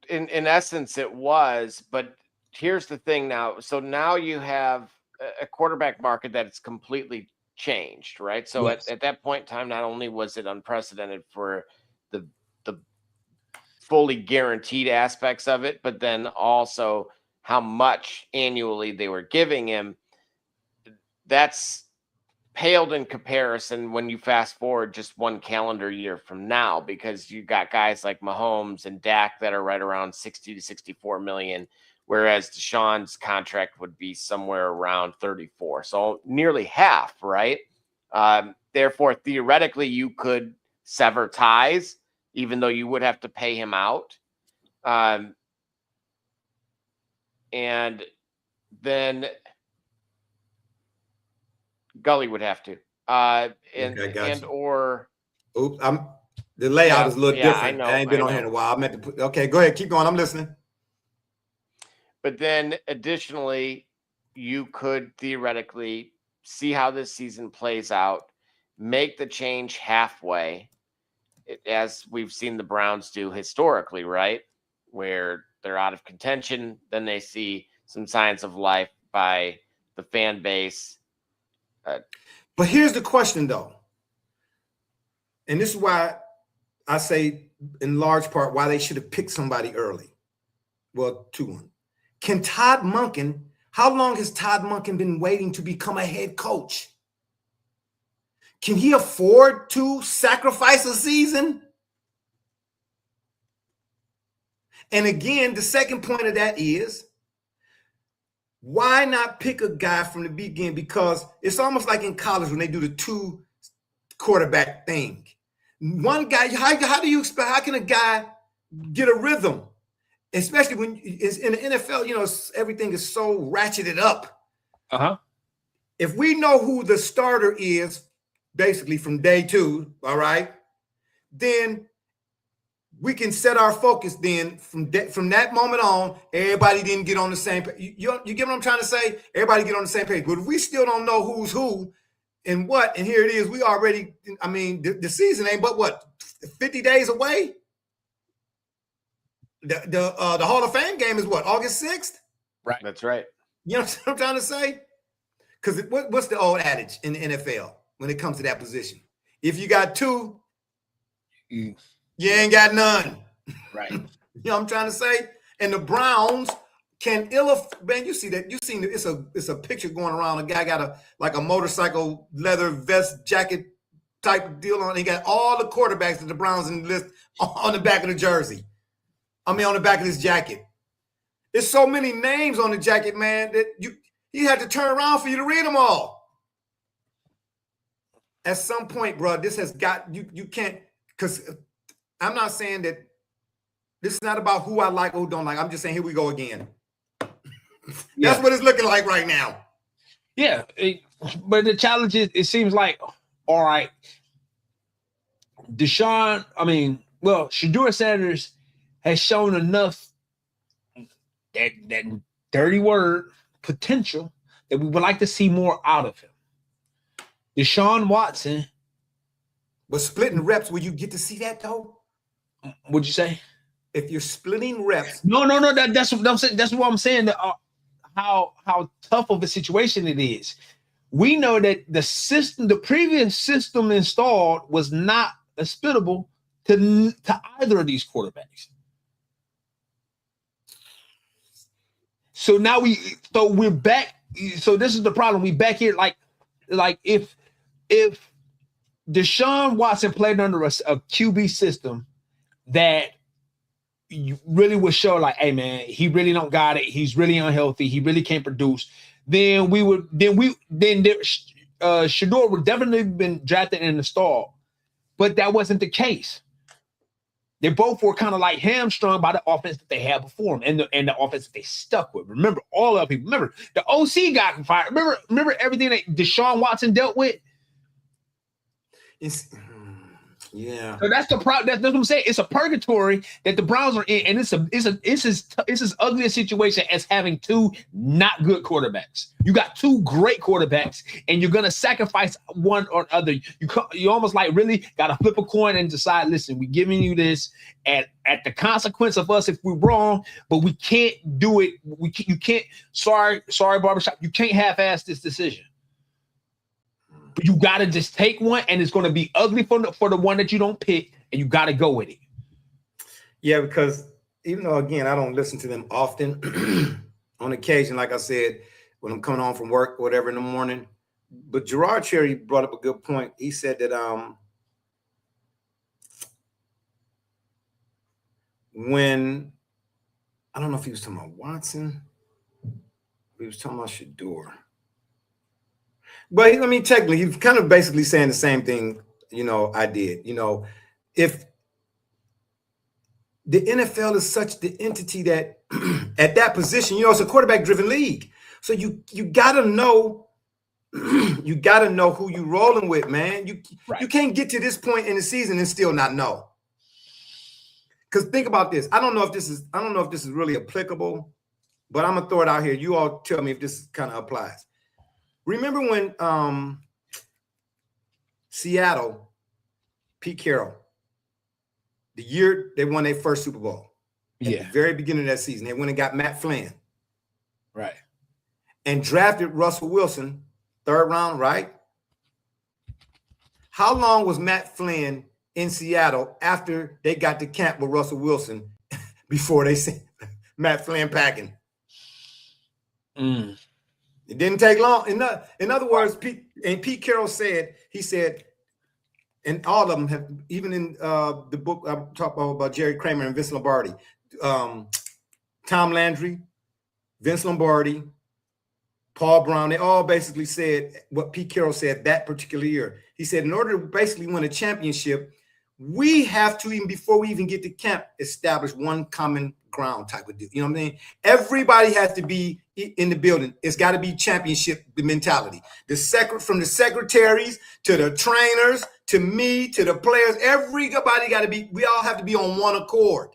In essence, it was. But here's the thing now. So now you have a quarterback market that it's completely changed, right? So at that point in time, not only was it unprecedented for the fully guaranteed aspects of it, but then also how much annually they were giving him. That's paled in comparison when you fast forward just one calendar year from now, because you got guys like Mahomes and Dak that are right around 60 to 64 million, whereas Deshaun's contract would be somewhere around 34. So nearly half, right? Therefore, theoretically, you could sever ties, even though you would have to pay him out. And then Gully would have to. The layout is a little different. I ain't been on here in a while. I meant to put, okay, go ahead. Keep going. I'm listening. But then additionally, you could theoretically see how this season plays out, make the change halfway, as we've seen the Browns do historically, right? Where they're out of contention, then they see some signs of life by the fan base. But here's the question, though. And this is why I say, in large part, why they should have picked somebody early. Well, 2-1. Can Todd Monken, how long has Todd Monken been waiting to become a head coach? Can he afford to sacrifice a season? And again, the second point of that is, why not pick a guy from the beginning? Because it's almost like in college when they do the 2 quarterback thing. One guy, how do you expect, how can a guy get a rhythm? Especially when it's in the NFL, you know, everything is so ratcheted up. if we know who the starter is, basically from day 2, all right, then we can set our focus. Then from that moment on, everybody didn't get on the same page. You get what I'm trying to say? Everybody get on the same page. But if we still don't know who's who and what, and here it is, we already, I mean, the season ain't but what, 50 days away? The Hall of Fame game is what, August 6th? Right. That's right. You know what I'm trying to say? Because what's the old adage in the NFL when it comes to that position? If you got 2, you ain't got none. Right. You know what I'm trying to say? And the Browns can man, you see that? You seen it? It's a picture going around. A guy got a motorcycle leather vest jacket type deal on. He got all the quarterbacks that the Browns enlist on the back of the jersey. I mean, on the back of this jacket. There's so many names on the jacket, man, that you had to turn around for you to read them all. At some point, bro, this has got you can't, because I'm not saying that this is not about who I like or who don't like. I'm just saying, here we go again. That's what it's looking like right now. Yeah. But the challenge is, it seems like, all right, Shedeur Sanders has shown enough that dirty word potential that we would like to see more out of him. Deshaun Watson. But splitting reps, will you get to see that though? What'd you say? If you're splitting reps. No. That's what I'm saying. That's what I'm saying. How tough of a situation it is. We know that the previous system installed was not hospitable to either of these quarterbacks. So now we're back. So this is the problem. We back here like if Deshaun Watson played under a QB system that you really would show like, hey man, he really don't got it. He's really unhealthy. He really can't produce. Then Shedeur would definitely have been drafted and installed, but that wasn't the case. They both were kind of like hamstrung by the offense that they had before them and the offense that they stuck with. Remember, all of people. Remember, the OC got fired. Remember everything that Deshaun Watson dealt with. Yeah. So that's the problem. That's what I'm saying. It's a purgatory that the Browns are in, and it's as ugly a situation as having 2 not good quarterbacks. You got 2 great quarterbacks, and you're gonna sacrifice one or other. You almost like really got to flip a coin and decide. Listen, we're giving you this at the consequence of us if we're wrong, but we can't do it. You can't. Sorry, barbershop. You can't half-ass this decision. You got to just take one, and it's going to be ugly for the one that you don't pick, and you got to go with it. Yeah, because even though, again, I don't listen to them often, on occasion, like I said, when I'm coming home from work or whatever in the morning. But Gerard Cherry brought up a good point. He said that when, I don't know if he was talking about Watson, he was talking about Shedeur. But I mean, technically, he's kind of basically saying the same thing, I did. If the NFL is such the entity that at that position, it's a quarterback-driven league. So you gotta know, who you rolling with, man. You can't get to this point in the season and still not know. Because think about this. I don't know if this is really applicable, but I'm gonna throw it out here. You all tell me if this kind of applies. Remember when Seattle, Pete Carroll, the year they won their first Super Bowl, at the very beginning of that season, they went and got Matt Flynn. Right. And drafted Russell Wilson, 3rd round, right? How long was Matt Flynn in Seattle after they got to camp with Russell Wilson before they sent Matt Flynn packing? It didn't take long. In other words, Pete Carroll said, and all of them have, even in the book I'm talking about Jerry Kramer and Vince Lombardi, Tom Landry, Vince Lombardi, Paul Brown, they all basically said what Pete Carroll said that particular year. He said, in order to basically win a championship, we have to, even before we even get to camp, establish one common ground type of deal. You know what I mean? Everybody has to be in the building. It's got to be championship mentality. From the secretaries to the trainers to me to the players, everybody got to be. We all have to be on one accord.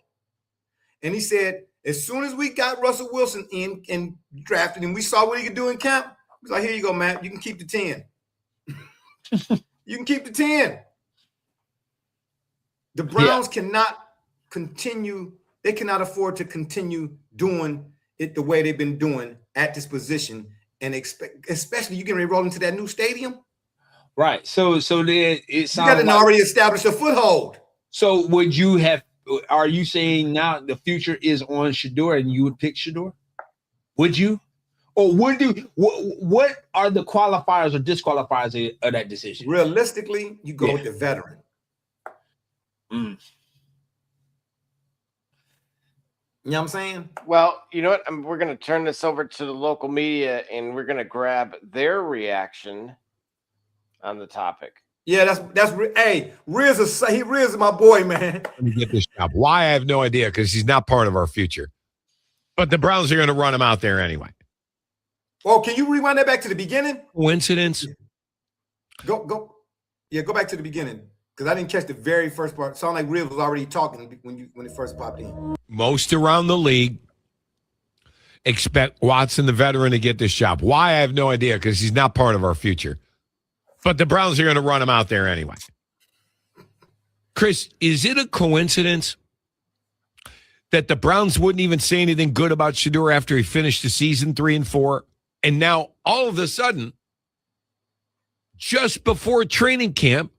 And he said, as soon as we got Russell Wilson in and drafted, and we saw what he could do in camp, he was like, "Here you go, Matt. You can keep the 10. You can keep the 10." The Browns cannot continue. They cannot afford to continue doing it the way they've been doing at this position, and expect, especially you getting ready to roll into that new stadium. Right. So then it sounds you got to already establish a foothold. So would you have? Are you saying now the future is on Shedeur, and you would pick Shedeur? Would you, or would you? What are the qualifiers or disqualifiers of that decision? Realistically, you go with the veteran. Mm. You know what I'm saying? Well, you know what? We're going to turn this over to the local media, and we're going to grab their reaction on the topic. Yeah, that's hey, Riz is my boy, man. Let me get this job. Why? I have no idea, because he's not part of our future. But the Browns are going to run him out there anyway. Oh, can you rewind that back to the beginning? Coincidence? Go. Yeah, go back to the beginning. Because I didn't catch the very first part. It sounded like Riv was already talking when it first popped in. Most around the league expect Watson, the veteran, to get this job. Why? I have no idea, because he's not part of our future. But the Browns are going to run him out there anyway. Chris, is it a coincidence that the Browns wouldn't even say anything good about Shedeur after he finished the season 3-4? And now, all of a sudden, just before training camp,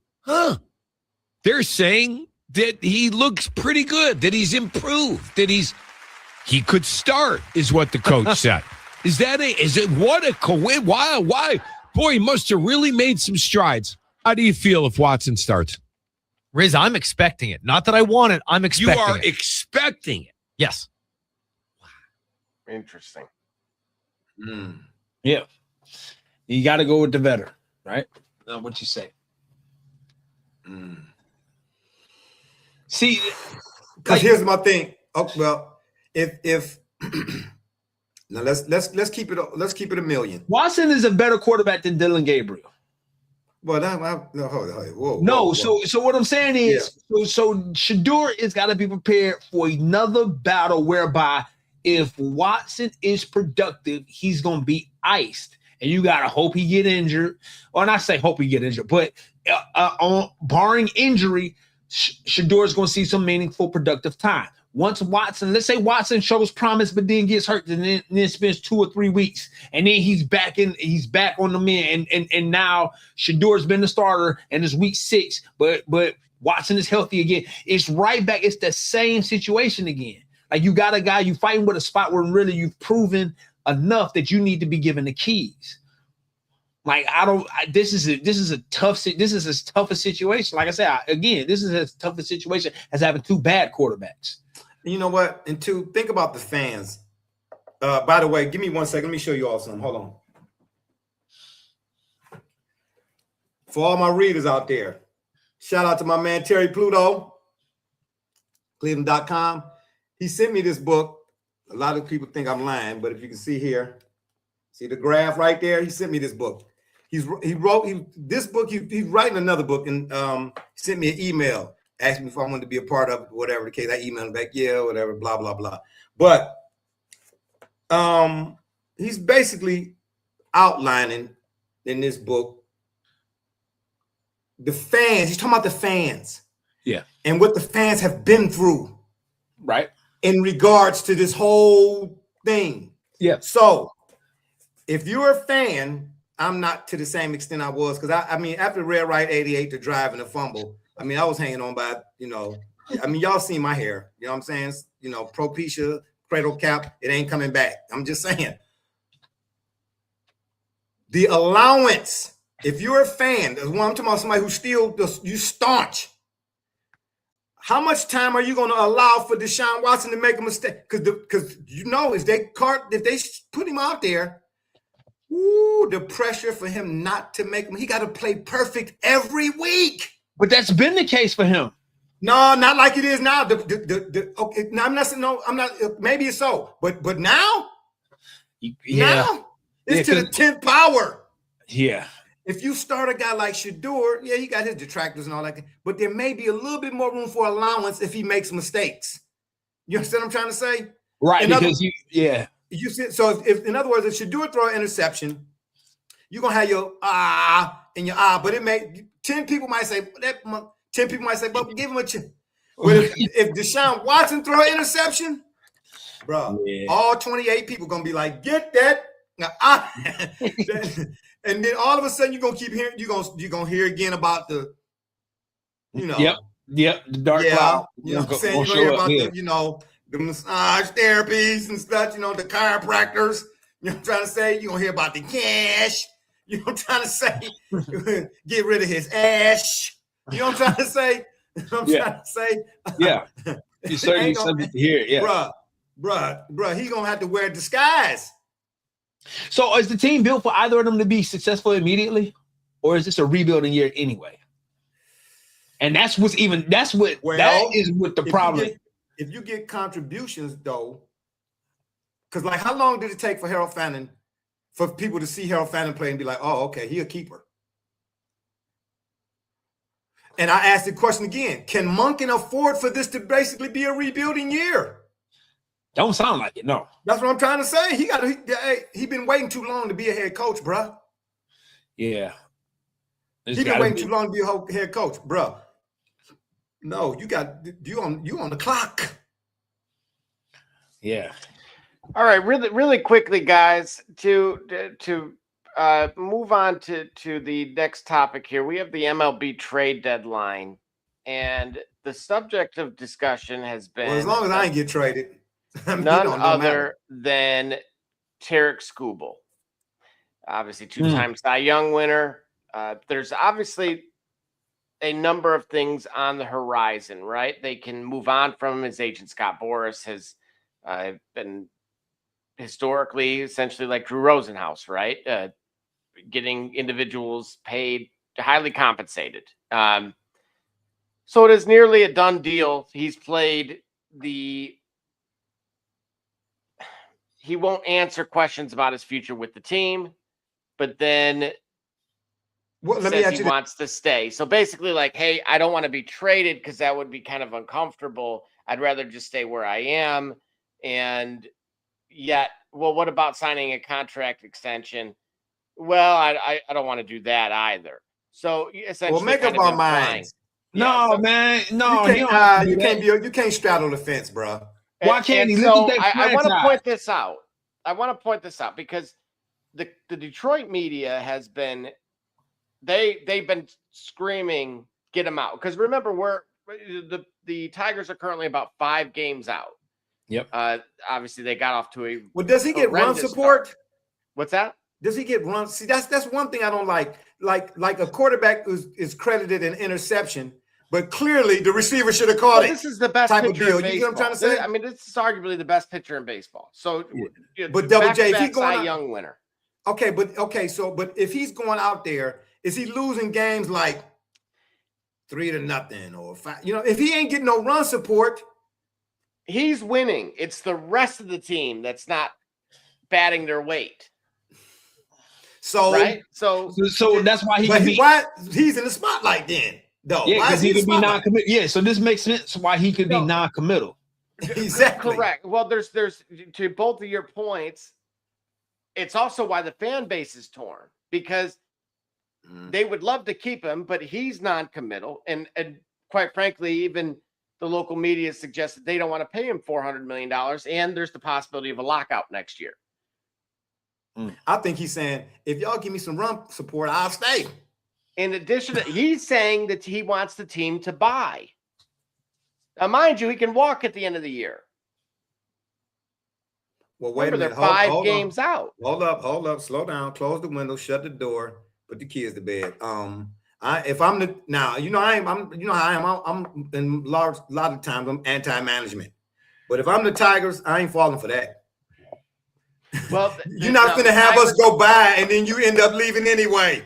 they're saying that he looks pretty good, that he's improved, that he could start, is what the coach said. Is it what a coincidence? Why? Boy, he must have really made some strides. How do you feel if Watson starts? Riz, I'm expecting it. Not that I want it. I'm expecting it. You are expecting it? Yes. Interesting. Yeah. You got to go with the veteran, right? What you say? See, because here's my thing. Oh, well, if now let's keep it a million. Watson is a better quarterback than Dylan Gabriel. Well, no, hold on. Whoa, no, whoa. So what I'm saying is, so Shedeur is got to be prepared for another battle whereby if Watson is productive, he's going to be iced. And you got to hope he get injured. Or not say hope he get injured, but barring injury, Shedeur is going to see some meaningful, productive time. Once Watson, let's say Watson shows promise, but then gets hurt, and then spends 2 or 3 weeks, and then he's back on the men, and now Shedeur's been the starter, and it's week 6, but Watson is healthy again. It's right back. It's the same situation again. Like, you got a guy you fighting with a spot where really you've proven enough that you need to be given the keys. Like, this is as tough a situation. Like I said, this is as tough a situation as having 2 bad quarterbacks. You know what? And 2, think about the fans. By the way, give me 1 second. Let me show you all something. Hold on. For all my readers out there, shout out to my man Terry Pluto, Cleveland.com. He sent me this book. A lot of people think I'm lying, but if you can see here, see the graph right there? He sent me this book. He's writing another book, and he sent me an email. Asked me if I wanted to be a part of it, whatever the case. I emailed him back, yeah, whatever, blah, blah, blah. But he's basically outlining in this book the fans. He's talking about the fans. Yeah. And what the fans have been through. Right. In regards to this whole thing. Yeah. So if you're a fan, I'm not to the same extent I was, because I mean, after Red Right 88, the drive and the fumble, I mean, I was hanging on by, y'all seen my hair, you know what I'm saying? Propecia, cradle cap, it ain't coming back. I'm just saying. The allowance, if you're a fan, I'm talking about somebody who's still, you staunch. How much time are you going to allow for Deshaun Watson to make a mistake? Because if they put him out there, the pressure for him not to make him, he got to play perfect every week. But that's been the case for him. No, not like it is now. Okay, no, I'm not saying no. I'm not. Maybe it's so, but now, now it's to the 10th power. Yeah. If you start a guy like Shador, yeah, he got his detractors and all that, but there may be a little bit more room for allowance if he makes mistakes. You understand what I'm trying to say? Right, because you see, so if in other words, if Shador throw an interception, you're gonna have your and your but it may 10 people might say that 10 people might say, but give him a chance. But if Deshaun Watson throw an interception, bro, all 28 people gonna be like, get that. And then all of a sudden you're gonna keep hearing, you're gonna hear again about the, Yep, the dark cloud. You know what I'm saying? You're gonna hear about the, the massage therapies and stuff, the chiropractors. You know what I'm trying to say? You're gonna hear about the cash. You know what I'm trying to say? Get rid of his ash. You know what I'm trying to say? You know what I'm trying to say? Yeah. You certainly something to hear, yeah. Bruh, he gonna have to wear a disguise. So is the team built for either of them to be successful immediately? Or is this a rebuilding year anyway? And that is what the problem. If you get contributions though, because like how long did it take for for people to see Harold Fannin play and be like, oh, okay, he a keeper? And I asked the question again, can Monken afford for this to basically be a rebuilding year? Don't sound like it, no. That's what I'm trying to say. He been waiting too long to be a head coach, bro. Yeah. He been waiting too long to be a head coach, bro. No, you on the clock. Yeah. All right, really quickly, guys, to move on to the next topic here. We have the MLB trade deadline, and the subject of discussion has been, well, as long as I ain't get traded, none other than Tarek Skubal, obviously two-time Cy Young winner. There's obviously a number of things on the horizon, right? They can move on from him. His agent Scott Boras has been historically essentially like Drew Rosenhaus, right? Getting individuals paid, highly compensated. So it is nearly a done deal. He's played he won't answer questions about his future with the team, but then says he wants to stay. So basically like, hey, I don't want to be traded because that would be kind of uncomfortable. I'd rather just stay where I am. And yet, well, what about signing a contract extension? Well, I don't want to do that either. So essentially, make up our minds. No, man, no, you can't straddle the fence, bro. Why can't he? So I want to point this out. I want to point this out because the Detroit media has been they've been screaming, get him out. Because remember, the Tigers are currently about 5 games out. Yep. Obviously, they got off to a does he get run support? Start. What's that? Does he get run? See, that's one thing I don't like. Like a quarterback is credited an interception, but clearly the receiver should have caught it. This is the best type pitcher of deal. in baseball. You know what I'm trying to say? I mean, this is arguably the best pitcher in baseball. So, but Double J, if he's going Cy Young winner. Okay, but if he's going out there, is he losing games like 3-0 or 5? If he ain't getting no run support, he's winning. It's the rest of the team that's not batting their weight. So right, so that's why he's in the spotlight then, though. Yeah, because he could be non-committal. Yeah, so this makes sense why he could be non-committal. Exactly. Correct. Well, there's to both of your points. It's also why the fan base is torn because they would love to keep him, but he's non-committal, and quite frankly, even the local media suggests that they don't want to pay him $400 million, and there's the possibility of a lockout next year. I think he's saying, if y'all give me some run support, I'll stay. In addition, he's saying that he wants the team to buy. Now, mind you, he can walk at the end of the year. Well, wait a minute. They're 5 games out. Hold up. Slow down. Close the window. Shut the door. Put the kids to bed. I'm in a lot of times I'm anti-management. But if I'm the Tigers, I ain't falling for that. Well, you're not going to have us go by and then you end up leaving anyway.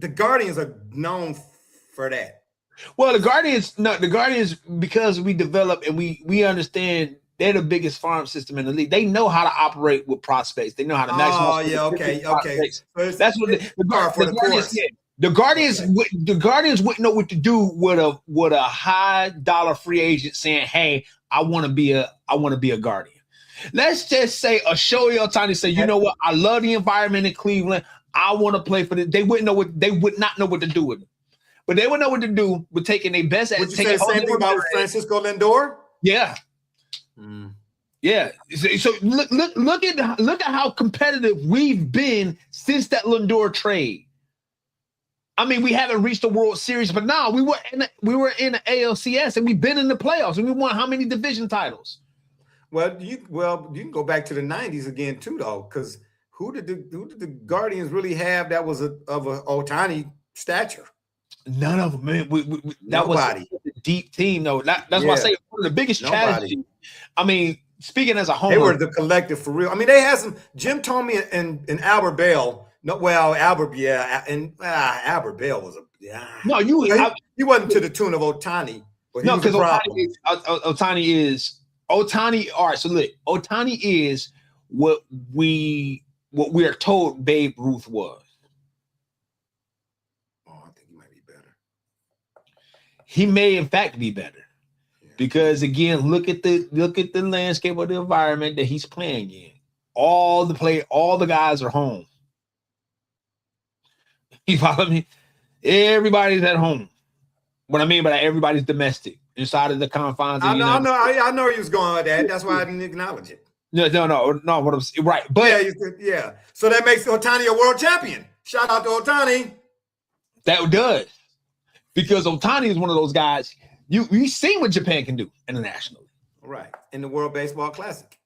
the Guardians are known for that. Well, the Guardians, because we develop and we understand they're the biggest farm system in the league. They know how to operate with prospects. They know how to maximize. Oh yeah, okay. So that's what the Guardians did. The Guardians wouldn't know what to do with a high dollar free agent saying, "Hey, I want to be a Guardian." Let's just say a Shohei Ohtani say, "You know what? I love the environment in Cleveland. I want to play for this." They would not know what to do with it. But they would know what to do with taking their best. Would you say the same thing about Francisco Lindor? Yeah. Yeah. So look at how competitive we've been since that Lindor trade. I mean, we haven't reached the World Series, but now we were in the ALCS and we've been in the playoffs and we won how many division titles? Well, you can go back to the 90s again too, though, because who did the Guardians really have that was of a Ohtani stature? None of them, man. That was a deep team, though. That's why I say one of the biggest tragedies. I mean, speaking as a homer, they were the collective for real. I mean, they had some. Jim told me and Albert Bell. Albert Bell was he wasn't to the tune of Ohtani. But no, because Ohtani is. All right, so look, Ohtani is what we are told Babe Ruth was. He may, in fact, be better because, again, look at the landscape of the environment that he's playing in. All the guys are home. You follow me? Everybody's at home. What I mean by that, everybody's domestic inside of the confines. I know he was going with that. That's why I didn't acknowledge it. No. What I'm right, but yeah. So that makes Ohtani a world champion. Shout out to Ohtani. That does. Because Ohtani is one of those guys, you seen what Japan can do internationally. Right. In the World Baseball Classic.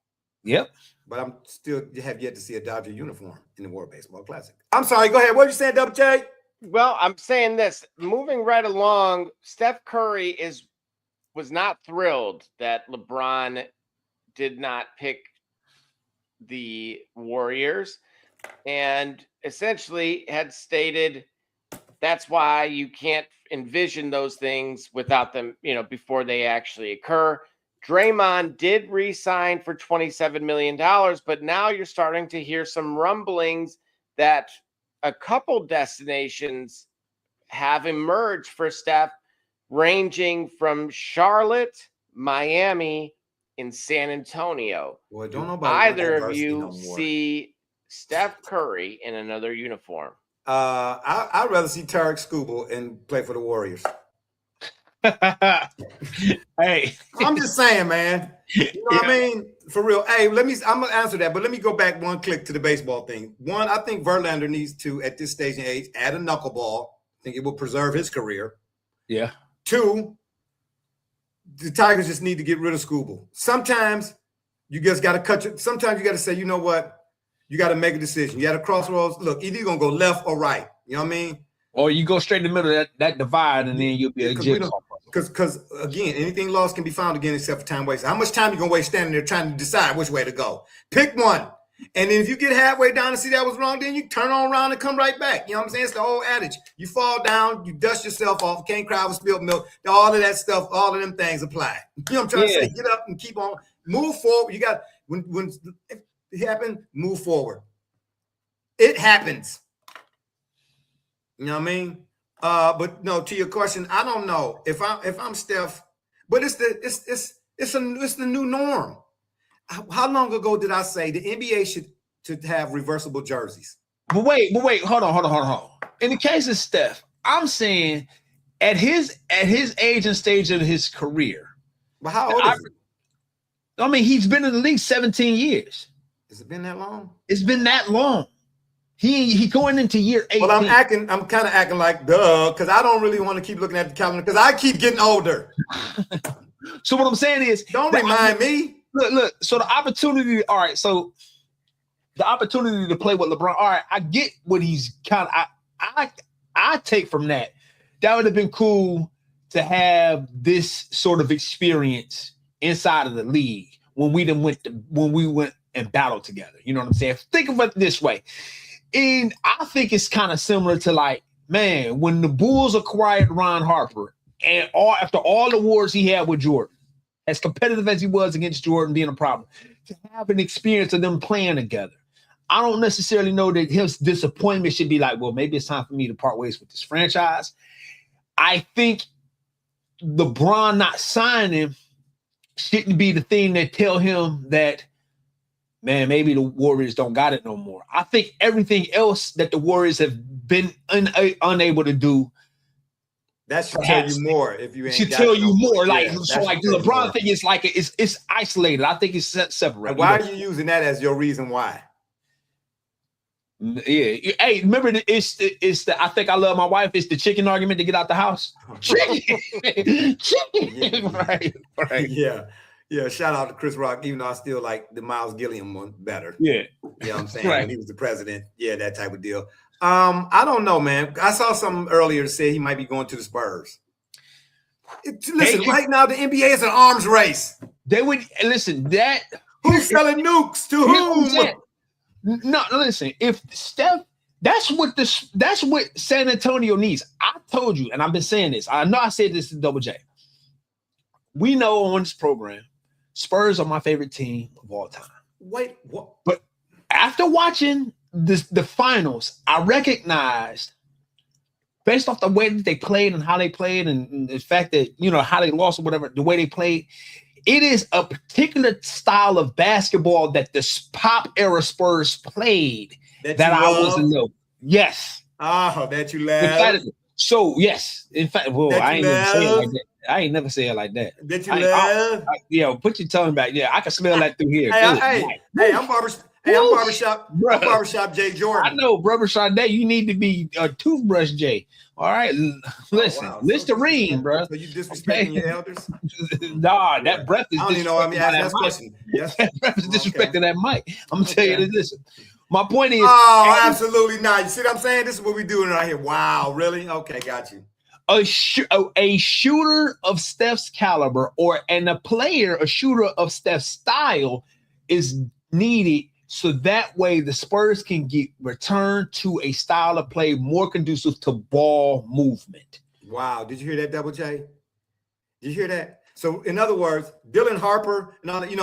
Yep. But I'm still have yet to see a Dodger uniform in the World Baseball Classic. I'm sorry, go ahead. What are you saying, Double J? Well, I'm saying this. Moving right along, Steph Curry was not thrilled that LeBron did not pick the Warriors and essentially had stated that's why you can't envision those things without them, before they actually occur. Draymond did re-sign for $27 million, but now you're starting to hear some rumblings that a couple destinations have emerged for Steph, ranging from Charlotte, Miami, and San Antonio. Well, don't know about either of you see Steph Curry in another uniform. I'd rather see Tarek Skubal and play for the Warriors. Hey, I'm just saying, man. You know what I mean? For real. Hey, I'm gonna answer that, but let me go back one click to the baseball thing. One, I think Verlander needs to, at this stage in age, add a knuckleball. I think it will preserve his career. Yeah. Two, the Tigers just need to get rid of Skubal. Sometimes you just got to sometimes you got to say, you know what? You got to make a decision. You got to crossroads. Look, either you're going to go left or right. You know what I mean? Or you go straight in the middle of that divide, and then you'll be a jigsaw. Because, again, anything lost can be found again except for time wasted. How much time you going to waste standing there trying to decide which way to go? Pick one. And then if you get halfway down and see that was wrong, then you turn on around and come right back. You know what I'm saying? It's the whole adage. You fall down, you dust yourself off, can't cry with spilled milk. All of that stuff, all of them things apply. You know what I'm trying to say? Get up and keep on. Move forward. You got, when it happened, move forward. It happens. You know what I mean? But no, to your question, I don't know if I'm Steph, but it's the new norm. How long ago did I say the NBA should have reversible jerseys? But wait, hold on. In the case of Steph, I'm saying at his age and stage of his career. But how old is he? I mean, he's been in the league 17 years. Has it been that long? It's been that long. He going into year 18. Well, I'm kind of acting like because I don't really want to keep looking at the calendar because I keep getting older. So what I'm saying is, don't remind me. Look. So the opportunity. All right. So the opportunity to play with LeBron. All right. I get what he's kind of. I take from that. That would have been cool to have this sort of experience inside of the league when we went and battled together. You know what I'm saying? Think of it this way. And I think it's kind of similar to like man, when the Bulls acquired Ron Harper and after all the wars he had with Jordan, as competitive as he was against Jordan being a problem, to have an experience of them playing together. I don't necessarily know that his disappointment should be like, well, maybe it's time for me to part ways with this franchise. I think LeBron not signing shouldn't be the thing that tell him that, man, maybe the Warriors don't got it no more. I think everything else that the Warriors have been unable to do, that should tell you more. If you ain't should tell you more. Like, yeah, so like the LeBron thing is like it's isolated. I think it's separate. And why are you using that as your reason why? Yeah. Hey, remember it's the I think I love my wife. It's the chicken argument to get out the house. Chicken. Yeah. Right. Yeah. Yeah. Shout out to Chris Rock, even though I still like the Miles Gilliam one better. Yeah. You know what I'm saying? Right. When he was the president. Yeah, that type of deal. I don't know, man. I saw something earlier to say he might be going to the Spurs. Listen, right now the NBA is an arms race. They would listen. That who's selling nukes to whom? No, listen. If Steph, that's what San Antonio needs. I told you, and I've been saying this. I know I said this to Double J. We know on this program, Spurs are my favorite team of all time. Wait, what? But after watching the finals, I recognized, based off the way that they played and how they played, and the fact that how they lost or whatever, the way they played. It is a particular style of basketball that the pop era Spurs played that I wasn't know. Yes. Oh, that you love. So yes, in fact, well, I ain't never say it like that. I ain't never say it like that. That you love. Yeah, put your tongue back. Yeah, I can smell that through here. I'm barbershop Jay Jordan. I know, barbershop Jay. You need to be a toothbrush Jay. All right, listen, Listerine, bro. So you disrespecting your elders? Nah, that breath is. I don't even know. I mean, ask that question. Yes, that breath is disrespecting that mic. I'm gonna tell you this. Listen, my point is. Oh, absolutely not. You see what I'm saying? This is what we're doing right here. Wow, really? Okay, got you. A shooter of Steph's caliber, and a shooter of Steph's style, is needed. So that way the Spurs can return to a style of play more conducive to ball movement. Wow. Did you hear that, Double J? Did you hear that? So in other words, Dylan Harper, and all that, you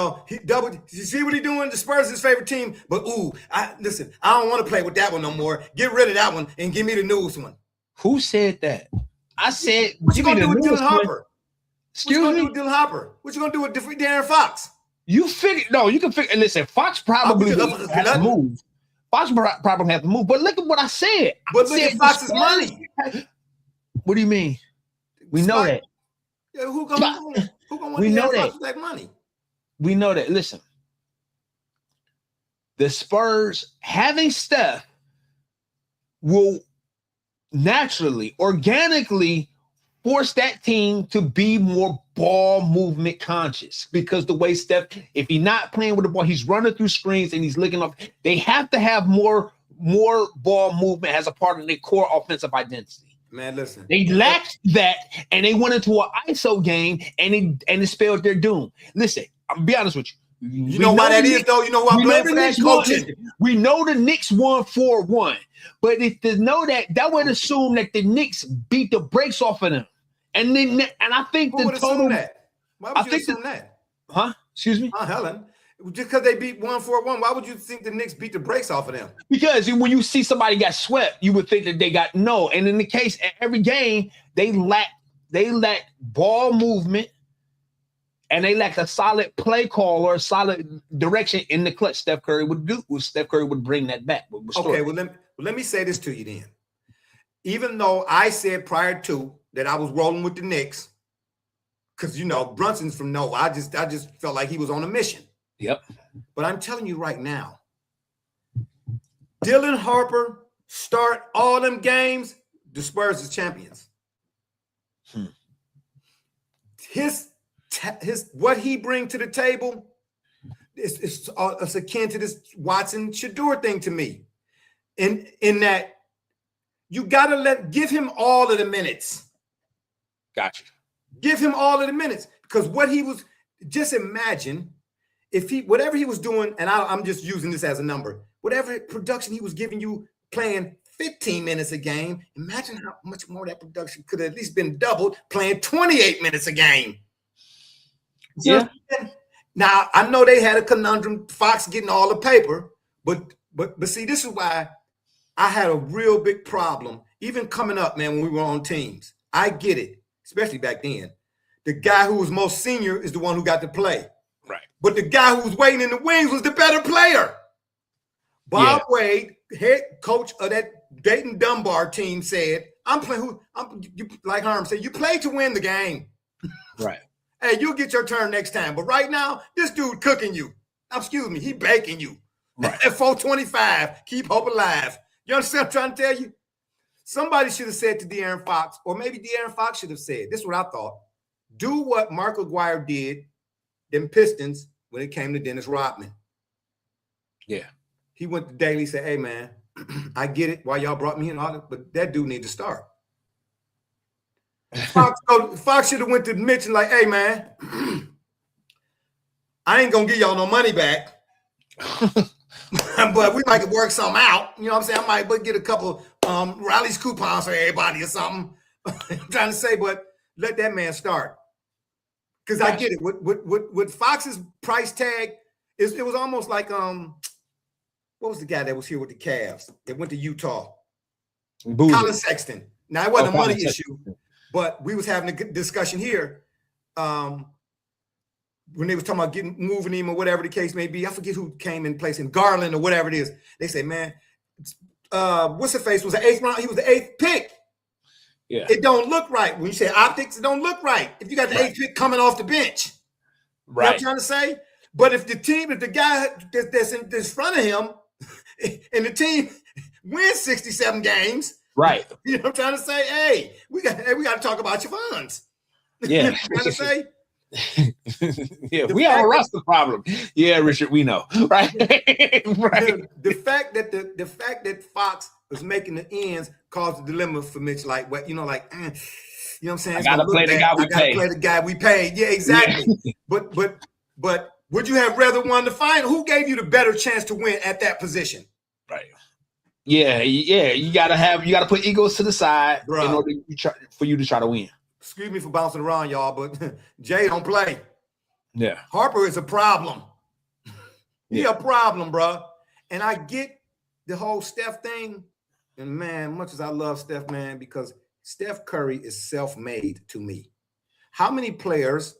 see what he's doing? The Spurs is his favorite team. But I don't want to play with that one no more. Get rid of that one and give me the newest one. Who said that? I said, what you gonna do with Dylan Harper? Excuse me? What you gonna do with Dylan Harper? What you gonna do with De'Aaron Fox? You can figure. Listen, Fox probably has to move. Fox probably has to move. But look at what I said. But look at Fox's money. What do you mean? We know that. Yeah, who gonna want to Fox with that money? We know that. Listen, the Spurs having Steph will naturally, organically force that team to be more ball movement conscious, because the way Steph, if he's not playing with the ball, he's running through screens and he's looking up. They have to have more ball movement as a part of their core offensive identity. Man, listen. They lacked that, and they went into an ISO game, and it spelled their doom. Listen, I'll be honest with you. You know why that is, though? You know who I'm blaming for that? Coaching. We know the Knicks won 4-1, but if to know that would assume that the Knicks beat the brakes off of them. And I think who would assume that? Why would you assume that? Huh? Excuse me? Helen. Just because they beat 1-4-1, why would you think the Knicks beat the brakes off of them? Because when you see somebody got swept, you would think that they got no. And in the case, every game, they lack ball movement, and they lack a solid play call or a solid direction in the clutch. Steph Curry would bring that back. Okay, well let me say this to you then. Even though I said prior to that I was rolling with the Knicks, because Brunson's from nowhere. I just felt like he was on a mission. Yep. But I'm telling you right now, Dylan Harper start all them games, the Spurs is champions. His what he bring to the table is akin to this Watson Shedeur thing to me. In that you gotta give him all of the minutes. Gotcha. Give him all of the minutes, because what he was, just imagine if whatever he was doing, and I'm just using this as a number, whatever production he was giving you playing 15 minutes a game. Imagine how much more that production could have at least been doubled playing 28 minutes a game. Yeah. Now, I know they had a conundrum, Fox getting all the paper, but see, this is why I had a real big problem, even coming up, man, when we were on teams. I get it, especially back then. The guy who was most senior is the one who got to play. Right. But the guy who was waiting in the wings was the better player. Bob Wade, head coach of that Dayton Dunbar team, said, like Herm said, you play to win the game. Right. Hey, you'll get your turn next time. But right now, this dude cooking you. Excuse me, he baking you. Right. At 425, keep hope alive. You understand what I'm trying to tell you? Somebody should have said to De'Aaron Fox, or maybe De'Aaron Fox should have said, this is what I thought. Do what Mark Aguirre did, them Pistons, when it came to Dennis Rodman. Yeah. He went to Daly, said, hey, man, I get it why y'all brought me in, but that dude need to start. Fox should have went to Mitch and like, hey, man, I ain't going to give y'all no money back. But we might work something out. You know what I'm saying? I might get a couple Riley's coupons for everybody or something. I'm trying to say, but let that man start. Because I get it. With Fox's price tag, it was almost like what was the guy that was here with the Cavs that went to Utah? Colin Sexton. Now it wasn't a money issue, but we was having a good discussion here. When they was talking about moving him or whatever the case may be, I forget who came in place, in Garland or whatever it is. They say, man, what's her face was the 8th round. He was the 8th pick. Yeah, it don't look right. When you say optics, it don't look right. If you got the 8th pick coming off the bench, right? You know what I'm trying to say. But if the guy that's in front of him, and the team wins 67 games, right? You know what I'm trying to say. Hey, we got to talk about your funds. Yeah, you know what I'm trying to say. Yeah, we have a roster problem. Yeah, Richard, we know, right? Right. The fact that Fox was making the ends caused a dilemma for Mitch. Like, what you know, like, you know what I'm saying? I gotta play the guy we paid. Play the guy we paid. Yeah, exactly. But would you have rather won the final? Who gave you the better chance to win at that position? Right. Yeah. You gotta put egos to the side in order for you to try to win. Excuse me for bouncing around, y'all, but Jay don't play. Yeah. Harper is a problem. He a problem, bro. And I get the whole Steph thing. And man, much as I love Steph, man, because Steph Curry is self-made to me. How many players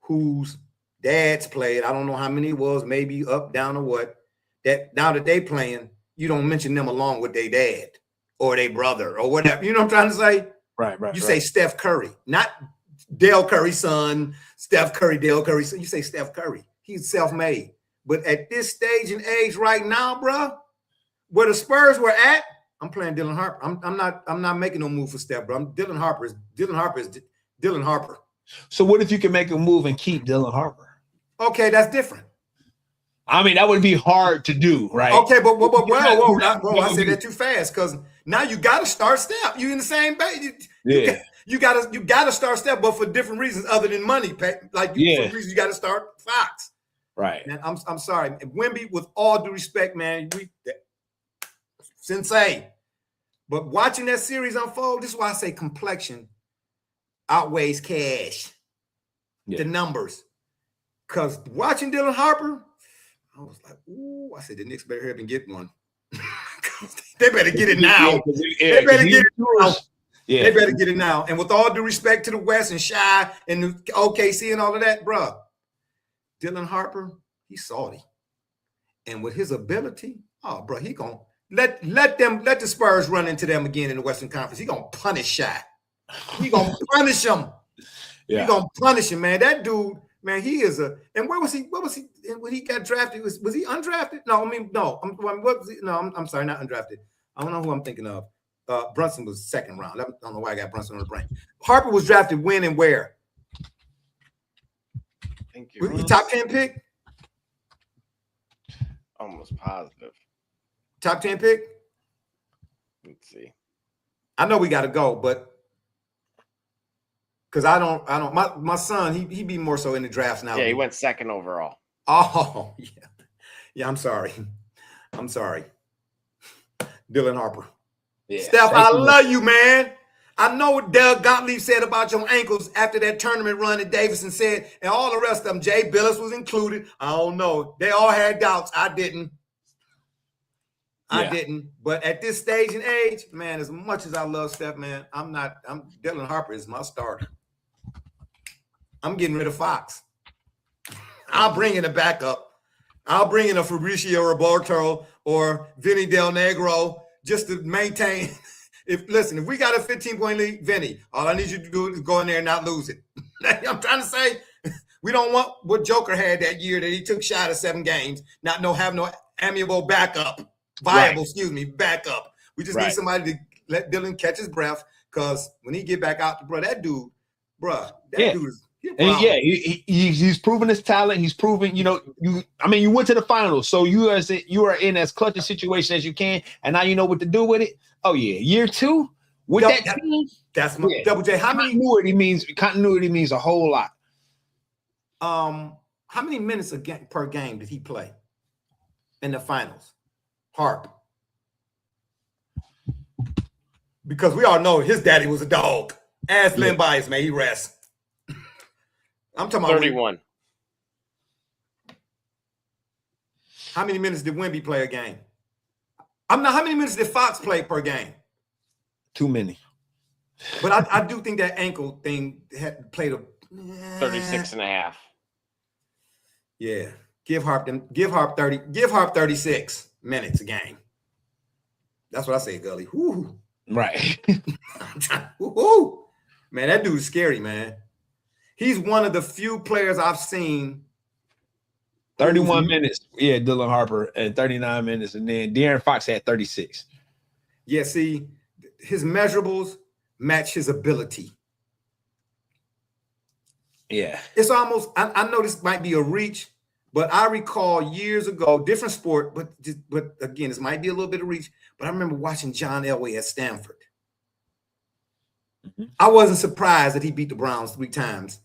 whose dads played, I don't know how many it was, maybe up, down, or what, that now that they playing, you don't mention them along with their dad or their brother or whatever. You know what I'm trying to say? Right. You say Steph Curry, not Dale Curry's son, Steph Curry, Dale Curry's son. You say Steph Curry. He's self-made. But at this stage and age right now, bro, where the Spurs were at, I'm playing Dylan Harper. I'm not making no move for Steph, bro. Dylan Harper is Dylan Harper. So what if you can make a move and keep Dylan Harper? Okay, that's different. I mean, that would be hard to do, right? Okay, but whoa, I said that too fast because now you got to start Steph. You in the same bait. You got to start Steph, but for different reasons other than money. Like for reasons you got to start Fox. Right. Man, I'm sorry, Wemby. With all due respect, man, sensei. But watching that series unfold, this is why I say complexion outweighs cash. The numbers, because watching Dylan Harper. I was like, ooh, I said, the Knicks better hurry up and get one. They better get it now. They better get it now. Yeah. They better get it now. And with all due respect to the West and Shy and the OKC and all of that, bro, Dylan Harper, he's salty. And with his ability, bro, he gonna let the Spurs run into them again in the Western Conference. He gonna punish Shy. He gonna punish him. Yeah. He gonna punish him, man. That dude. Man, he is and where was he? What was he when he got drafted? Was he undrafted? No, I mean, no. I'm sorry, not undrafted. I don't know who I'm thinking of. Brunson was second round. I don't know why I got Brunson on the brain. Harper was drafted when and where? Thank you. Was he top 10 pick? Almost positive. Top 10 pick? Let's see. I know we got to go, but because I don't. My son, he be more so in the drafts now. Yeah, he went second overall. Oh, yeah. I'm sorry. Dylan Harper. Yeah. Steph, I love you, man. I know what Doug Gottlieb said about your ankles after that tournament run that Davidson said, and all the rest of them. Jay Billis was included. I don't know. They all had doubts. I didn't. But at this stage and age, man, as much as I love Steph, man, Dylan Harper is my starter. I'm getting rid of Fox. I'll bring in a backup. I'll bring in a Fabricio Roberto or Vinny Del Negro just to maintain. If we got a 15-point lead, Vinny, all I need you to do is go in there and not lose it. I'm trying to say we don't want what Joker had that year that he took shot of 7 games, have no amiable backup, backup. We just need somebody to let Dylan catch his breath, because when he get back out, that dude is. He's proven his talent. He's proven, you went to the finals, so you are in as clutch a situation as you can, and now you know what to do with it. Oh yeah, year 2 with that team. That's my Double J. Continuity means a whole lot. How many minutes per game did he play in the finals? Harp. Because we all know his daddy was a dog. Ask Lynn Bias, man, he rests. I'm talking about 31. How many minutes did Wemby play a game? How many minutes did Fox play per game? Too many. But I do think that ankle thing had played a 36 and a half. Yeah. Give Harp 36 minutes a game. That's what I say, Gully. Woo. Right. Woo. Man, that dude's scary, man. He's one of the few players I've seen. 31 minutes. Yeah, Dylan Harper at 39 minutes. And then De'Aaron Fox had 36. Yeah, see, his measurables match his ability. Yeah. It's almost, I know this might be a reach, but I recall years ago, different sport, but again, this might be a little bit of reach, but I remember watching John Elway at Stanford. Mm-hmm. I wasn't surprised that he beat the Browns 3 times.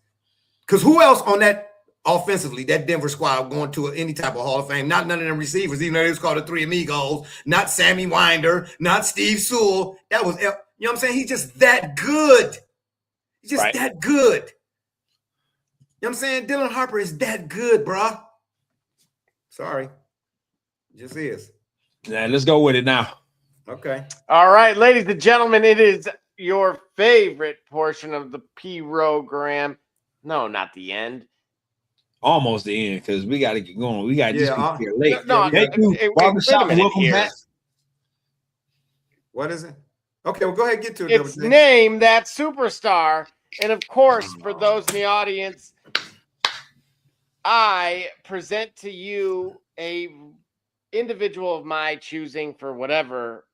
Because who else on that offensively, that Denver squad going to any type of Hall of Fame? Not none of them receivers, even though they was called the 3 Amigos, not Sammy Winder, not Steve Sewell. That was, you know what I'm saying? He's just that good. He's just that good. You know what I'm saying? Dylan Harper is that good, bro. Sorry. Just is. Yeah, let's go with it now. Okay. All right, ladies and gentlemen, it is your favorite portion of the program. No, not the end. Almost the end, because we got to get going. We got to just be here late. No, thank you. Barbershop, welcome back. What is it? Okay, well, go ahead and get to it. It's Name That Superstar. And of course, for those in the audience, I present to you a individual of my choosing for whatever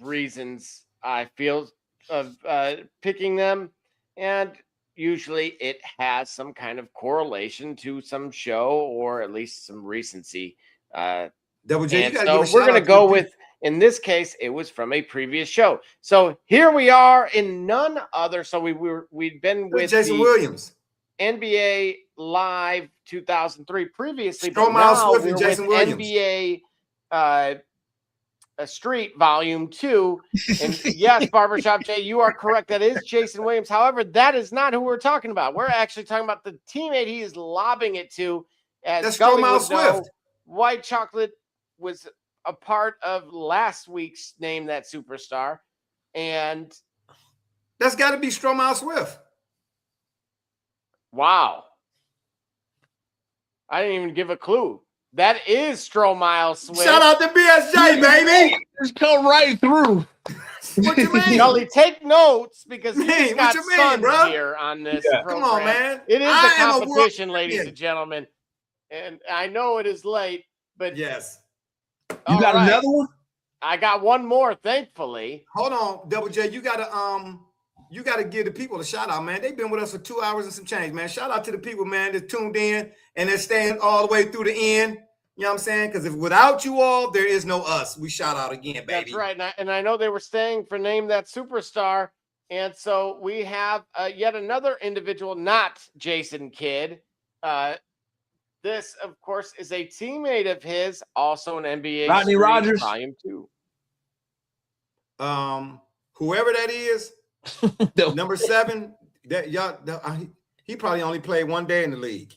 reasons I feel of picking them. And usually it has some kind of correlation to some show or at least some recency. Double J, and so we're going to go with, in this case, it was from a previous show. So here we are in none other. So we'd been with Jason Williams, NBA Live 2003 previously. But now Swift and Jason Williams. NBA Street Volume 2. And yes, Barbershop Jay, you are correct. That is Jason Williams. However, that is not who we're talking about. We're actually talking about the teammate he is lobbing it to. That's Stromae Swift. White Chocolate was a part of last week's Name That Superstar. And that's got to be Stromae Swift. Wow. I didn't even give a clue. That is Stromae Swift. Shout out to BSJ, baby. Just come right through. What you mean? Gully, take notes because he's got sons here on this program. Come on, man. It is a competition, ladies and gentlemen. And I know it is late, but yes. You got another one? I got one more, thankfully. Hold on, Double J. You gotta give the people a shout out, man. They've been with us for 2 hours and some change, man. Shout out to the people, man, that tuned in and they're staying all the way through the end. You know what I'm saying? Because if without you all, there is no us. We shout out again, baby. That's right. And I know they were staying for Name That Superstar. And so we have yet another individual, not Jason Kidd. This, of course, is a teammate of his, also an NBA Rodney Rogers. Volume 2. whoever that is, number 7, that y'all, he probably only played one day in the league.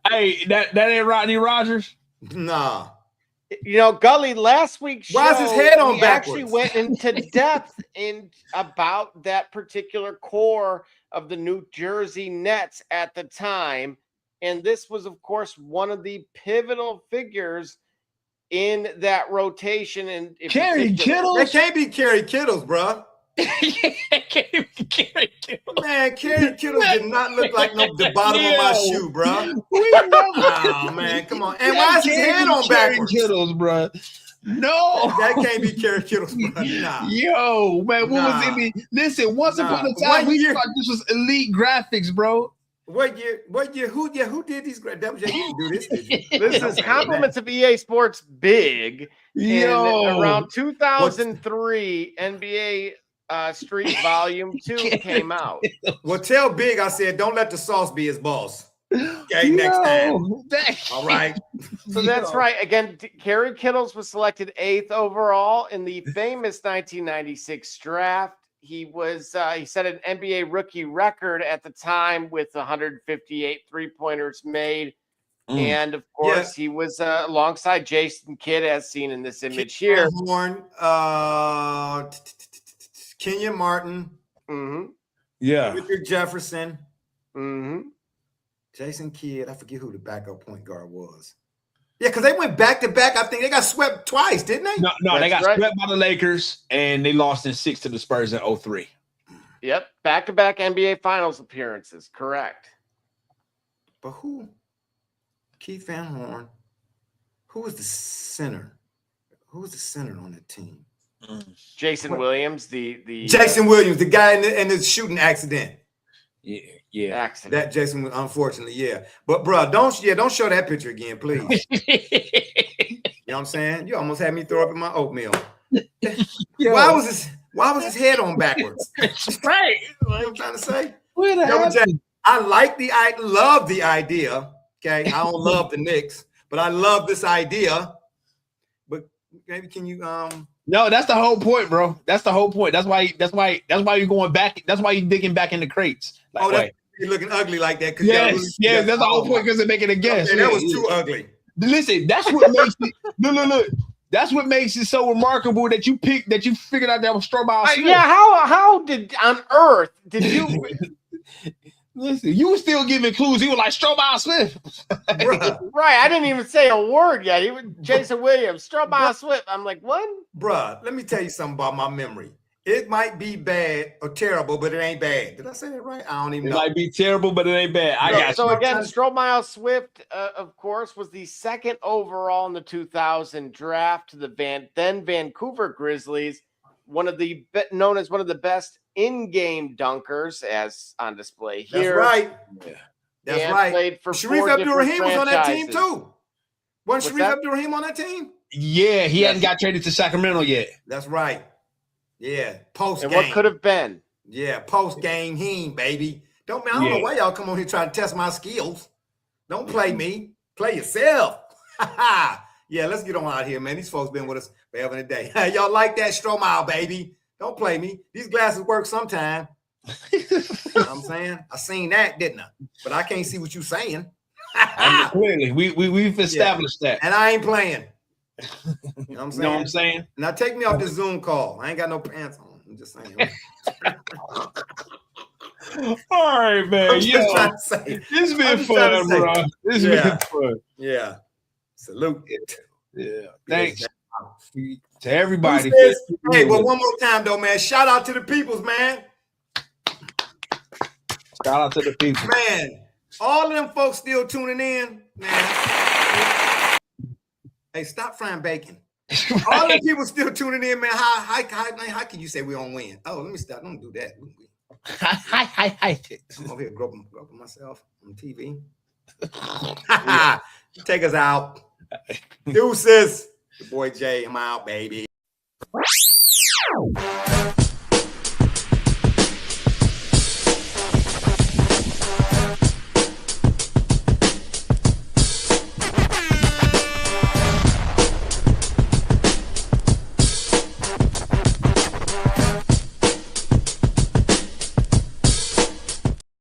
Hey, that ain't Rodney Rogers. Nah. You know, Gully, last week's show, why is his head on we backwards? actually went into depth about that particular core of the New Jersey Nets at the time. And this was, of course, one of the pivotal figures in that rotation. And Kerry Kittles? That can't be Kerry Kittles, bro. Man, Kerry Kittles did not look like the bottom of my shoe, bro. Oh man, come on. And why is his head on backwards? Kittles, bro. No, that can't be Kerry Kittles, bro. Nah. Yo, man, what was it? Listen, once upon a time, we thought this was elite graphics, bro. What year? Who did these graphics? You didn't do this, did you? This is compliments of EA Sports Big. Yo, around 2003, NBA Street Volume 2 came out. Well, tell Big I said don't let the sauce be his boss. Okay, next time. All right. So that's right. Again, Kerry Kittles was selected 8th overall in the famous 1996 draft. He was he set an NBA rookie record at the time with 158 three-pointers made. And of course, he was alongside Jason Kidd, as seen in this image here. Horn, Kenyon Martin, Richard Jefferson, Jason Kidd. I forget who the backup point guard was. Yeah, because they went back to back. I think they got swept twice, didn't they? No, they got swept by the Lakers, and they lost in 6 to the Spurs in 2003. Yep, back-to-back NBA Finals appearances. Correct. But who? Keith Van Horn. Who was the center? Who was the center on that team? Jason Williams, the Jason Williams, the guy in the shooting accident. Yeah. Accident. That Jason, unfortunately, yeah. But bro, don't show that picture again, please. You know what I'm saying? You almost had me throw up in my oatmeal. Why was his head on backwards? Right. What I'm trying to say. I love the idea. Okay, I don't love the Knicks, but I love this idea. But maybe can you No, that's the whole point, bro. That's the whole point. That's why you're going back. That's why you're digging back in the crates. Like, you're looking ugly like that. Yes, that's the whole point because they're making a guess. Okay, that was too ugly. Listen, that's what makes it. Look. That's what makes it so remarkable that you figured out that was Strobel Smith. Yeah, how did on earth did you? Listen, you were still giving clues. He was like Strobel Smith. Right, I didn't even say a word yet. He was Jason Williams, Strobel Smith. I'm like, what? Bruh, let me tell you something about my memory. It might be bad or terrible, but it ain't bad. Did I say that right? I don't even know. It might be terrible, but it ain't bad. I got you. So again, Strobel Swift, of course, was the 2nd overall in the 2000 draft to the then Vancouver Grizzlies. Known as one of the best in-game dunkers, as on display here. That's right. Yeah. That's right. Played for Sharif Abdul-Rahim was on that team too. Wasn't Sharif Abdul-Rahim on that team? Yeah, he hadn't got traded to Sacramento yet. That's right. Yeah, post game. And what could have been? Yeah, post game baby. I don't know why y'all come on here trying to test my skills. Don't play me. Play yourself. Yeah, let's get on out here, man. These folks been with us forever and a day. Y'all like that Stromile, baby? Don't play me. These glasses work sometime. You know what I'm saying? I seen that, didn't I? But I can't see what you saying. Clearly, we've established that. And I ain't playing. You know what I'm saying? Now take me off this Zoom call. I ain't got no pants on. I'm just saying. All right, man. Yeah, it's been fun, bro. It's been fun. Yeah. Salute. Yeah. Thanks to everybody. Hey, well, one more time though, man. Shout out to the peoples, man. Shout out to the people, man. All of them folks still tuning in, man. Hey, stop frying bacon. All the people still tuning in, man. How can you say we don't win? Oh, let me stop. Don't do that. Hi. I'm over here groping myself on TV. Take us out. Deuces. The boy Jay, I'm out, baby.